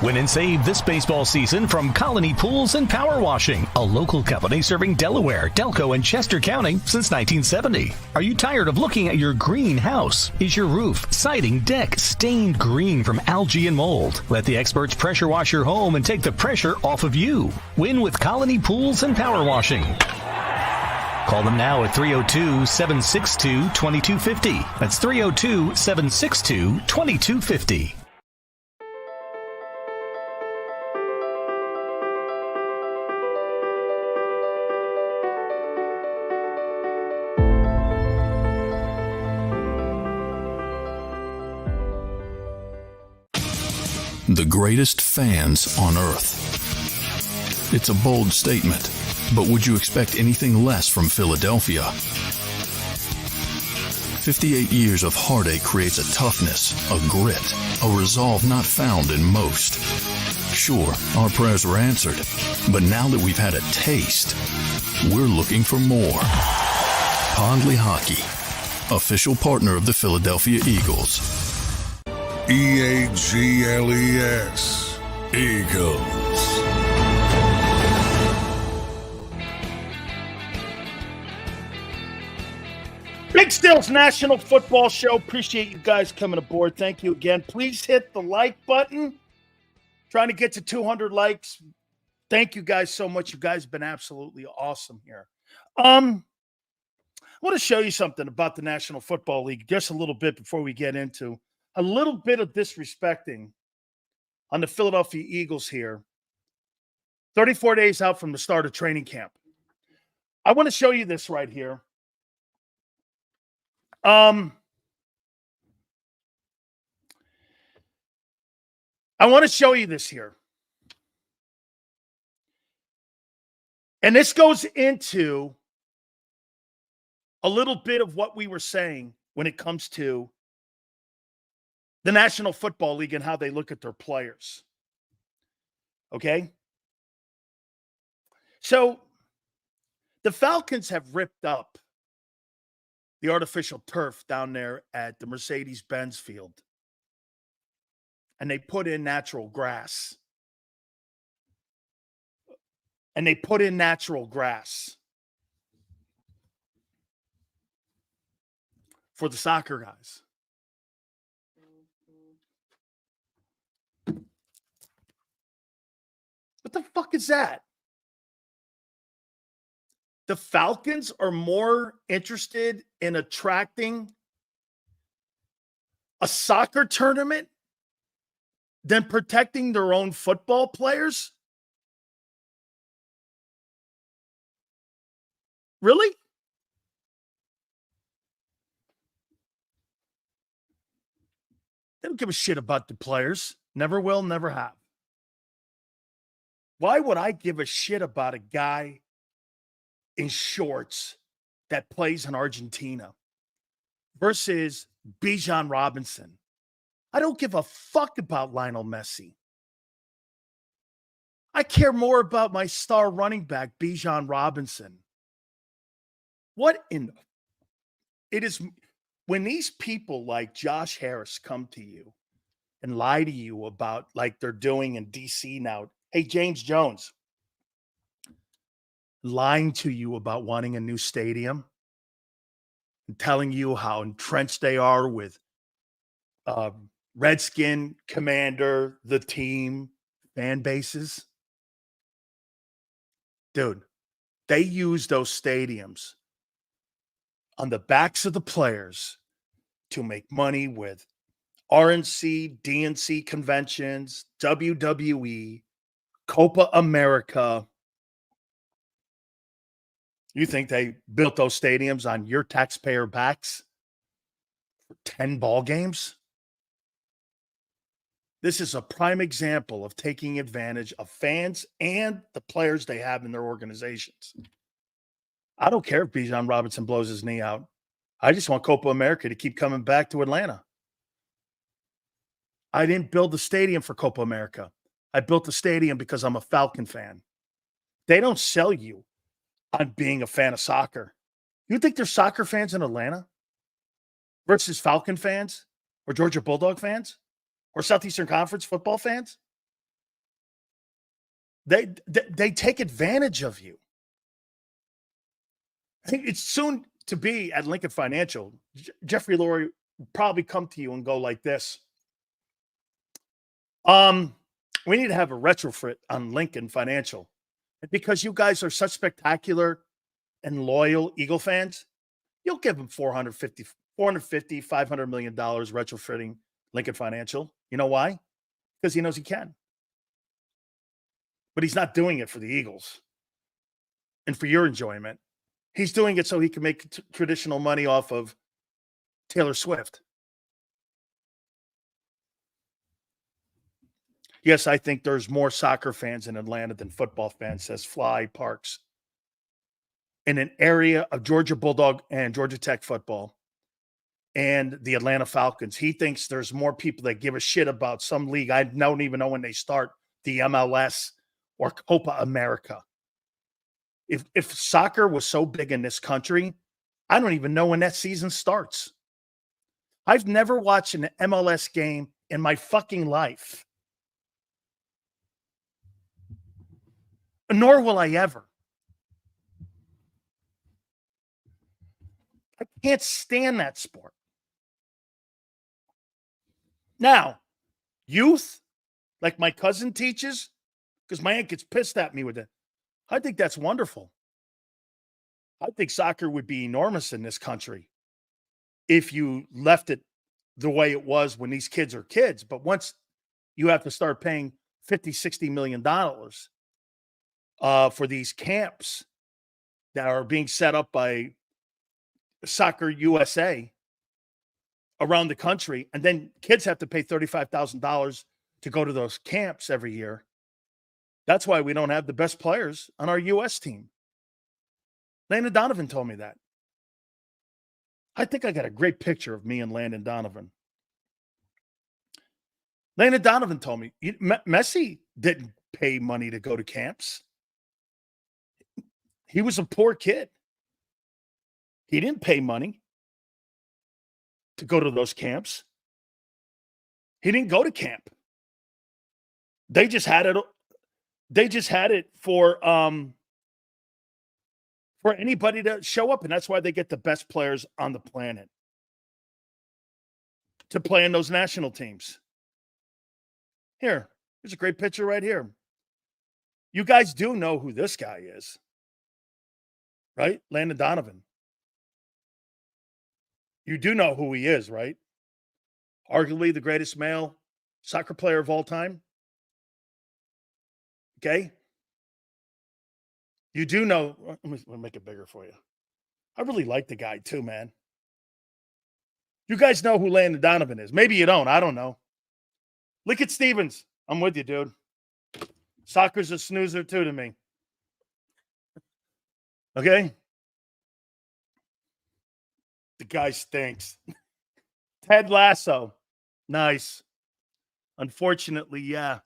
Win and save this baseball season from Colony Pools and Power Washing, a local company serving Delaware, Delco, and Chester County since 1970. Are you tired of looking at your green house? Is your roof, siding, deck stained green from algae and mold? Let the experts pressure wash your home and take the pressure off of you. Win with Colony Pools and Power Washing. Call them now at 302-762-2250. That's 302-762-2250. The greatest fans on earth. It's a bold statement, but would you expect anything less from Philadelphia? 58 years of heartache creates a toughness, a grit, a resolve not found in most. Sure, our prayers were answered, but now that we've had a taste, we're looking for more. Pondley Hockey, official partner of the Philadelphia Eagles. EAGLES, Eagles. Big Stills National Football Show. Appreciate you guys coming aboard. Thank you again. Please hit the like button. Trying to get to 200 likes. Thank you guys so much. You guys have been absolutely awesome here. I want to show you something about the National Football League just a little bit before we get into a little bit of disrespecting on the Philadelphia Eagles here. 34 days out from the start of training camp. I want to show you this right here. I want to show you this here. And this goes into a little bit of what we were saying when it comes to the National Football League and how they look at their players. Okay? So, the Falcons have ripped up the artificial turf down there at the Mercedes-Benz field. And they put in natural grass. For the soccer guys. What the fuck is that? The Falcons are more interested in attracting a soccer tournament than protecting their own football players? Really? They don't give a shit about the players. Never will, never have. Why would I give a shit about a guy in shorts that plays in Argentina versus Bijan Robinson? I don't give a fuck about Lionel Messi. I care more about my star running back, Bijan Robinson. It is when these people like Josh Harris come to you and lie to you about, like they're doing in DC now. Hey, James Jones, lying to you about wanting a new stadium and telling you how entrenched they are with Redskin, Commander, the team, fan bases. Dude, they use those stadiums on the backs of the players to make money with RNC, DNC conventions, WWE, Copa America. You think they built those stadiums on your taxpayer backs for 10 ball games? This is a prime example of taking advantage of fans and the players they have in their organizations. I don't care if Bijan Robinson blows his knee out. I just want Copa America to keep coming back to Atlanta. I didn't build the stadium for Copa America. I built the stadium because I'm a Falcon fan. They don't sell you on being a fan of soccer. You think there's soccer fans in Atlanta versus Falcon fans or Georgia Bulldog fans or Southeastern Conference football fans? They take advantage of you. I think it's soon to be at Lincoln Financial. Jeffrey Lurie will probably come to you and go like this. We need to have a retrofit on Lincoln Financial. Because you guys are such spectacular and loyal Eagle fans, you'll give them $450, $500 million retrofitting Lincoln Financial. You know why? Because he knows he can. But he's not doing it for the Eagles and for your enjoyment. He's doing it so he can make traditional money off of Taylor Swift. Yes, I think there's more soccer fans in Atlanta than football fans, says Fly Parks. In an area of Georgia Bulldog and Georgia Tech football and the Atlanta Falcons, he thinks there's more people that give a shit about some league. I don't even know when they start, the MLS or Copa America. If soccer was so big in this country, I don't even know when that season starts. I've never watched an MLS game in my fucking life. Nor will I ever. I can't stand that sport. Now, youth, like my cousin teaches, because my aunt gets pissed at me with it. I think that's wonderful. I think soccer would be enormous in this country if you left it the way it was when these kids are kids. But once you have to start paying $50, $60 million for these camps that are being set up by Soccer USA around the country, and then kids have to pay $35,000 to go to those camps every year. That's why we don't have the best players on our U.S. team. Landon Donovan told me that. I think I got a great picture of me and Landon Donovan. Landon Donovan told me, Messi didn't pay money to go to camps. He was a poor kid. He didn't pay money to go to those camps. He didn't go to camp. They just had it. They just had it for anybody to show up, and that's why they get the best players on the planet to play in those national teams. Here's a great picture right here. You guys do know who this guy is, right? Landon Donovan. You do know who he is, right? Arguably the greatest male soccer player of all time. Okay? You do know. Let me make it bigger for you. I really like the guy too, man. You guys know who Landon Donovan is. Maybe you don't. I don't know. Look at Stevens. I'm with you, dude. Soccer's a snoozer, too, to me. Okay? The guy stinks. Ted Lasso. Nice. Unfortunately, yeah.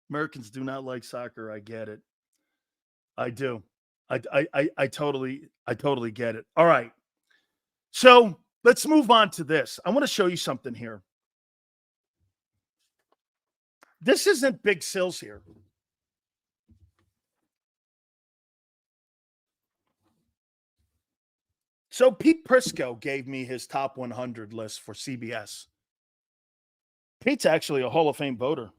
Americans do not like soccer. I get it. I do. I totally get it. All right. So let's move on to this. I want to show you something here. This isn't Big Sills here. So Pete Prisco gave me his top 100 list for CBS. Pete's actually a Hall of Fame voter.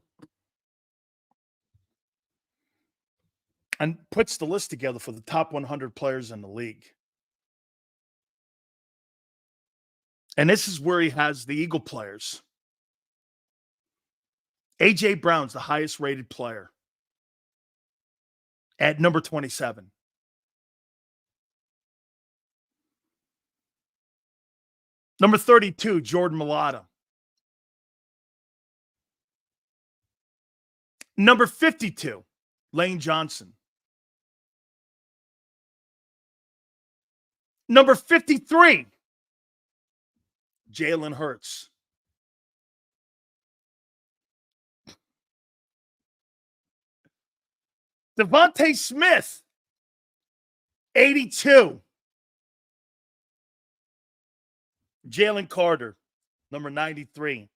And puts the list together for the top 100 players in the league. And this is where he has the Eagle players. A.J. Brown's the highest rated player at number 27. Number 32, Jordan Mailata. Number 52, Lane Johnson. Number 53, Jalen Hurts. Devontae Smith, 82. Jalen Carter, number 93.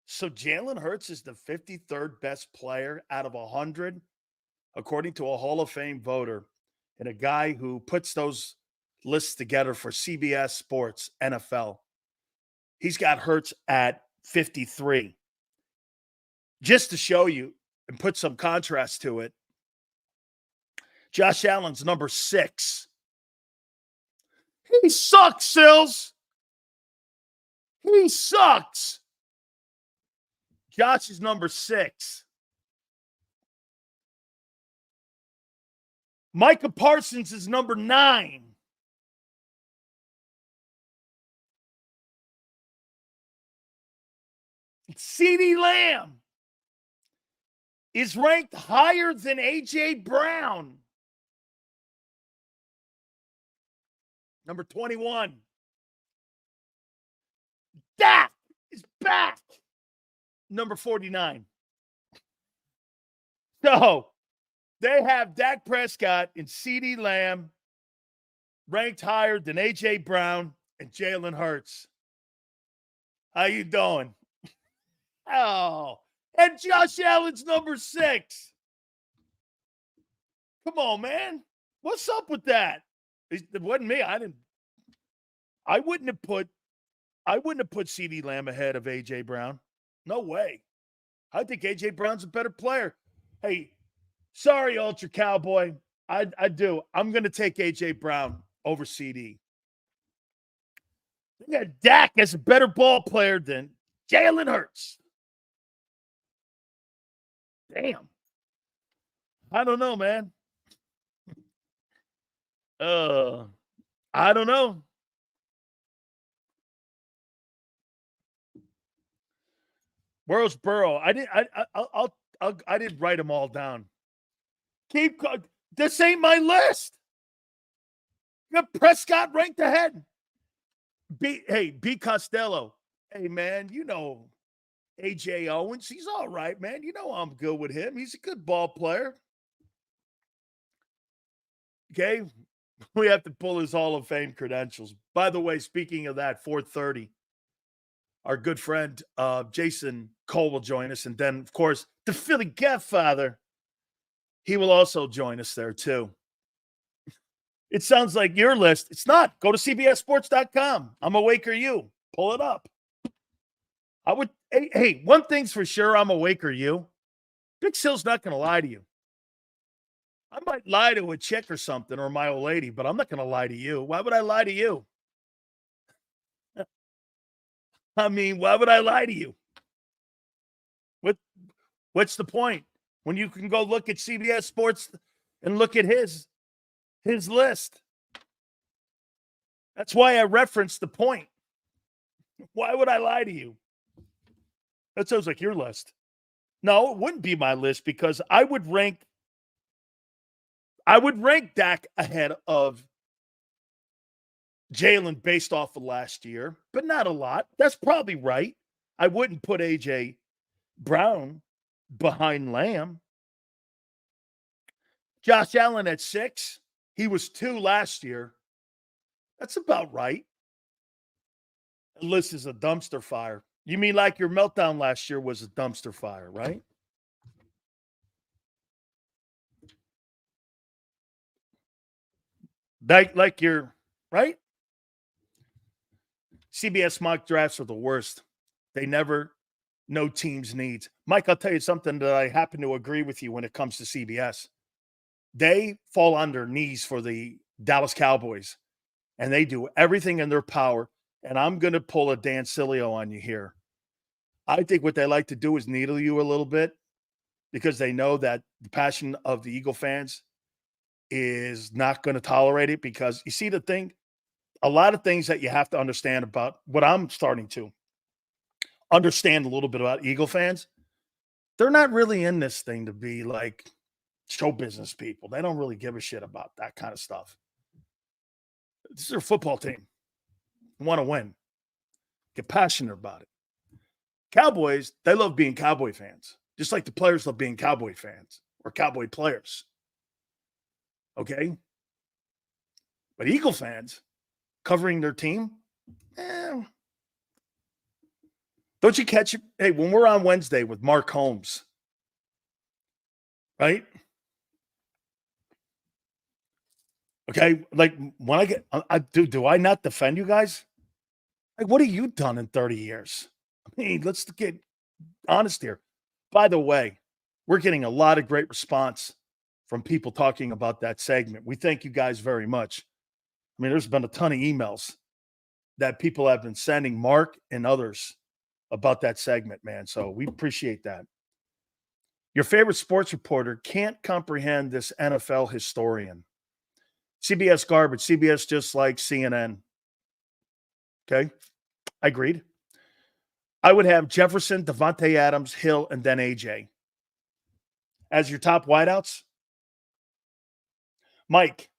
So Jalen Hurts is the 53rd best player out of 100, according to a Hall of Fame voter, and a guy who puts those lists together for CBS Sports, NFL. He's got Hurts at 53. Just to show you and put some contrast to it, Josh Allen's number 6. He sucks, Sills. He sucks. Josh is number 6. Micah Parsons is number 9. CeeDee Lamb is ranked higher than A.J. Brown. Number 21. Dak is back. Number 49. So they have Dak Prescott and CeeDee Lamb ranked higher than A.J. Brown and Jalen Hurts. How you doing? Oh, and Josh Allen's number 6. Come on, man. What's up with that? It wasn't me. I wouldn't have put CeeDee Lamb ahead of A.J. Brown. No way. I think A.J. Brown's a better player. Hey, sorry, Ultra Cowboy. I do. I'm going to take A.J. Brown over CD. They got Dak as a better ball player than Jalen Hurts. Damn. I don't know, man. I don't know. Where's Burrow? I didn't write them all down. This ain't my list. You got Prescott ranked ahead. B. Costello. Hey, man, you know A.J. Owens. He's all right, man. You know I'm good with him. He's a good ball player. Okay? We have to pull his Hall of Fame credentials. By the way, speaking of that, 4:30, our good friend Jason Cole will join us. And then, of course, the Philly Godfather, he will also join us there, too. It sounds like your list. It's not. Go to cbssports.com. I'm awake or you. Pull it up. Hey, one thing's for sure, I'm awake or you. Big Sil's not going to lie to you. I might lie to a chick or something or my old lady, but I'm not going to lie to you. Why would I lie to you? I mean, why would I lie to you? What's the point? When you can go look at CBS Sports and look at his list. That's why I referenced the point. Why would I lie to you? That sounds like your list. No, it wouldn't be my list because I would rank Dak ahead of Jalen based off of last year, but not a lot. That's probably right. I wouldn't put A.J. Brown behind Lamb. Josh Allen at 6. He was 2 last year. That's about right. The list is a dumpster fire. You mean like your meltdown last year was a dumpster fire, right? Like you're right? CBS mock drafts are the worst. They never know teams' needs. Mike, I'll tell you something that I happen to agree with you when it comes to CBS. They fall on their knees for the Dallas Cowboys, and they do everything in their power. And I'm going to pull a Dan Sileo on you here. I think what they like to do is needle you a little bit because they know that the passion of the Eagle fans is not going to tolerate it because you see the thing, a lot of things that you have to understand about what I'm starting to understand a little bit about Eagle fans. They're not really in this thing to be like show business people. They don't really give a shit about that kind of stuff. This is their football team. Want to win. Get passionate about it. Cowboys, they love being Cowboy fans, just like the players love being Cowboy fans or Cowboy players. Okay? But Eagle fans covering their team, don't you catch it? Hey, when we're on Wednesday with Mark Holmes, right? Okay, like when I get, do I not defend you guys? Like, what have you done in 30 years? I mean, let's get honest here. By the way, we're getting a lot of great response from people talking about that segment. We thank you guys very much. I mean, there's been a ton of emails that people have been sending Mark and others about that segment, man. So we appreciate that. Your favorite sports reporter can't comprehend this NFL historian. CBS garbage. CBS just like CNN. Okay. I agreed. I would have Jefferson, Devontae Adams, Hill, and then AJ as your top wideouts. Mike,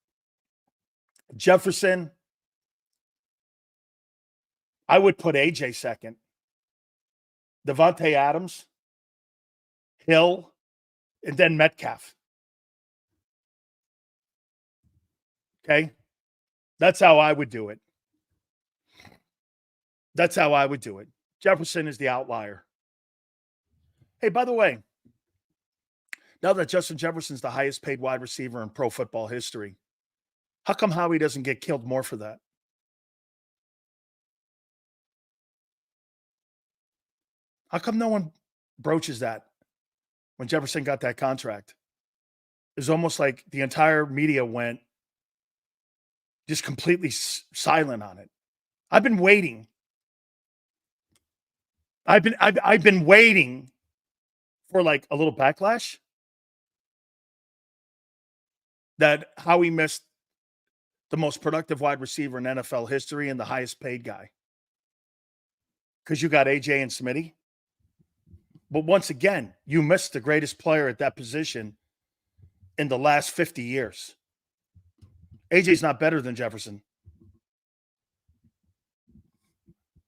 Jefferson. I would put AJ second. Devontae Adams, Hill, and then Metcalf. Okay? That's how I would do it. That's how I would do it. Jefferson is the outlier. Hey, by the way, now that Justin Jefferson's the highest paid wide receiver in pro football history, how come Howie doesn't get killed more for that? How come no one broaches that when Jefferson got that contract? It's almost like the entire media went just completely silent on it. I've been waiting. I've been waiting for like a little backlash that Howie missed the most productive wide receiver in NFL history and the highest paid guy. Because you got AJ and Smitty. But once again, you missed the greatest player at that position in the last 50 years. AJ's not better than Jefferson.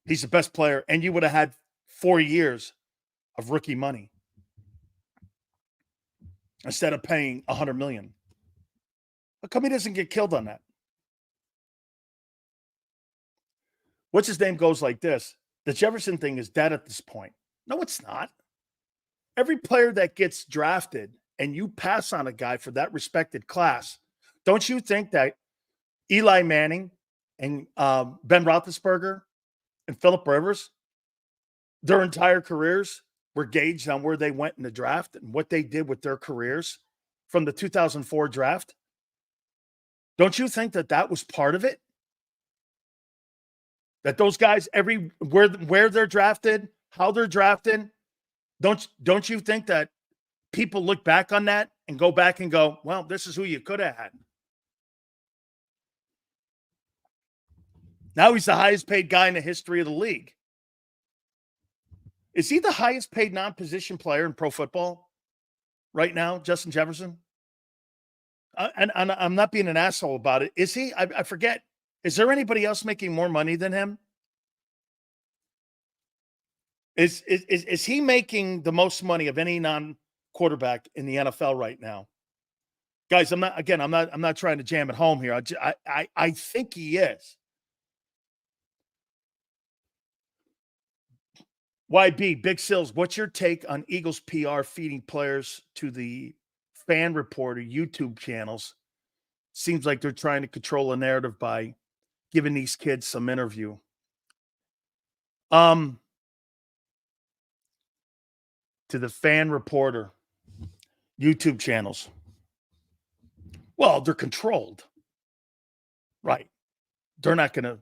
He's the best player, and you would have had 4 years of rookie money instead of paying $100 million. How come he doesn't get killed on that? What's his name goes like this? The Jefferson thing is dead at this point. No, it's not. Every player that gets drafted and you pass on a guy for that respected class, don't you think that Eli Manning and Ben Roethlisberger and Phillip Rivers, their entire careers were gauged on where they went in the draft and what they did with their careers from the 2004 draft? Don't you think that that was part of it? That those guys, where they're drafted, how they're drafted, don't you think that people look back on that and go back and go, well, this is who you could have had. Now he's the highest paid guy in the history of the league. Is he the highest paid non-position player in pro football right now, Justin Jefferson? And I'm not being an asshole about it. Is he? I forget. Is there anybody else making more money than him? Is he making the most money of any non-quarterback in the NFL right now? Guys, I'm not trying to jam it home here. I think he is. YB, Big Sills, what's your take on Eagles PR feeding players to the fan reporter YouTube channels? Seems like they're trying to control a narrative by giving these kids some interview. To the fan reporter YouTube channels. Well, they're controlled. Right. They're not going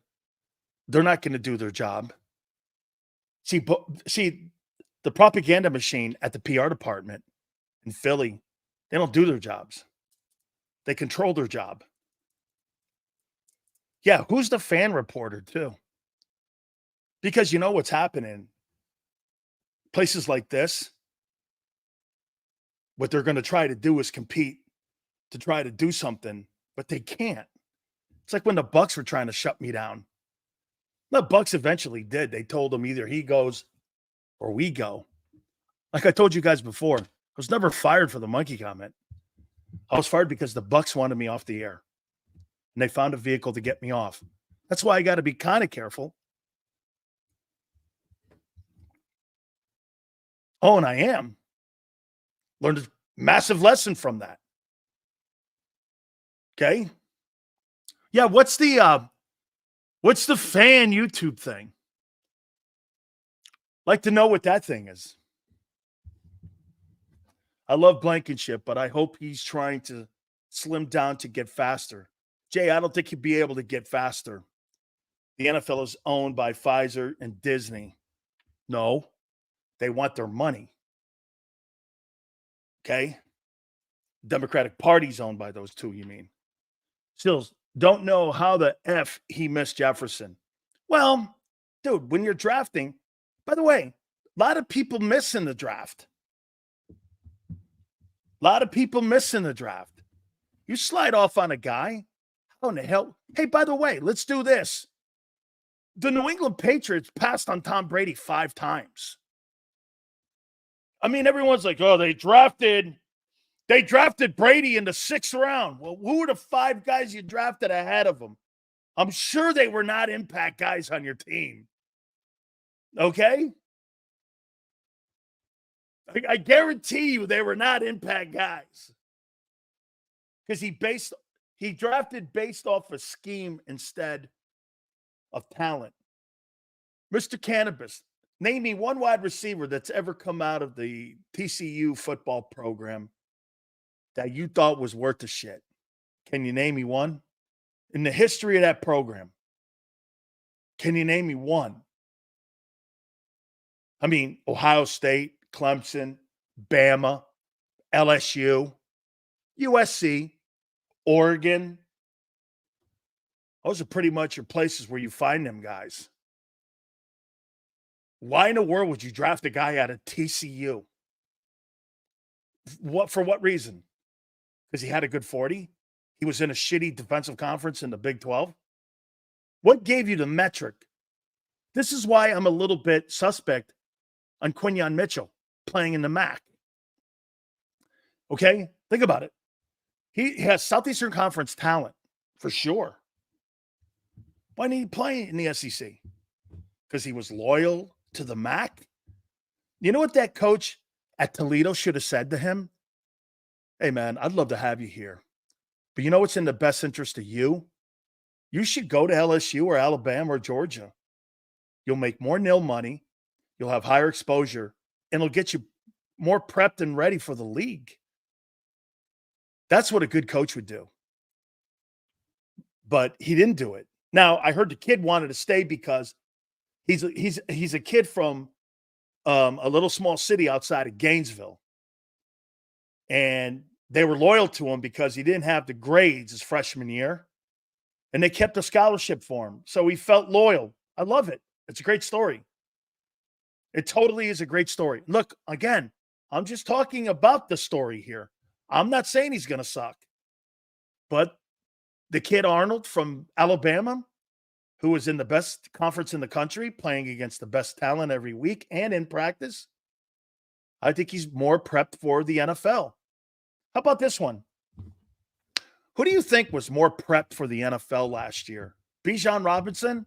to do their job. See, the propaganda machine at the PR department in Philly, they don't do their jobs. They control their job. Yeah, who's the fan reporter too? Because you know what's happening. Places like this, what they're going to try to do is compete to try to do something, but they can't. It's like when the Bucks were trying to shut me down. The Bucks eventually did. They told them either he goes or we go. Like I told you guys before, I was never fired for the monkey comment. I was fired because the Bucks wanted me off the air. And they found a vehicle to get me off. That's why I got to be kind of careful. Oh, and I am. Learned a massive lesson from that. Okay. Yeah, what's the fan YouTube thing? Like to know what that thing is. I love Blankenship, but I hope he's trying to slim down to get faster. Jay, I don't think he'd be able to get faster. The NFL is owned by Pfizer and Disney. No, they want their money. Okay? Democratic Party's owned by those two, you mean? Stills, don't know how the F he missed Jefferson. Well, dude, when you're drafting, by the way, a lot of people miss in the draft. A lot of people miss in the draft. You slide off on a guy. How in the hell? Hey, by the way, let's do this. The New England Patriots passed on Tom Brady 5 times. I mean, everyone's like, oh, they drafted Brady in the 6th round. Well, who were the 5 guys you drafted ahead of him? I'm sure they were not impact guys on your team. Okay? I guarantee you they were not impact guys. Because he drafted based off a scheme instead of talent. Mr. Cannabis, name me one wide receiver that's ever come out of the TCU football program that you thought was worth a shit. Can you name me one? In the history of that program, can you name me one? I mean, Ohio State, Clemson, Bama, LSU, USC, Oregon. Those are pretty much your places where you find them guys. Why in the world would you draft a guy out of TCU? For what reason? Because he had a good 40? He was in a shitty defensive conference in the Big 12? What gave you the metric? This is why I'm a little bit suspect on Quinyon Mitchell playing in the MAC. Okay? Think about it. He has Southeastern Conference talent, for sure. Why didn't he play in the SEC? Because he was loyal to the MAC? You know what that coach at Toledo should have said to him? Hey, man, I'd love to have you here. But you know what's in the best interest of you? You should go to LSU or Alabama or Georgia. You'll make more nil money. You'll have higher exposure. And it'll get you more prepped and ready for the league. That's what a good coach would do. But he didn't do it. Now, I heard the kid wanted to stay because he's a kid from a little small city outside of Gainesville. And they were loyal to him because he didn't have the grades his freshman year. And they kept a scholarship for him. So he felt loyal. I love it. It's a great story. It totally is a great story. Look, again, I'm just talking about the story here. I'm not saying he's going to suck. But the kid Arnold from Alabama, who was in the best conference in the country, playing against the best talent every week and in practice, I think he's more prepped for the NFL. How about this one? Who do you think was more prepped for the NFL last year? Bijan Robinson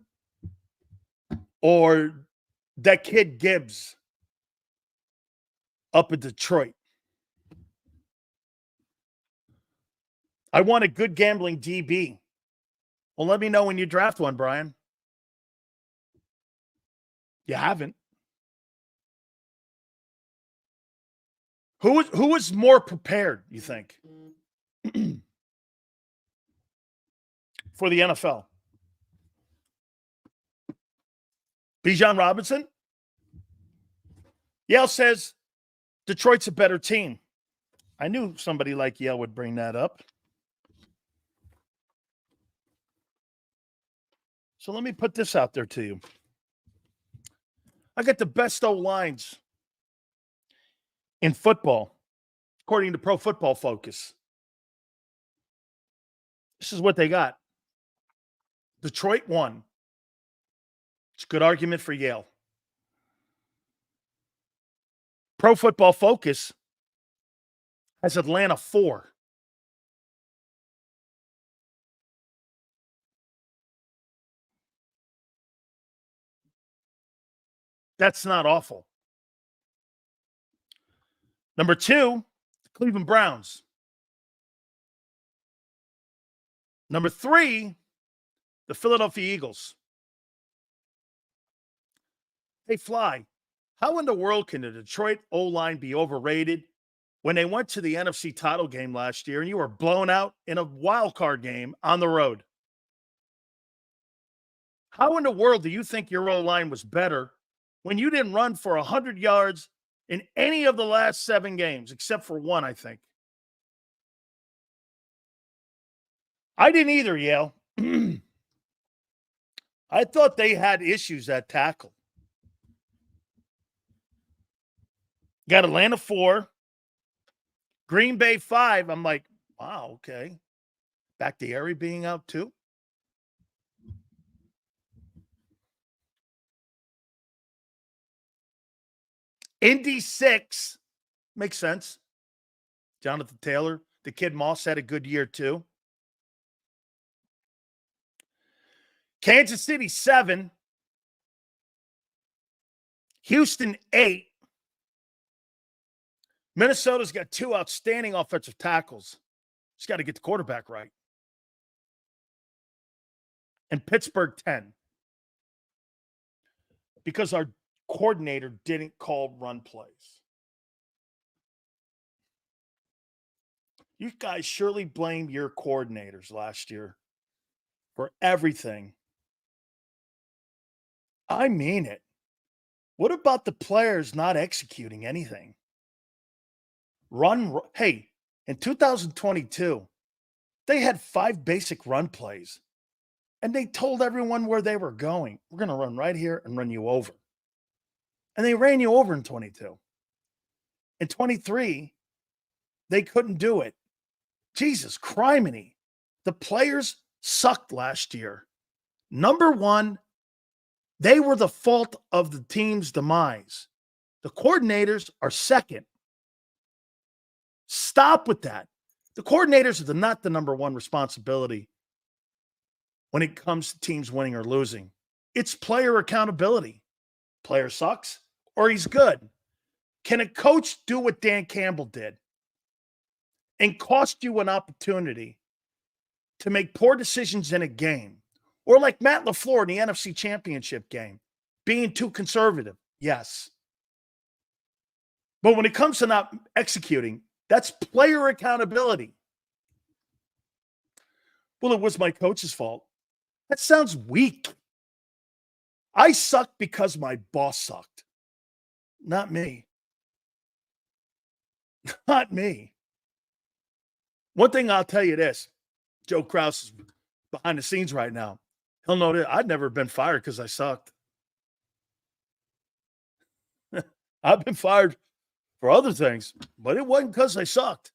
or that kid Gibbs up in Detroit? I want a good gambling DB. Well, let me know when you draft one, Brian. You haven't. Who was more prepared, you think, for the NFL? Bijan Robinson? Yale says Detroit's a better team. I knew somebody like Yale would bring that up. So let me put this out there to you. I got the best O-lines in football, according to Pro Football Focus. This is what they got. Detroit 1. It's a good argument for Yale. Pro Football Focus has Atlanta 4. That's not awful. Number 2, Cleveland Browns. Number 3, the Philadelphia Eagles. Hey, Fly, how in the world can the Detroit O-line be overrated when they went to the NFC title game last year and you were blown out in a wild card game on the road? How in the world do you think your O-line was better when you didn't run for 100 yards in any of the last 7 games, except for one, I think? I didn't either, Yale. I thought they had issues at tackle. Got Atlanta 4, Green Bay 5. I'm like, wow, okay. Back to Airy being out too. Indy 6 makes sense. Jonathan Taylor, the kid Moss had a good year too. Kansas City 7, Houston 8. Minnesota's got 2 outstanding offensive tackles. Just got to get the quarterback right. And Pittsburgh 10. Because our coordinator didn't call run plays. You guys surely blame your coordinators last year for everything. I mean it. What about the players not executing anything? Hey, in 2022, they had 5 basic run plays, and they told everyone where they were going. We're going to run right here and run you over. And they ran you over in 22. In 23, they couldn't do it. Jesus criminy. The players sucked last year. Number 1, they were the fault of the team's demise. The coordinators are second. Stop with that. The coordinators are not the number 1 responsibility when it comes to teams winning or losing. It's player accountability. Player sucks or he's good. Can a coach do what Dan Campbell did and cost you an opportunity to make poor decisions in a game? Or like Matt LaFleur in the NFC Championship game, being too conservative? Yes. But when it comes to not executing, that's player accountability. Well, it was my coach's fault. That sounds weak. I sucked because my boss sucked. Not me. Not me. One thing I'll tell you this. Joe Krause is behind the scenes right now. He'll know that I'd never been fired because I sucked. I've been fired for other things, but it wasn't because I sucked.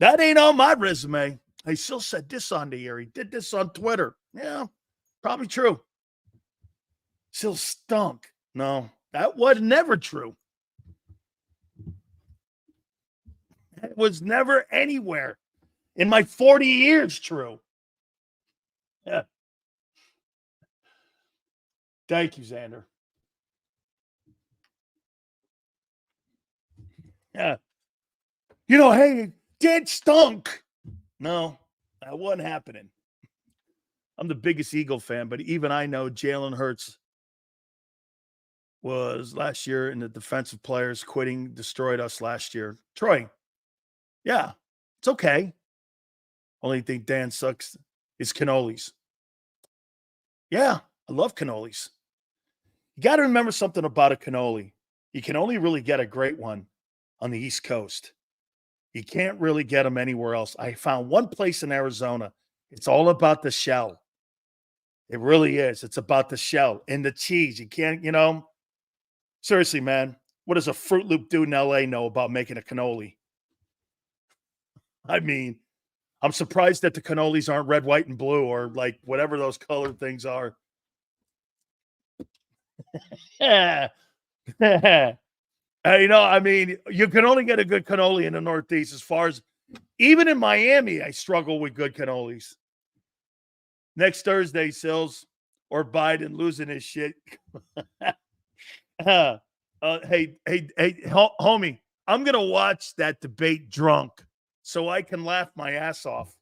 That ain't on my resume. I still said this on the air. He did this on Twitter. Yeah, probably true. Still stunk. No, that was never true. It was never anywhere in my 40 years true. Yeah. Thank you, Xander. Yeah. You know, hey, did stunk. No, that wasn't happening. I'm the biggest Eagle fan, but even I know Jalen Hurts was last year in the defensive players quitting, destroyed us last year. Troy, yeah, it's okay. Only thing Dan sucks is cannolis. Yeah, I love cannolis. You got to remember something about a cannoli. You can only really get a great one on the East Coast. You can't really get them anywhere else. I found one place in Arizona. It's all about the shell. It really is. It's about the shell and the cheese. You can't, seriously, man, what does a Fruit Loop dude in LA know about making a cannoli? I mean, I'm surprised that the cannolis aren't red, white, and blue or like whatever those colored things are. Yeah. I mean, you can only get a good cannoli in the Northeast as far as even in Miami, I struggle with good cannolis. Next Thursday, Sills or Biden losing his shit. Hey, homie, I'm going to watch that debate drunk so I can laugh my ass off.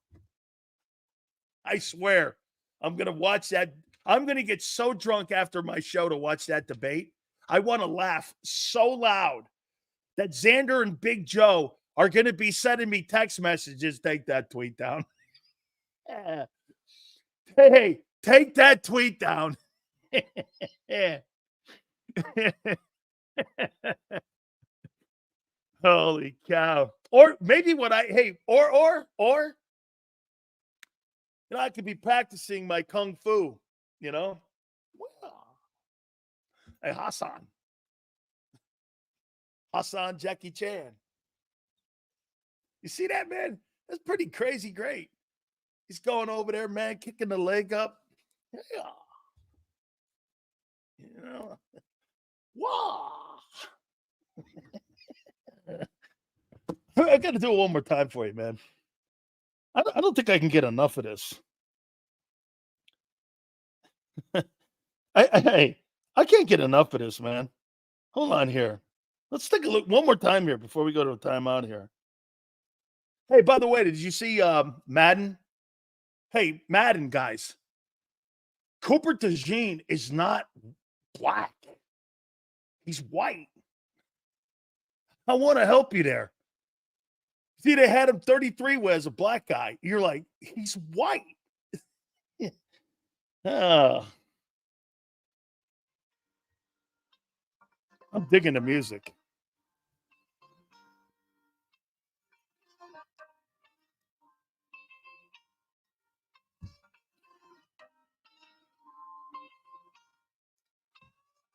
I swear, I'm going to watch that. I'm going to get so drunk after my show to watch that debate. I want to laugh so loud that Xander and Big Joe are going to be sending me text messages. Take that tweet down. Hey, take that tweet down. Holy cow. Or maybe I could be practicing my kung fu, Hey, Hassan Jackie Chan. You see that, man? That's pretty crazy great. He's going over there, man, kicking the leg up. Yeah. Wow. I got to do it one more time for you, man. I don't think I can get enough of this. I can't get enough of this, man. Hold on here. Let's take a look one more time here before we go to a timeout here. Hey, by the way, did you see Madden? Hey, Madden, guys. Cooper DeJean is not black. He's white. I want to help you there. See, they had him 33 as a black guy. You're like, he's white. I'm digging the music.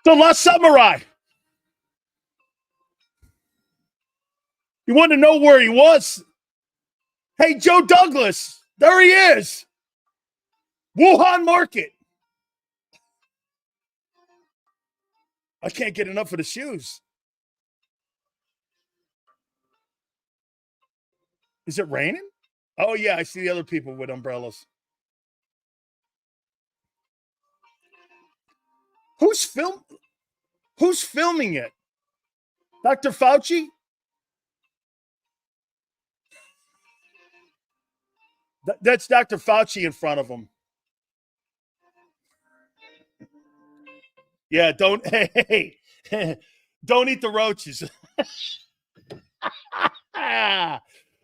The Last Samurai. You want to know where he was? Hey, Joe Douglas. There he is. Wuhan Market. I can't get enough of the shoes. Is it raining? Oh, yeah, I see the other people with umbrellas. Who's filming it? Dr. Fauci? That's Dr. Fauci in front of him. Yeah, don't eat the roaches.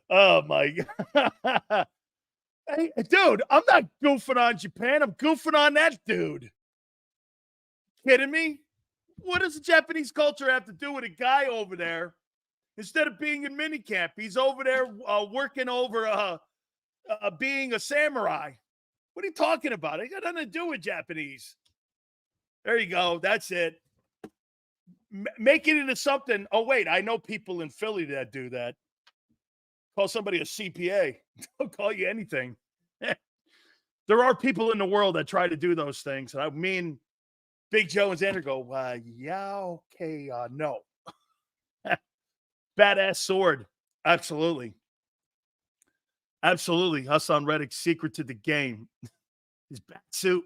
Oh my God. Hey, dude, I'm not goofing on Japan. I'm goofing on that dude. Kidding me? What does the Japanese culture have to do with a guy over there? Instead of being in minicamp, he's over there working over being a samurai. What are you talking about? It got nothing to do with Japanese. There you go. That's it. make it into something. Oh, wait, I know people in Philly that do that. Call somebody a CPA. They'll call you anything. There are people in the world that try to do those things. And I mean, Big Joe and Xander go, yeah, okay, no. Badass sword. Absolutely. Absolutely. Hassan Reddick's secret to the game. His bat suit.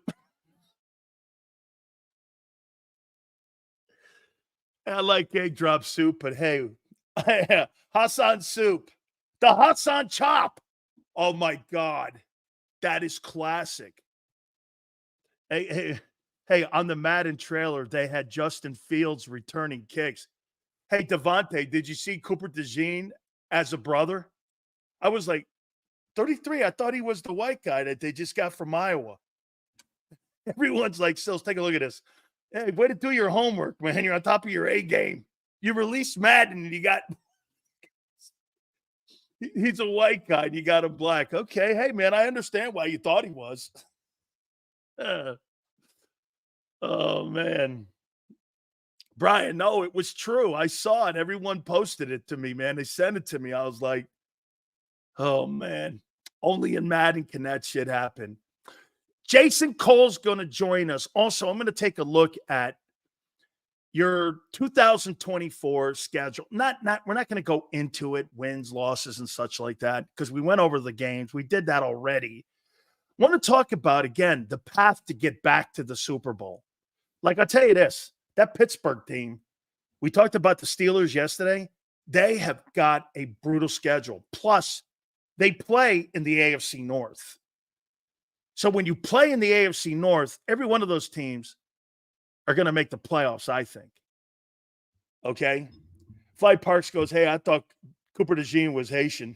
I like egg drop soup, but hey, Hassan soup. The Hassan chop. Oh, my God. That is classic. Hey, on the Madden trailer, they had Justin Fields returning kicks. Hey, Devontae, did you see Cooper DeJean as a brother? I was like, 33. I thought he was the white guy that they just got from Iowa. Everyone's like, Sills, take a look at this. Hey, way to do your homework, man. You're on top of your A game. You released Madden and you got – he's a white guy and you got him black. Okay, hey, man, I understand why you thought he was. Oh, man. Brian, no, it was true. I saw it. Everyone posted it to me, man. They sent it to me. I was like, oh, man. Only in Madden can that shit happen. Jason Cole's going to join us. Also, I'm going to take a look at your 2024 schedule. We're not going to go into it, wins, losses, and such like that, because we went over the games. We did that already. I want to talk about, again, the path to get back to the Super Bowl. Like, I'll tell you this, that Pittsburgh team, we talked about the Steelers yesterday. They have got a brutal schedule. Plus, they play in the AFC North. So when you play in the AFC North, every one of those teams are going to make the playoffs, I think. Okay? Fly Parks goes, hey, I thought Cooper DeJean was Haitian.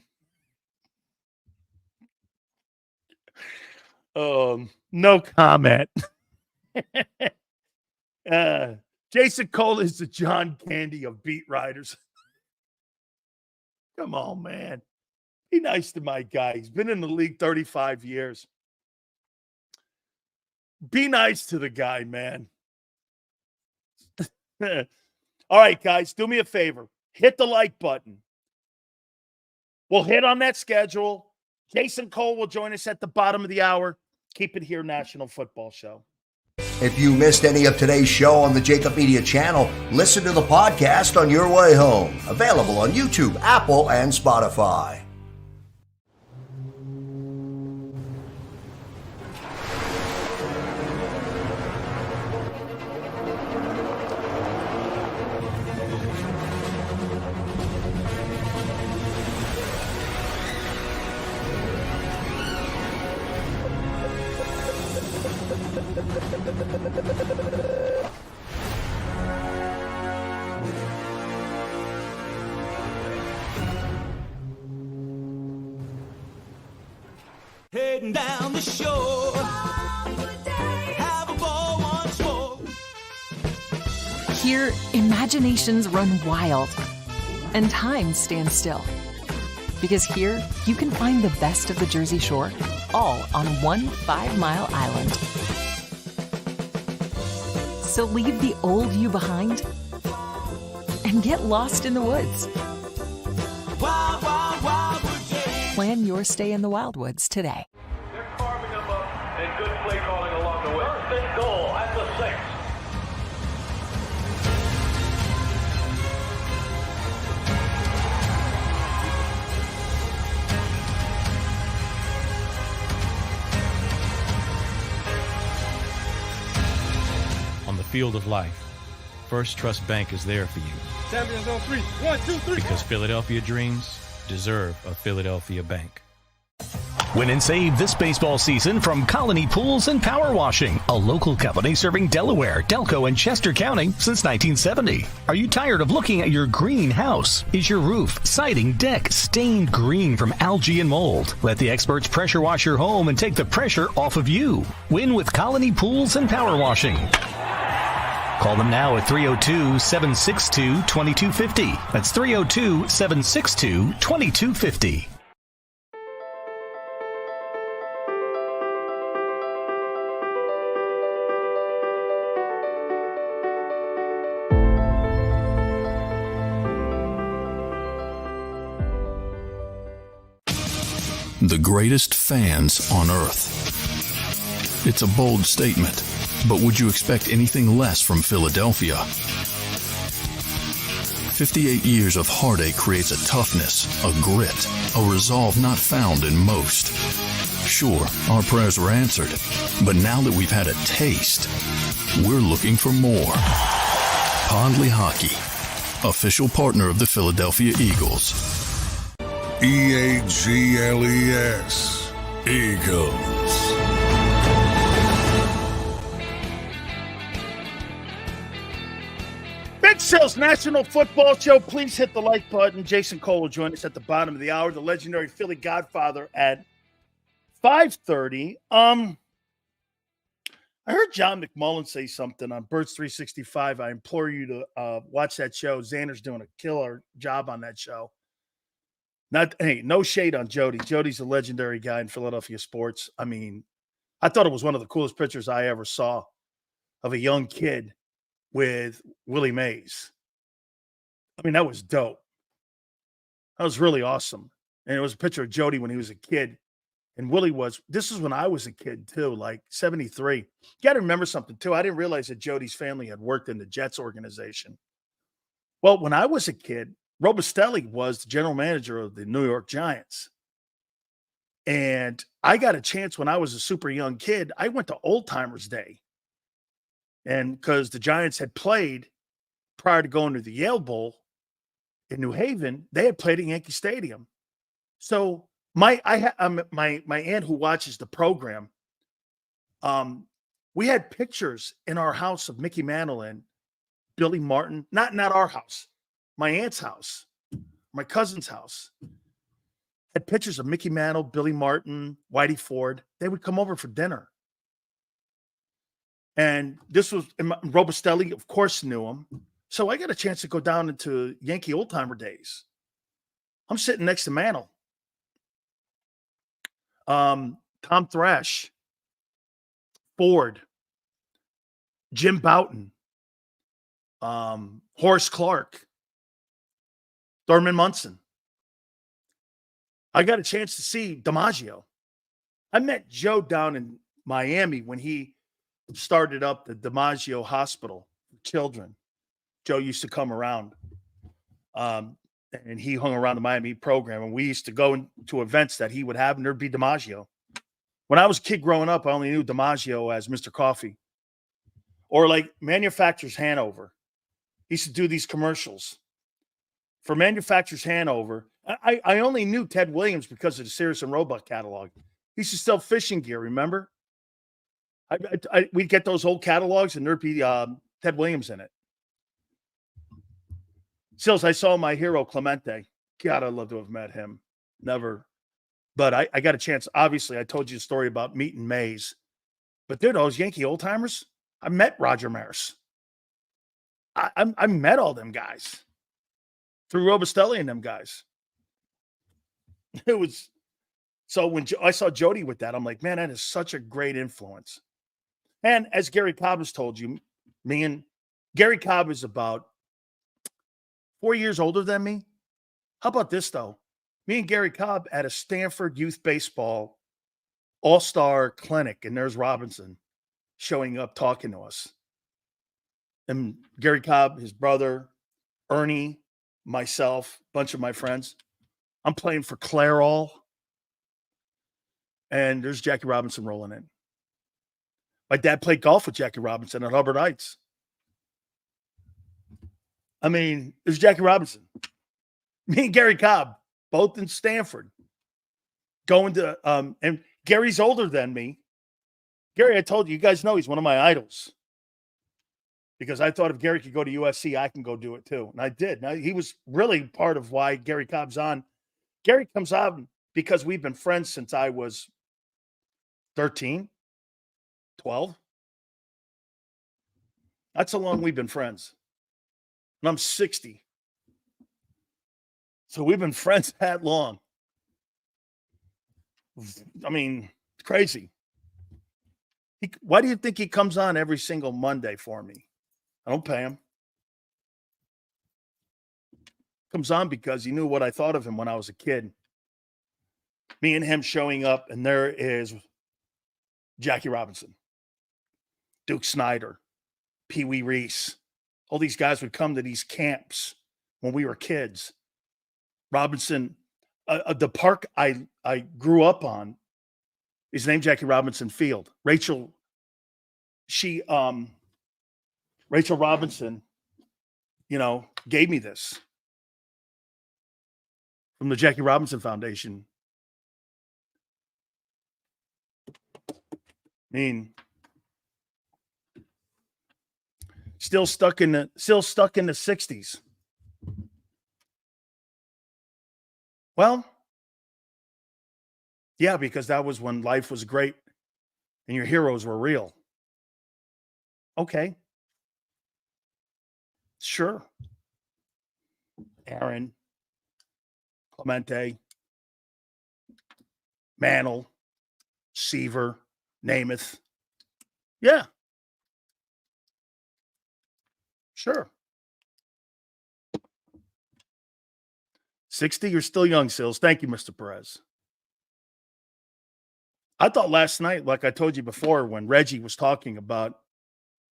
No comment. Jason Cole is the John Candy of beat writers. Come on, man. Be nice to my guy. He's been in the league 35 years. Be nice to the guy, man. All right, guys, do me a favor. Hit the like button. We'll hit on that schedule. Jason Cole will join us at the bottom of the hour. Keep it here, National Football Show. If you missed any of today's show on the JAKIB Media channel, listen to the podcast on your way home. Available on YouTube, Apple, and Spotify. Heading down the shore. Have a ball once more. Here, imaginations run wild and time stands still. Because here, you can find the best of the Jersey Shore, all on one 5-mile island. So leave the old you behind and get lost in the woods. Wild, wild, wildwood days. Plan your stay in the Wildwoods today. They're carving them up and good play calling along the way. First and goal at the 6. On the field of life, First Trust Bank is there for you. Champions on 3. 1, 2, 3. Because Philadelphia dreams deserve a Philadelphia bank. Win and save this baseball season from Colony Pools and Power Washing, a local company serving Delaware, Delco, and Chester County since 1970. Are you tired of looking at your green house? Is your roof, siding, deck stained green from algae and mold? Let the experts pressure wash your home and take the pressure off of you. Win with Colony Pools and Power Washing. Call them now at 302-762-2250. That's 302-762-2250. the greatest fans on earth. It's a bold statement, but would you expect anything less from Philadelphia? 58 years of heartache creates a toughness, a grit, a resolve not found in most. Sure, our prayers were answered, but now that we've had a taste, we're looking for more. Pondley Hockey, official partner of the Philadelphia Eagles. EAGLES, Eagles. Big Sales National Football Show. Please hit the like button. Jason Cole will join us at the bottom of the hour. The legendary Philly Godfather at 5:30. I heard John McMullen say something on Birds 365. I implore you to watch that show. Xander's doing a killer job on that show. No shade on Jody. Jody's a legendary guy in Philadelphia sports. I mean, I thought it was one of the coolest pictures I ever saw of a young kid with Willie Mays. I mean, that was dope. That was really awesome. And it was a picture of Jody when he was a kid. And Willie this is when I was a kid too, like 73. You got to remember something too. I didn't realize that Jody's family had worked in the Jets organization. Well, when I was a kid, Robustelli was the general manager of the New York Giants. And I got a chance when I was a super young kid. I went to Old Timers Day. And because the Giants had played prior to going to the Yale Bowl in New Haven, they had played at Yankee Stadium. So my aunt who watches the program, we had pictures in our house of Mickey Mantle and Billy Martin. Not our house, my aunt's house, my cousin's house. Had pictures of Mickey Mantle, Billy Martin, Whitey Ford. They would come over for dinner. And this was Robustelli, of course, knew him. So I got a chance to go down into Yankee Old Timer days. I'm sitting next to Mantle. Tom Thrash, Ford, Jim Boughton, Horace Clark, Thurman Munson. I got a chance to see DiMaggio. I met Joe down in Miami when he started up the DiMaggio Hospital for Children. Joe used to come around, and he hung around the Miami program, and we used to go to events that he would have, and there'd be DiMaggio. When I was a kid growing up, I only knew DiMaggio as Mr. Coffee. Or like Manufacturers Hanover. He used to do these commercials. For Manufacturers Hanover, I only knew Ted Williams because of the Cirrus and Roebuck catalog. He used to sell fishing gear, remember? We'd get those old catalogs, and there'd be Ted Williams in it. Sills, I saw my hero, Clemente. God, I'd love to have met him. Never. But I got a chance. Obviously, I told you the story about meeting Mays. But dude, those Yankee old-timers, I met Roger Maris. I met all them guys through Robustelli and them guys. It was so when I saw Jody with that, I'm like, man, that is such a great influence. And as Gary Cobb has told you, Gary Cobb is about 4 years older than me. How about this, though? Me and Gary Cobb at a Stanford youth baseball all-star clinic, and there's Robinson showing up talking to us. And Gary Cobb, his brother, Ernie, myself, a bunch of my friends. I'm playing for Clairol. And there's Jackie Robinson rolling in. My dad played golf with Jackie Robinson at Hubbard Heights. I mean, there's Jackie Robinson. Me and Gary Cobb, both in Stanford. Going to, and Gary's older than me. Gary, I told you, you guys know he's one of my idols. Because I thought if Gary could go to USC, I can go do it too. And I did. Now, he was really part of why Gary Cobb's on. Gary comes on because we've been friends since I was 13, 12. That's how long we've been friends. And I'm 60. So we've been friends that long. I mean, it's crazy. Why do you think he comes on every single Monday for me? I don't pay him. Comes on because he knew what I thought of him when I was a kid. Me and him showing up, and there is Jackie Robinson, Duke Snyder, Pee Wee Reese. All these guys would come to these camps when we were kids. Robinson, the park I grew up on is named Jackie Robinson Field. Rachel Robinson, gave me this from the Jackie Robinson Foundation. I mean, still stuck in the 60s. Well, yeah, because that was when life was great and your heroes were real. Okay. Sure. Aaron, Clemente, Mantle, Seaver, Namath. Yeah. Sure. 60, you're still young, Sills. Thank you, Mr. Perez. I thought last night, like I told you before, when Reggie was talking about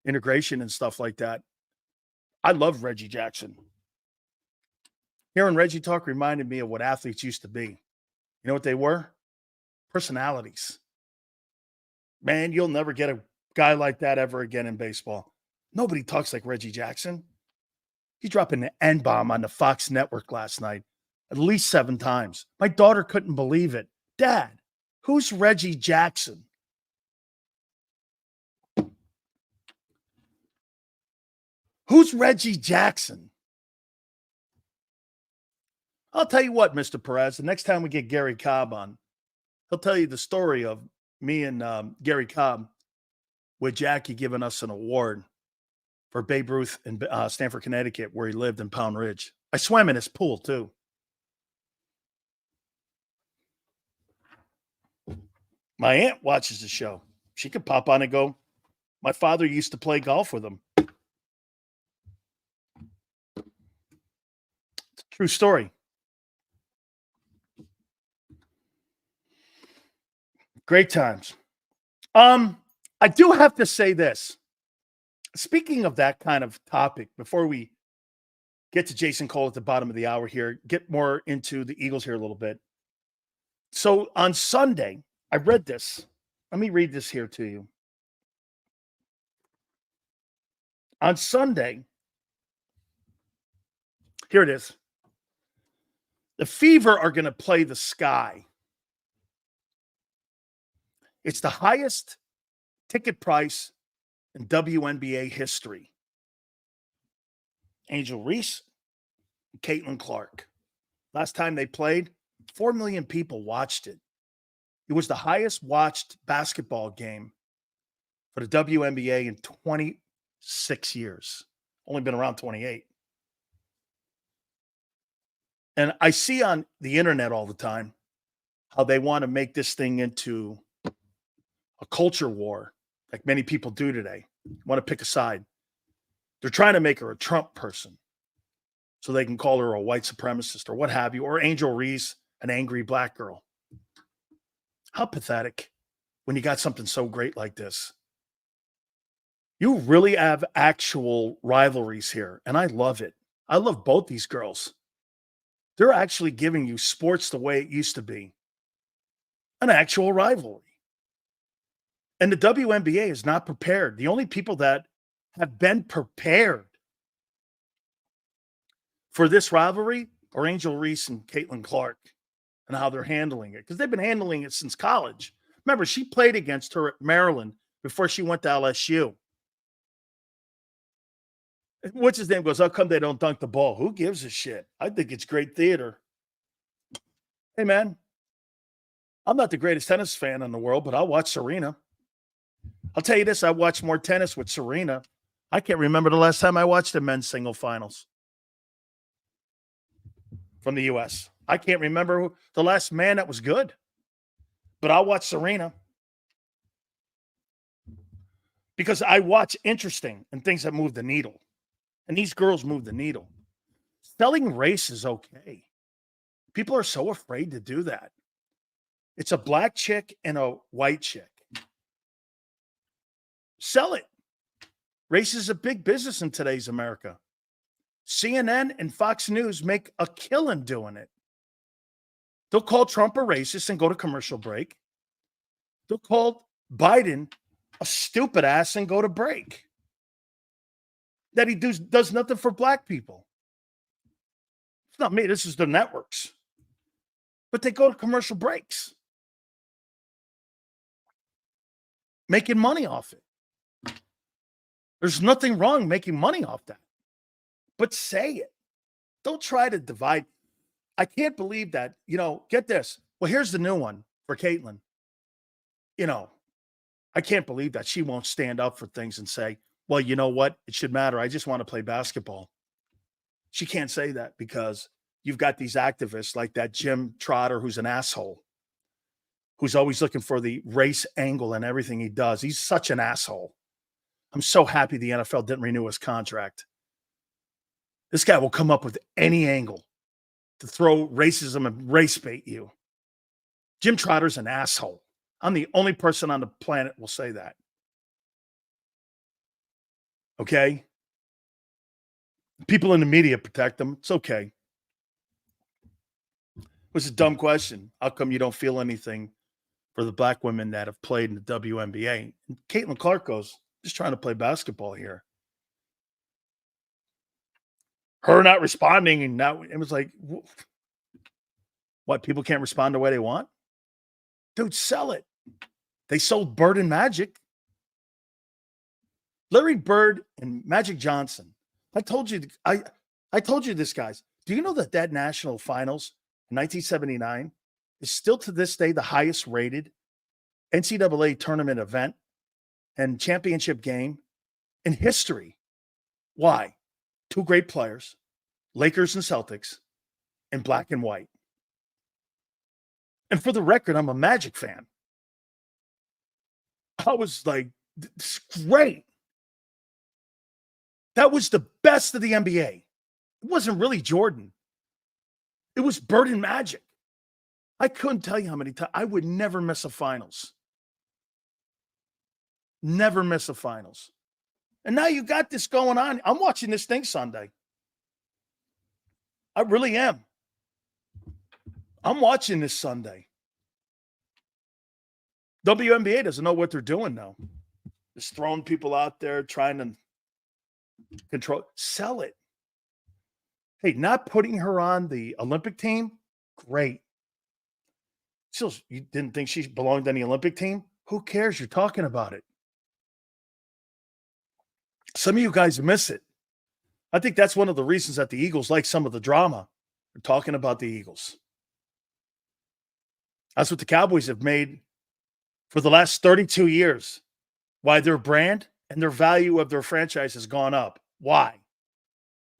integration and stuff like that, I love Reggie Jackson. Hearing Reggie talk reminded me of what athletes used to be. You know what they were? Personalities. Man, you'll never get a guy like that ever again in baseball. Nobody talks like Reggie Jackson. He's dropping an N-bomb on the Fox network last night at least 7 times. My daughter couldn't believe it. Dad, who's Reggie Jackson? Who's Reggie Jackson? I'll tell you what, Mr. Perez, the next time we get Gary Cobb on, he'll tell you the story of me and Gary Cobb with Jackie giving us an award for Babe Ruth in Stamford, Connecticut, where he lived in Pound Ridge. I swam in his pool, too. My aunt watches the show. She could pop on and go, my father used to play golf with him. It's a true story. Great times. I do have to say this. Speaking of that kind of topic, before we get to Jason Cole at the bottom of the hour here, get more into the Eagles here a little bit. So on Sunday, I read this. Let me read this here to you. On Sunday, here it is. The Fever are going to play the Sky. It's the highest ticket price in WNBA history. Angel Reese and Caitlin Clark. Last time they played, 4 million people watched it. It was the highest watched basketball game for the WNBA in 26 years. Only been around 28. And I see on the internet all the time how they want to make this thing into a culture war, like many people do today. Want to pick a side. They're trying to make her a Trump person so they can call her a white supremacist or what have you, or Angel Reese, an angry black girl. How pathetic when you got something so great like this. You really have actual rivalries here, and I love it. I love both these girls. They're actually giving you sports the way it used to be, an actual rivalry. And the WNBA is not prepared. The only people that have been prepared for this rivalry are Angel Reese and Caitlin Clark and how they're handling it, because they've been handling it since college. Remember, she played against her at Maryland before she went to LSU. What's his name goes, how come they don't dunk the ball? Who gives a shit? I think it's great theater. Hey, man, I'm not the greatest tennis fan in the world, but I'll watch Serena. I'll tell you this, I watched more tennis with Serena. I can't remember the last time I watched the men's single finals from the U.S. I can't remember the last man that was good, but I'll watch Serena because I watch interesting and things that move the needle. And these girls move the needle. Selling race is okay. People are so afraid to do that. It's a black chick and a white chick. Sell it. Race is a big business in today's America. CNN and Fox News make a killing doing it. They'll call Trump a racist and go to commercial break. They'll call Biden a stupid ass and go to break. That he does nothing for black people. It's not me. This is the networks. But they go to commercial breaks. Making money off it. There's nothing wrong making money off that. But say it. Don't try to divide. I can't believe that. Get this. Well, here's the new one for Caitlin. I can't believe that she won't stand up for things and say, well, you know what? It should matter. I just want to play basketball. She can't say that because you've got these activists like that Jim Trotter, who's an asshole, who's always looking for the race angle in everything he does. He's such an asshole. I'm so happy the NFL didn't renew his contract. This guy will come up with any angle to throw racism and race bait you. Jim Trotter's an asshole. I'm the only person on the planet will say that. Okay? People in the media protect them. It's okay. It was a dumb question. How come you don't feel anything for the black women that have played in the WNBA? And Caitlin Clark goes, just trying to play basketball here. Her not responding, and now it was like, what, people can't respond the way they want? Dude, sell it. They sold Bird and Magic. Larry Bird and Magic Johnson. I told you this, guys. Do you know that national finals in 1979 is still to this day the highest rated NCAA tournament event and championship game in history? Why? Two great players, Lakers and Celtics, in black and white. And for the record, I'm a Magic fan. I was like, this is great. That was the best of the NBA. It wasn't really Jordan. It was Bird and Magic. I couldn't tell you how many times. I would never miss a finals. Never miss a finals. And now you got this going on. I'm watching this thing Sunday. I really am. I'm watching this Sunday. WNBA doesn't know what they're doing now. Just throwing people out there, trying to control. Sell it. Hey, not putting her on the Olympic team, great. Still, you didn't think she belonged on the Olympic team? Who cares? You're talking about it. Some of you guys miss it. I think that's one of the reasons that the Eagles like some of the drama. They're talking about the Eagles. That's what the Cowboys have made for the last 32 years. Why their brand and their value of their franchise has gone up. Why?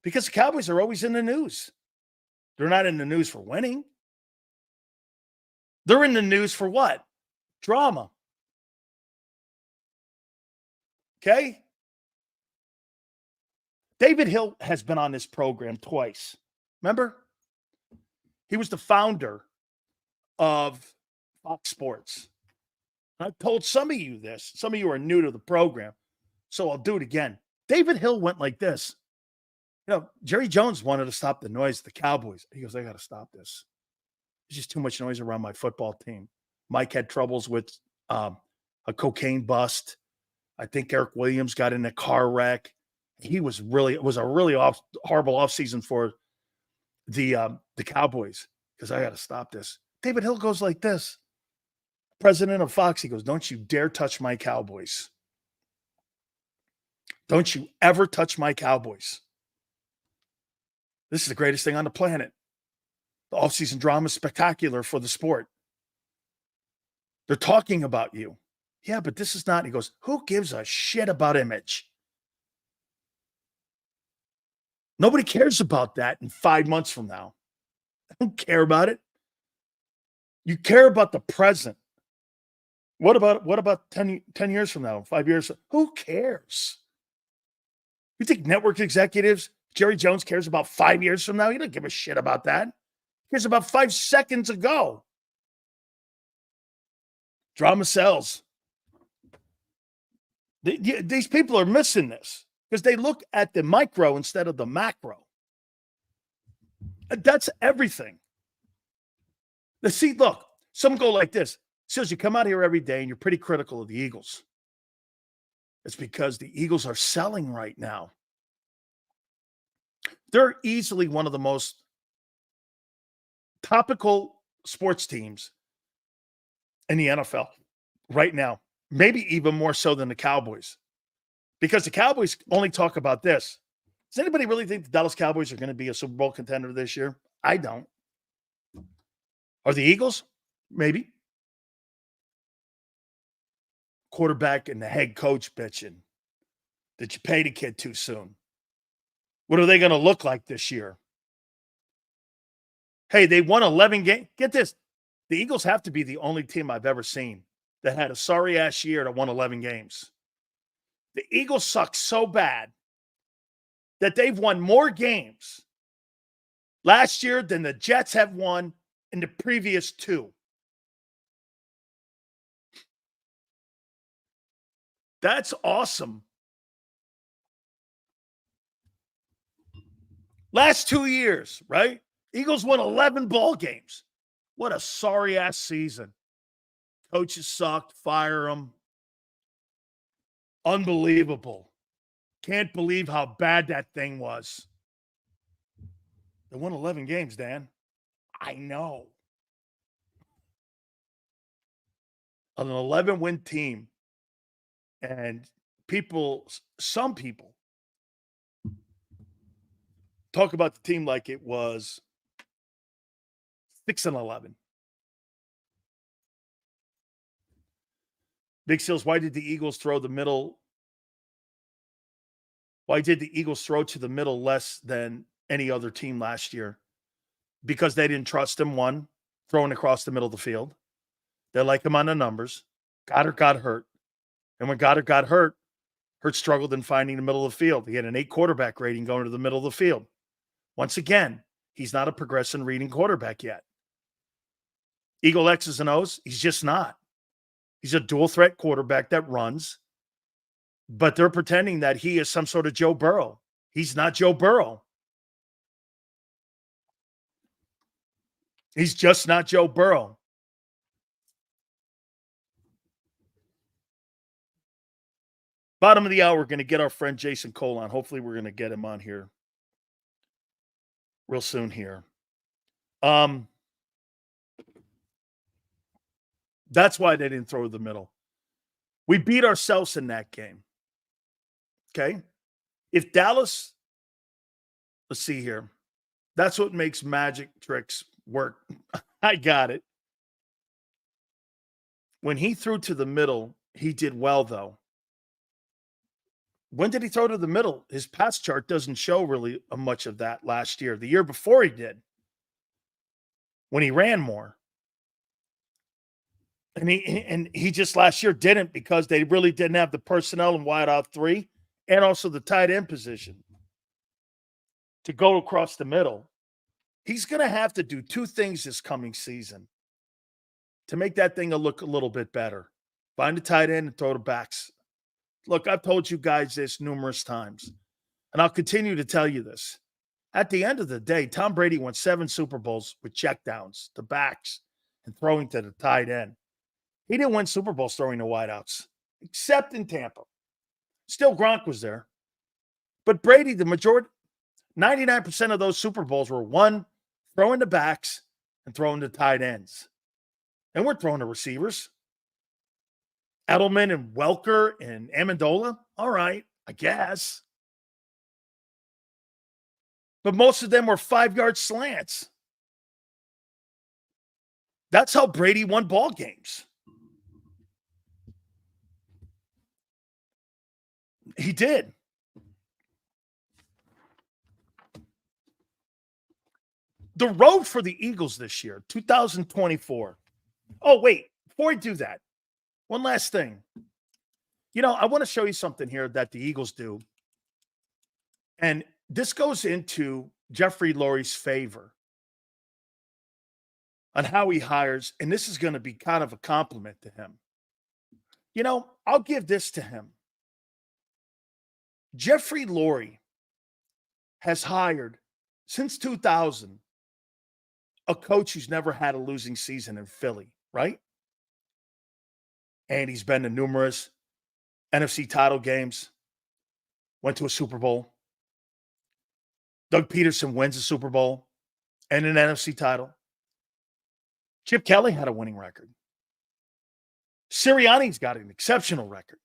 Because the Cowboys are always in the news. They're not in the news for winning. They're in the news for what? Drama. Okay? David Hill has been on this program twice. Remember? He was the founder of Fox Sports. I've told some of you this. Some of you are new to the program, so I'll do it again. David Hill went like this. Jerry Jones wanted to stop the noise of the Cowboys. He goes, I got to stop this. There's just too much noise around my football team. Mike had troubles with a cocaine bust. I think Eric Williams got in a car wreck. It was a really horrible offseason for the Cowboys because I got to stop this. David Hill goes like this. President of Fox, he goes, don't you dare touch my Cowboys. Don't you ever touch my Cowboys. This is the greatest thing on the planet. The offseason drama is spectacular for the sport. They're talking about you. Yeah, but this is not. He goes, who gives a shit about image? Nobody cares about that in 5 months from now. I don't care about it. You care about the present. What about 10 years from now, 5 years? Who cares? You think network executives, Jerry Jones cares about 5 years from now? He doesn't give a shit about that. He cares about 5 seconds ago. Drama sells. These people are missing this because they look at the micro instead of the macro. That's everything. See, look, some go like this. Says you come out here every day and you're pretty critical of the Eagles. It's because the Eagles are selling right now. They're easily one of the most topical sports teams in the NFL right now. Maybe even more so than the Cowboys. Because the Cowboys only talk about this. Does anybody really think the Dallas Cowboys are going to be a Super Bowl contender this year? I don't. Are the Eagles? Maybe. Quarterback and the head coach bitching. Did you pay the kid too soon? What are they going to look like this year? Hey, they won 11 games. Get this. The Eagles have to be the only team I've ever seen that had a sorry-ass year that won 11 games. The Eagles suck so bad that they've won more games last year than the Jets have won in the previous two. That's awesome. Last 2 years, right? Eagles won 11 ball games. What a sorry-ass season. Coaches sucked. Fire them. Unbelievable. Can't believe how bad that thing was. They won 11 games, Dan. I know. On an 11-win team. And some people talk about the team like it was 6-11. Big Seals, why did the Eagles throw the middle? Why did the Eagles throw to the middle less than any other team last year? Because they didn't trust him, one, throwing across the middle of the field. They like him on the numbers. Goddard got hurt. And when Goddard got hurt, Hurts struggled in finding the middle of the field. He had an 8 quarterback rating going to the middle of the field. Once again, he's not a progression reading quarterback yet. Eagle X's and O's, he's just not. He's a dual threat quarterback that runs, but they're pretending that he is some sort of Joe Burrow. He's not Joe Burrow. He's just not Joe Burrow. Bottom of the hour, we're going to get our friend Jason Cole on. Hopefully we're going to get him on here real soon here. That's why they didn't throw the middle. We beat ourselves in that game. Okay? If Dallas, let's see here. That's what makes magic tricks work. I got it. When he threw to the middle, he did well, though. When did he throw to the middle? His pass chart doesn't show really much of that last year. The year before he did, when he ran more. And he just last year didn't because they really didn't have the personnel in wide out 3 and also the tight end position to go across the middle. He's going to have to do 2 things this coming season to make that thing look a little bit better. Find a tight end and throw the backs. Look, I've told you guys this numerous times, and I'll continue to tell you this. At the end of the day, Tom Brady won 7 Super Bowls with checkdowns, the backs, and throwing to the tight end. He didn't win Super Bowls throwing the wideouts, except in Tampa. Still, Gronk was there. But Brady, the majority, 99% of those Super Bowls were won throwing the backs and throwing the tight ends. And we're throwing the receivers. Edelman and Welker and Amendola, all right, I guess. But most of them were 5-yard slants. That's how Brady won ball games. He did. The road for the Eagles this year, 2024. Oh, wait, before I do that, one last thing. You know, I want to show you something here that the Eagles do. And this goes into Jeffrey Lurie's favor on how he hires. And this is going to be kind of a compliment to him. I'll give this to him. Jeffrey Lurie has hired, since 2000, a coach who's never had a losing season in Philly, right? And he's been to numerous NFC title games, went to a Super Bowl. Doug Peterson wins a Super Bowl and an NFC title. Chip Kelly had a winning record. Sirianni's got an exceptional record.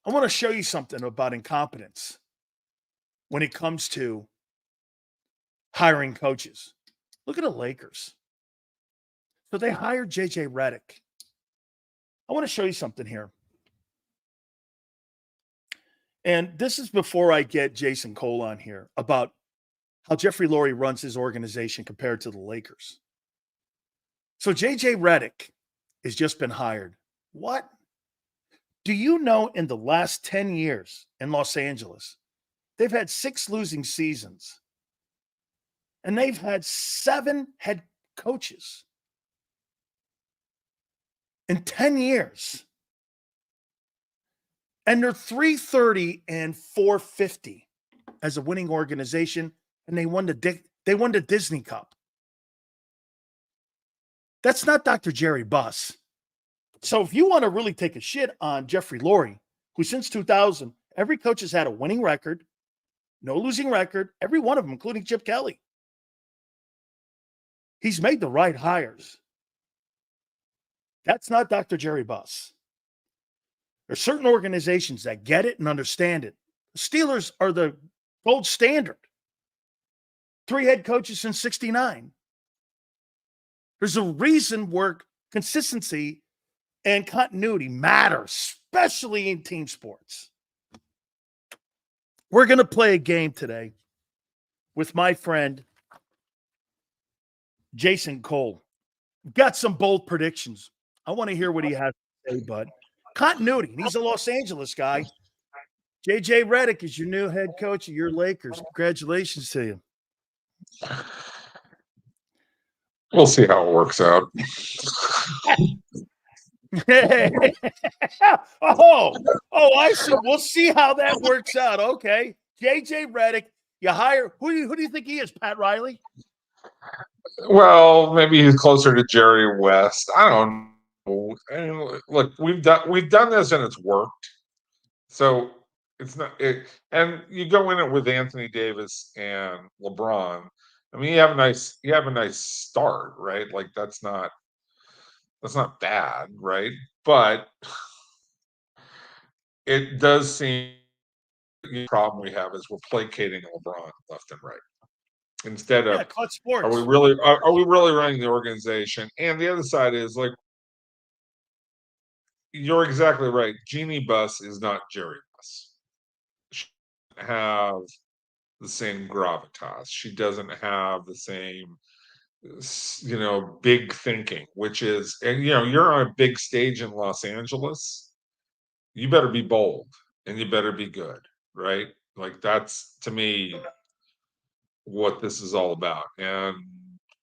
I want to show you something about incompetence when it comes to hiring coaches. Look at the Lakers. So they hired J.J. Redick. I want to show you something here. And this is before I get Jason Cole on here about how Jeffrey Lurie runs his organization compared to the Lakers. So J.J. Redick has just been hired. What? Do you know in the last 10 years in Los Angeles, they've had 6 losing seasons, and they've had 7 head coaches in 10 years. And they're 330 and 450 as a winning organization, and they won the Disney Cup. That's not Dr. Jerry Buss. So if you want to really take a shit on Jeffrey Lurie, who since 2000, every coach has had a winning record, no losing record, every one of them, including Chip Kelly. He's made the right hires. That's not Dr. Jerry Buss. There's certain organizations that get it and understand it. The Steelers are the gold standard. 3 head coaches since 1969. There's a reason where consistency and continuity matter, especially in team sports. We're going to play a game today with my friend Jason Cole. Got some bold predictions. I want to hear what he has to say, bud. Continuity. He's a Los Angeles guy. J.J. Redick is your new head coach of your Lakers. Congratulations to you. We'll see how it works out. I see. We'll see how that works out. Okay. J.J. Redick, you hire who do you think he is? Pat Riley? Well, maybe he's closer to Jerry West. I don't know. And look, we've done this and it's worked. So it's not it. And you go in it with Anthony Davis and LeBron. I mean, you have a nice start, right? Like that's not bad, right? But it does seem the problem we have is we're placating LeBron left and right. Instead of Clutch Sports. are we really running the organization? And the other side is like you're exactly right. Jeannie Buss is not Jerry Buss. She doesn't have the same gravitas. She doesn't have the same big thinking, which is, and you're on a big stage in Los Angeles, you better be bold and you better be good, right? Like that's to me what this is all about. And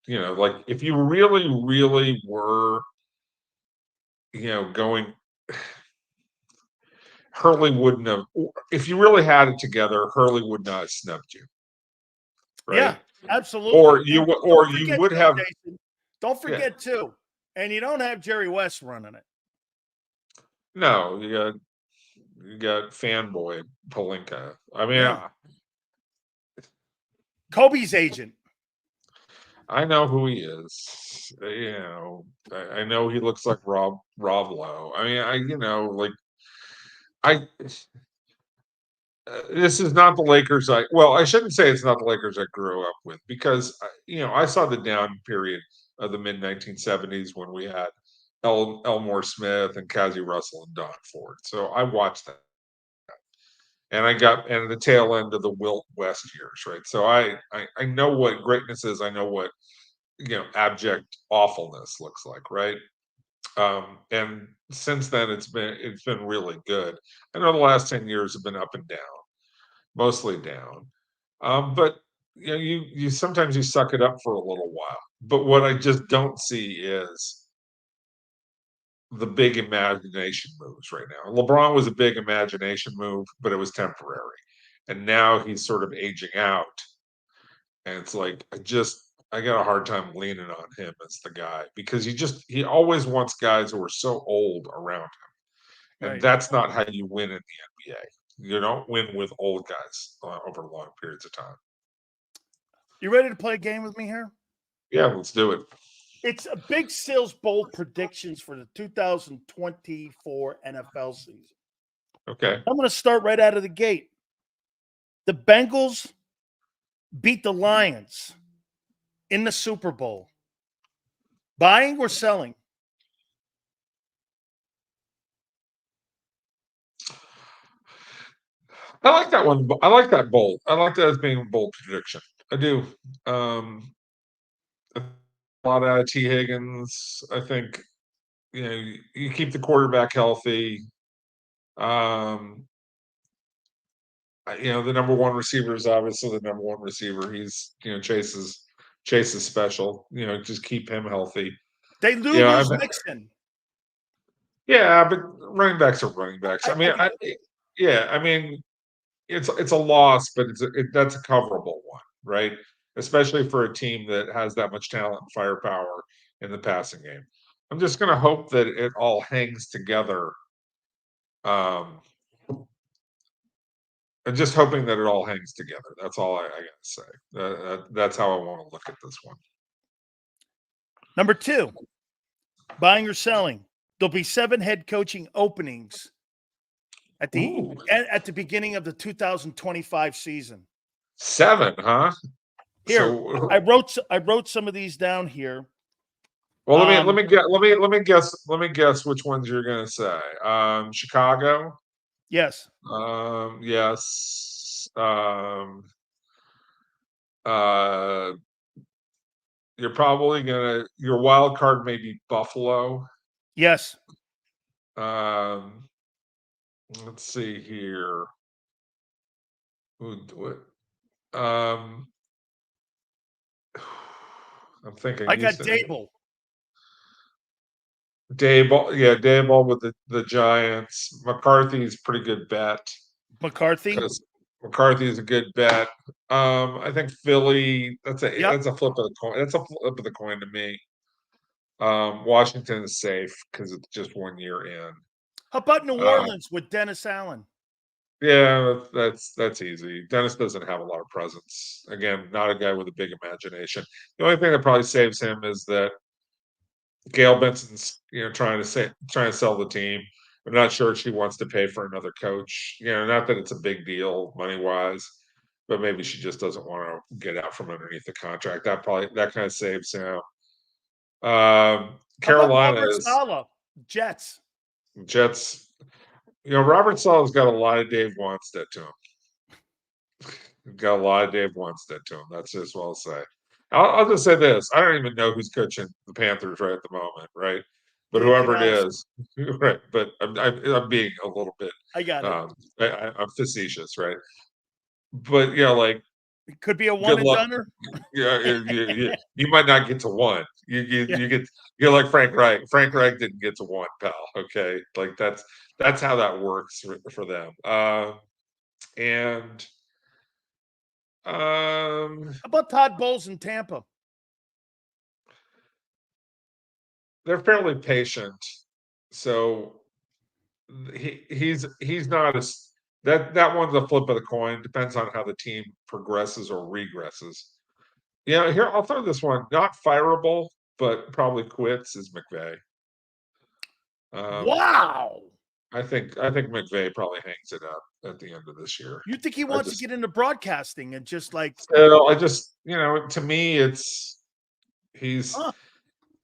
like if you really were going, Hurley wouldn't have, if you really had it together, Hurley would not have snubbed you, right? Yeah, absolutely. Or you would have. Jason, don't forget too, and you don't have Jerry West running it. No, you got fanboy Pelinka. I mean, Kobe's agent. I know who he is. I know he looks like Rob Lowe. I mean, this is not the Lakers. I shouldn't say it's not the Lakers I grew up with because I saw the down period of the mid 1970s when we had Elmore Smith and Cassie Russell and Don Ford. So I watched that, and and the tail end of the Wilt West years, right? So I know what greatness is. I know what abject awfulness looks like, right? And since then it's been really good. I know the last 10 years have been up and down, mostly down. But you sometimes you suck it up for a little while. But what I just don't see is the big imagination moves right now. LeBron was a big imagination move, but it was temporary. And now he's sort of aging out. And it's like, I got a hard time leaning on him as the guy because he always wants guys who are so old around him. And Right. that's not how you win in the NBA. You don't win with old guys over long periods of time. You ready to play a game with me here? Yeah, let's do it. It's a Big Sales Bowl predictions for the 2024 NFL season. Okay. I'm going to start right out of the gate. The Bengals beat the Lions in the Super Bowl. Buying or selling? I like that one. I like that bold. I like that as being a bold prediction. I do. A lot out of T. Higgins. I think you keep the quarterback healthy. The number one receiver is obviously the number one receiver. He's Chase is special. Just keep him healthy. They lose Mixon. Yeah, but running backs are running backs. I mean, it's a loss, but that's a coverable one, right? Especially for a team that has that much talent and firepower in the passing game. I'm just going to hope that it all hangs together. I'm just hoping that it all hangs together. That's all I got to say. That's how I want to look at this one. Number 2, buying or selling. There'll be 7 head coaching openings at the beginning of the 2025 season. 7, huh? Here, so, I wrote some of these down here. Well, let me guess which ones you're going to say. Chicago. Yes. Yes. You're probably your wild card may be Buffalo. Yes. Let's see here. I'm thinking. I got Dable. Dayball with the Giants. McCarthy's pretty good bet. McCarthy? McCarthy's a good bet. I think Philly, that's a flip of the coin. That's a flip of the coin to me. Washington is safe because it's just 1 year in. How about New Orleans with Dennis Allen? Yeah, that's easy. Dennis doesn't have a lot of presence. Again, not a guy with a big imagination. The only thing that probably saves him is that Gail Benson's, trying to sell the team. I'm not sure she wants to pay for another coach. Not that it's a big deal money wise, but maybe she just doesn't want to get out from underneath the contract. That kind of saves him. Carolina is Jets. Robert Sala's got a lot of Dave Wanstead to him. That's just what I'll say. I'll just say this. I don't even know who's coaching the Panthers right at the moment, right? But whoever it is, right? But I'm being a little bit. I got it. I'm facetious, right? But it could be a one and doneer. Yeah, you might not get to one. You're like Frank Reich. Frank Reich didn't get to one, pal. Okay, that's how that works for them. How about Todd Bowles in Tampa? They're fairly patient, so he's not as that one's a flip of the coin. Depends on how the team progresses or regresses. Here I'll throw this one. Not fireable, but probably quits is McVay. Wow. I think McVay probably hangs it up at the end of this year. You think he wants to get into broadcasting and just like? To me,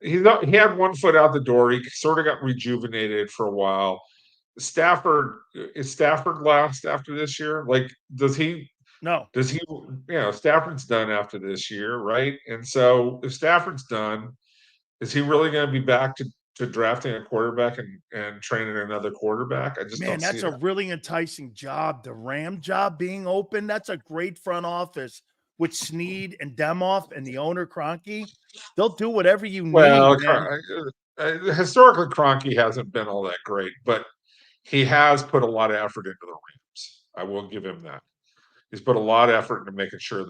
he had one foot out the door. He sort of got rejuvenated for a while. Is Stafford last after this year? Does he? No. Does he? Stafford's done after this year, right? And so if Stafford's done, is he really going to be back to drafting a quarterback and training another quarterback? I just don't see that's a really enticing job. The Ram job being open. That's a great front office with Snead and Demoff and the owner Kroenke. They'll do whatever you need. historically Kroenke hasn't been all that great, but he has put a lot of effort into the Rams. I will give him that. He's put a lot of effort into making sure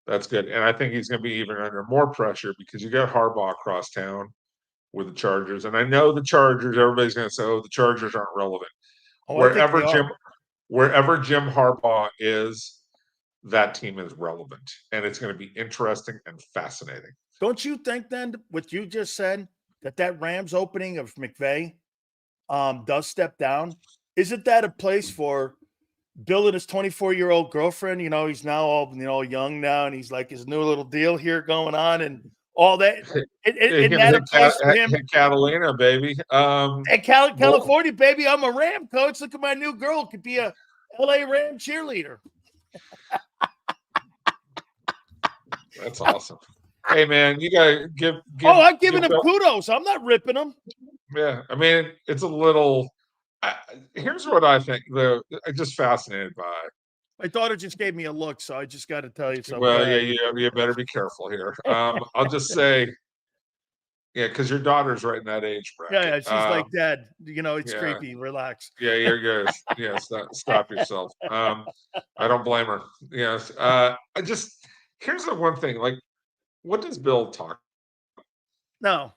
that's good. And I think he's going to be even under more pressure because you got Harbaugh across town with the Chargers. And I know the Chargers, everybody's going to say, oh, the Chargers aren't relevant. Wherever Jim Harbaugh is, that team is relevant. And it's going to be interesting and fascinating. Don't you think then what you just said, that Rams opening of McVay does step down? Isn't that a place for Bill and his 24-year-old girlfriend? You know, he's now all young now, and he's like his new little deal here going on and all that. Isn't that a place for him? Catalina, baby. California, baby. I'm a Ram coach. Look at my new girl. Could be a LA Ram cheerleader. That's awesome. Hey, man, you got to give. I'm giving him kudos. I'm not ripping him. Yeah. I mean, it's a little. Here's what I think. I'm just fascinated by. My daughter just gave me a look, so I just got to tell you something. Well, you better be careful here. I'll just say, because your daughter's right in that age bracket. Yeah, she's like, Dad, it's creepy. Relax. Yeah, you're good. Yeah, stop yourself. I don't blame her. Yes. Here's the one thing. Like, what does Bill talk? No.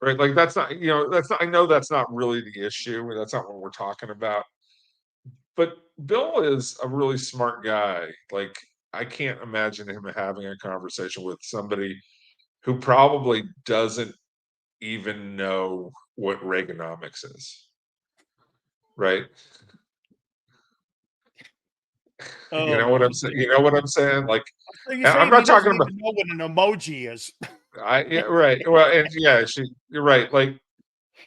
Right, like that's not. I know that's not really the issue. That's not what we're talking about. But Bill is a really smart guy. Like, I can't imagine him having a conversation with somebody who probably doesn't even know what Reaganomics is. Right? Oh, you know what I'm saying? You know what I'm saying? Like, I'm not talking about know what an emoji is. Right. Well, and you're right. Like,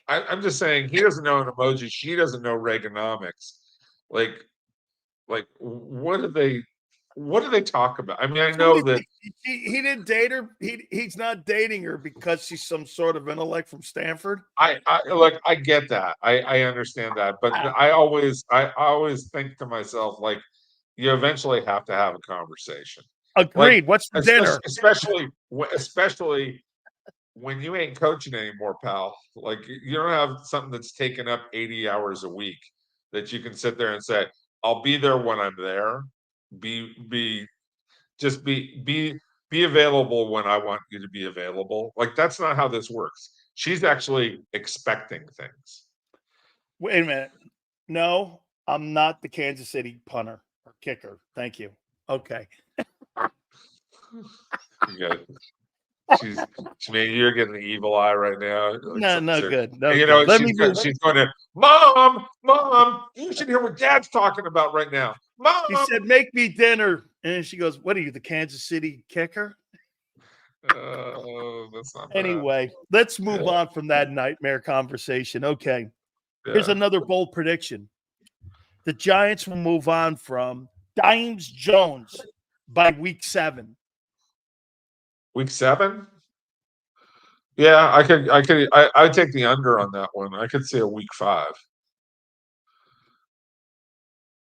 I'm just saying he doesn't know an emoji. She doesn't know Reaganomics. Like, what do they talk about? I mean, I know that he didn't date her. He's not dating her because she's some sort of intellect from Stanford. I get that. I understand that, but I always think to myself, like, you eventually have to have a conversation. Agreed. Like, what's for dinner? Especially when you ain't coaching anymore, pal. Like, you don't have something that's taken up 80 hours a week that you can sit there and say, I'll be there when I'm there. Be available when I want you to be available. Like, that's not how this works. She's actually expecting things. Wait a minute. No, I'm not the Kansas City punter or kicker. Thank you. Okay. You're getting the evil eye right now. No good. No, she's going to, Mom, you should hear what Dad's talking about right now. Mom, he said, make me dinner. And she goes, what are you, the Kansas City kicker? That's not bad. Anyway, let's move on from that nightmare conversation. Okay. Here's another bold prediction. The Giants will move on from Dimes Jones by week 7. Week 7? Yeah, I'd take the under on that one. I could see a week 5.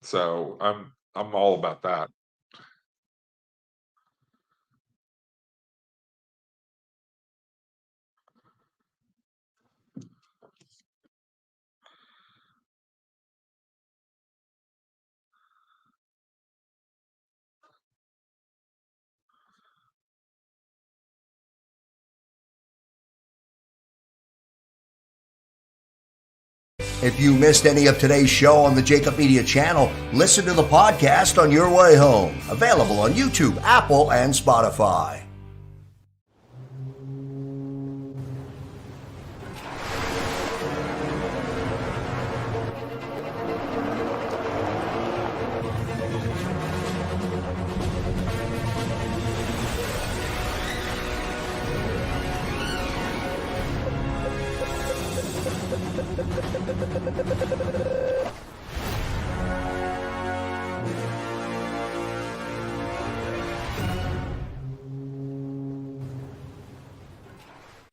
So I'm all about that. If you missed any of today's show on the JAKIB Media channel, listen to the podcast on your way home. Available on YouTube, Apple, and Spotify.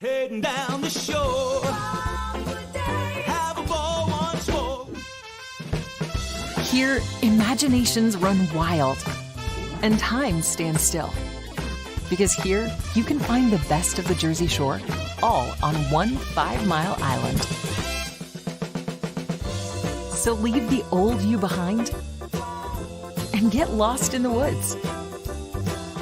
Heading down the shore, have a ball once more. Here, imaginations run wild and time stands still. Because here, you can find the best of the Jersey Shore, all on one 5-mile island. So leave the old you behind and get lost in the woods.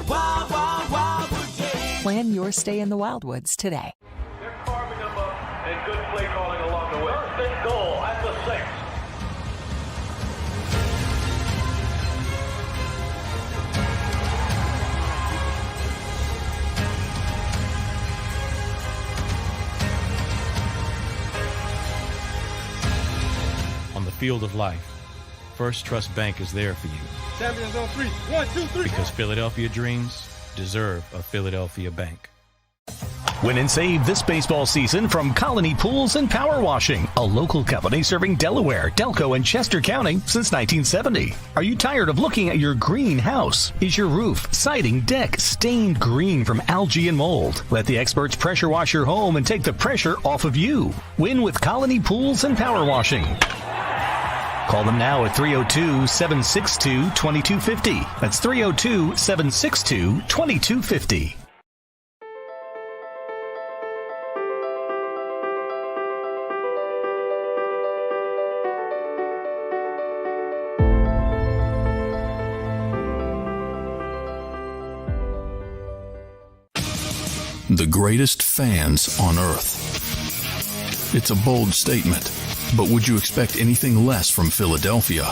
Wild, wild, wildwood days. Plan your stay in the Wildwoods today. They're carving them up and good play calling along the way. First and goal at the 6. On the field of life, First Trust Bank is there for you. Champions on 3. 1, 2, 3. Because Philadelphia dreams deserve a Philadelphia bank. Win and save this baseball season from Colony Pools and Power Washing, a local company serving Delaware, Delco, and Chester County since 1970. Are you tired of looking at your green house? Is your roof, siding, deck stained green from algae and mold? Let the experts pressure wash your home and take the pressure off of you. Win with Colony Pools and Power Washing. Call them now at 302-762-2250. That's 302-762-2250. The greatest fans on earth. It's a bold statement, but would you expect anything less from Philadelphia?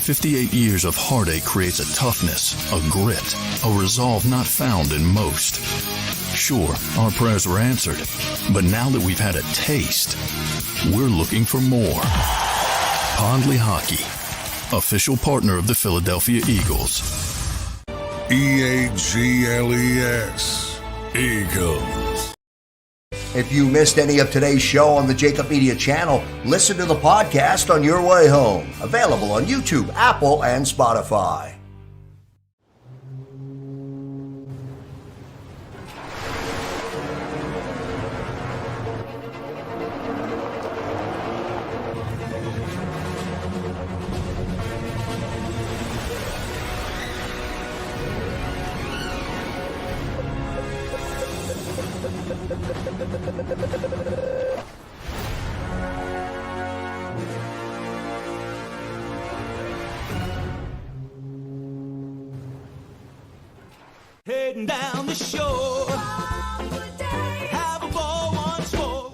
58 years of heartache creates a toughness, a grit, a resolve not found in most. Sure, our prayers were answered, but now that we've had a taste, we're looking for more. Pondley Hockey, official partner of the Philadelphia Eagles. EAGLES, Eagles. If you missed any of today's show on the JAKIB Media channel, listen to the podcast on your way home. Available on YouTube, Apple, and Spotify. Heading down the shore. Have a ball once more.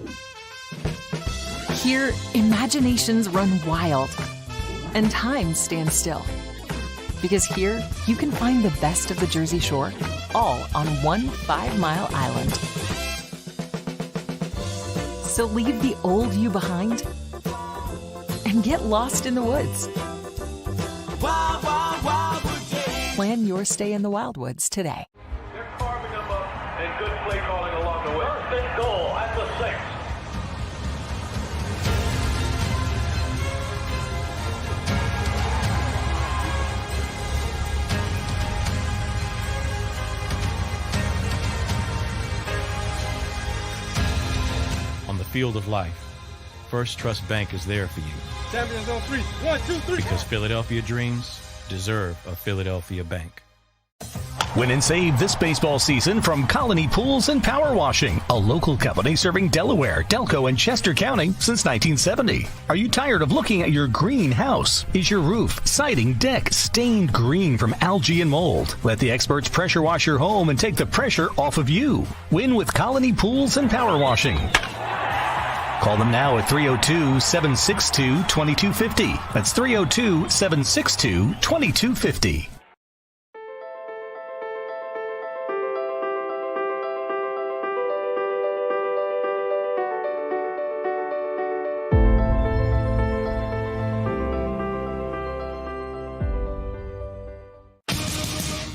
Here, imaginations run wild and time stands still. Because here, you can find the best of the Jersey Shore, all on one 5-mile island. So leave the old you behind and get lost in the woods. Wild, wild, wildwood days. Plan your stay in the Wildwoods today. They're carving them up and good play calling along the way. First and goal at the 6. On the field of life, First Trust Bank is there for you. Champions on 3. 1, 2, 3. Because Philadelphia dreams deserve a Philadelphia bank. Win and save this baseball season from Colony Pools and Power Washing, a local company serving Delaware, Delco, and Chester County since 1970. Are you tired of looking at your green house? Is your roof, siding, deck stained green from algae and mold? Let the experts pressure wash your home and take the pressure off of you. Win with Colony Pools and Power Washing. Call them now at 302-762-2250. That's 302-762-2250.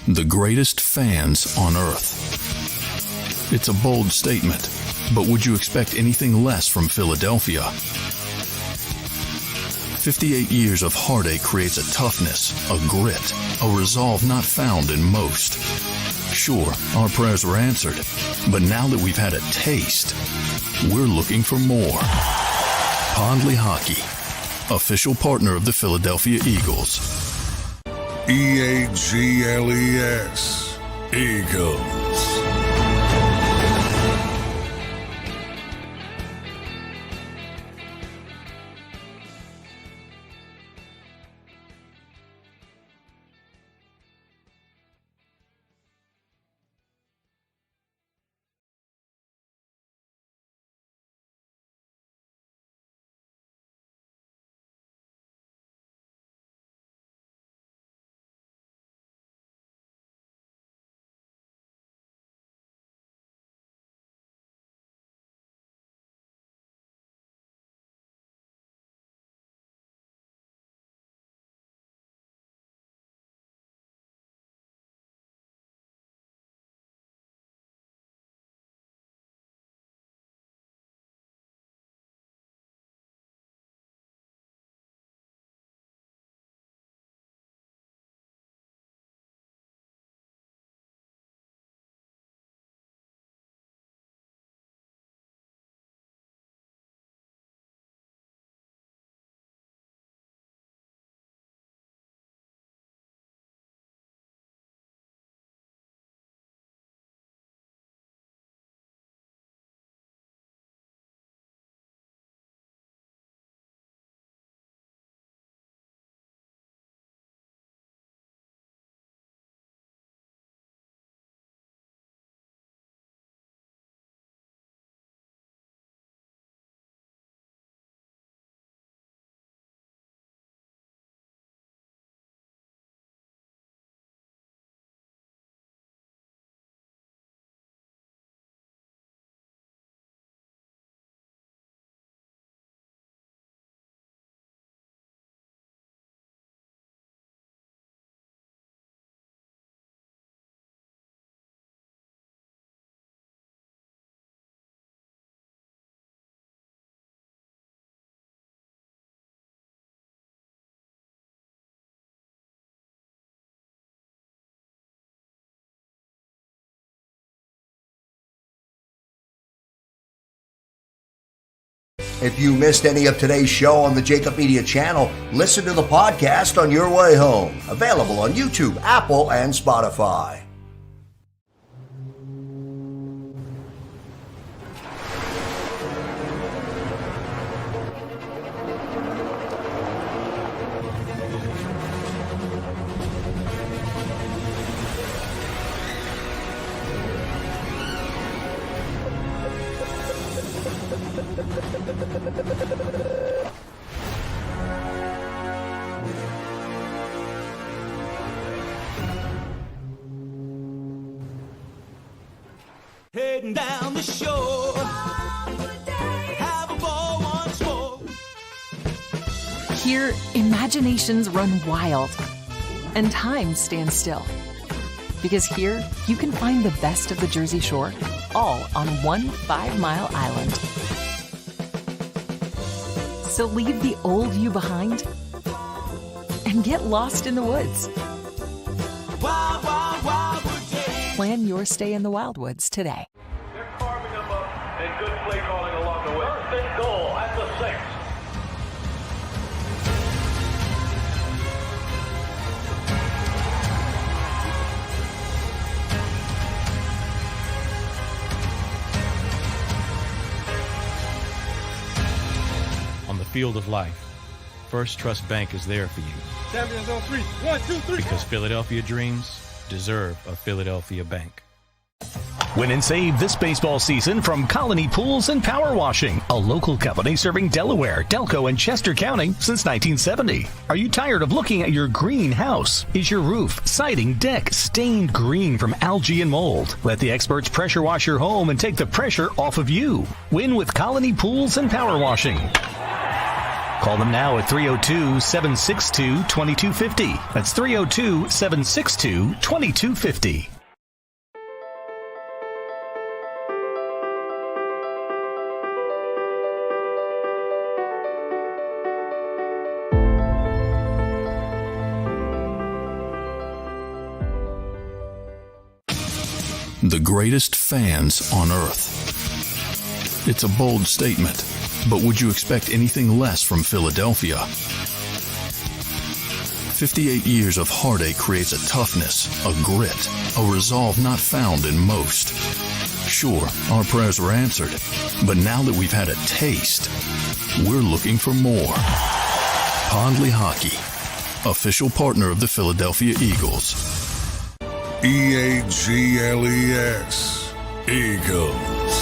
The greatest fans on earth. It's a bold statement, but would you expect anything less from Philadelphia? 58 years of heartache creates a toughness, a grit, a resolve not found in most. Sure, our prayers were answered, but now that we've had a taste, we're looking for more. Pondley Hockey, official partner of the Philadelphia Eagles. EAGLES. Eagles. If you missed any of today's show on the JAKIB Media channel, listen to the podcast on your way home. Available on YouTube, Apple, and Spotify. Heading down the shore. Have a ball once more. Here, imaginations run wild and time stands still. Because here, you can find the best of the Jersey Shore, all on one 5-mile island. So leave the old you behind and get lost in the woods. Wild, wild, wildwood day. Plan your stay in the Wildwoods today. They're carving them up and good play calling along the way. First and goal at the 6. On the field of life, First Trust Bank is there for you. Champions on 3. 1, 2, 3. Because Philadelphia dreams deserve a Philadelphia bank. Win and save this baseball season from Colony Pools and Power Washing, a local company serving Delaware, Delco, and Chester County since 1970. Are you tired of looking at your green house? Is your roof, siding, deck stained green from algae and mold? Let the experts pressure wash your home and take the pressure off of you. Win with Colony Pools and Power Washing. Call them now at 302-762-2250. That's 302-762-2250. The greatest fans on earth. It's a bold statement, but would you expect anything less from Philadelphia? 58 years of heartache creates a toughness, a grit, a resolve not found in most. Sure, our prayers were answered, but now that we've had a taste, we're looking for more. Pondley Hockey, official partner of the Philadelphia Eagles. EAGLES, Eagles.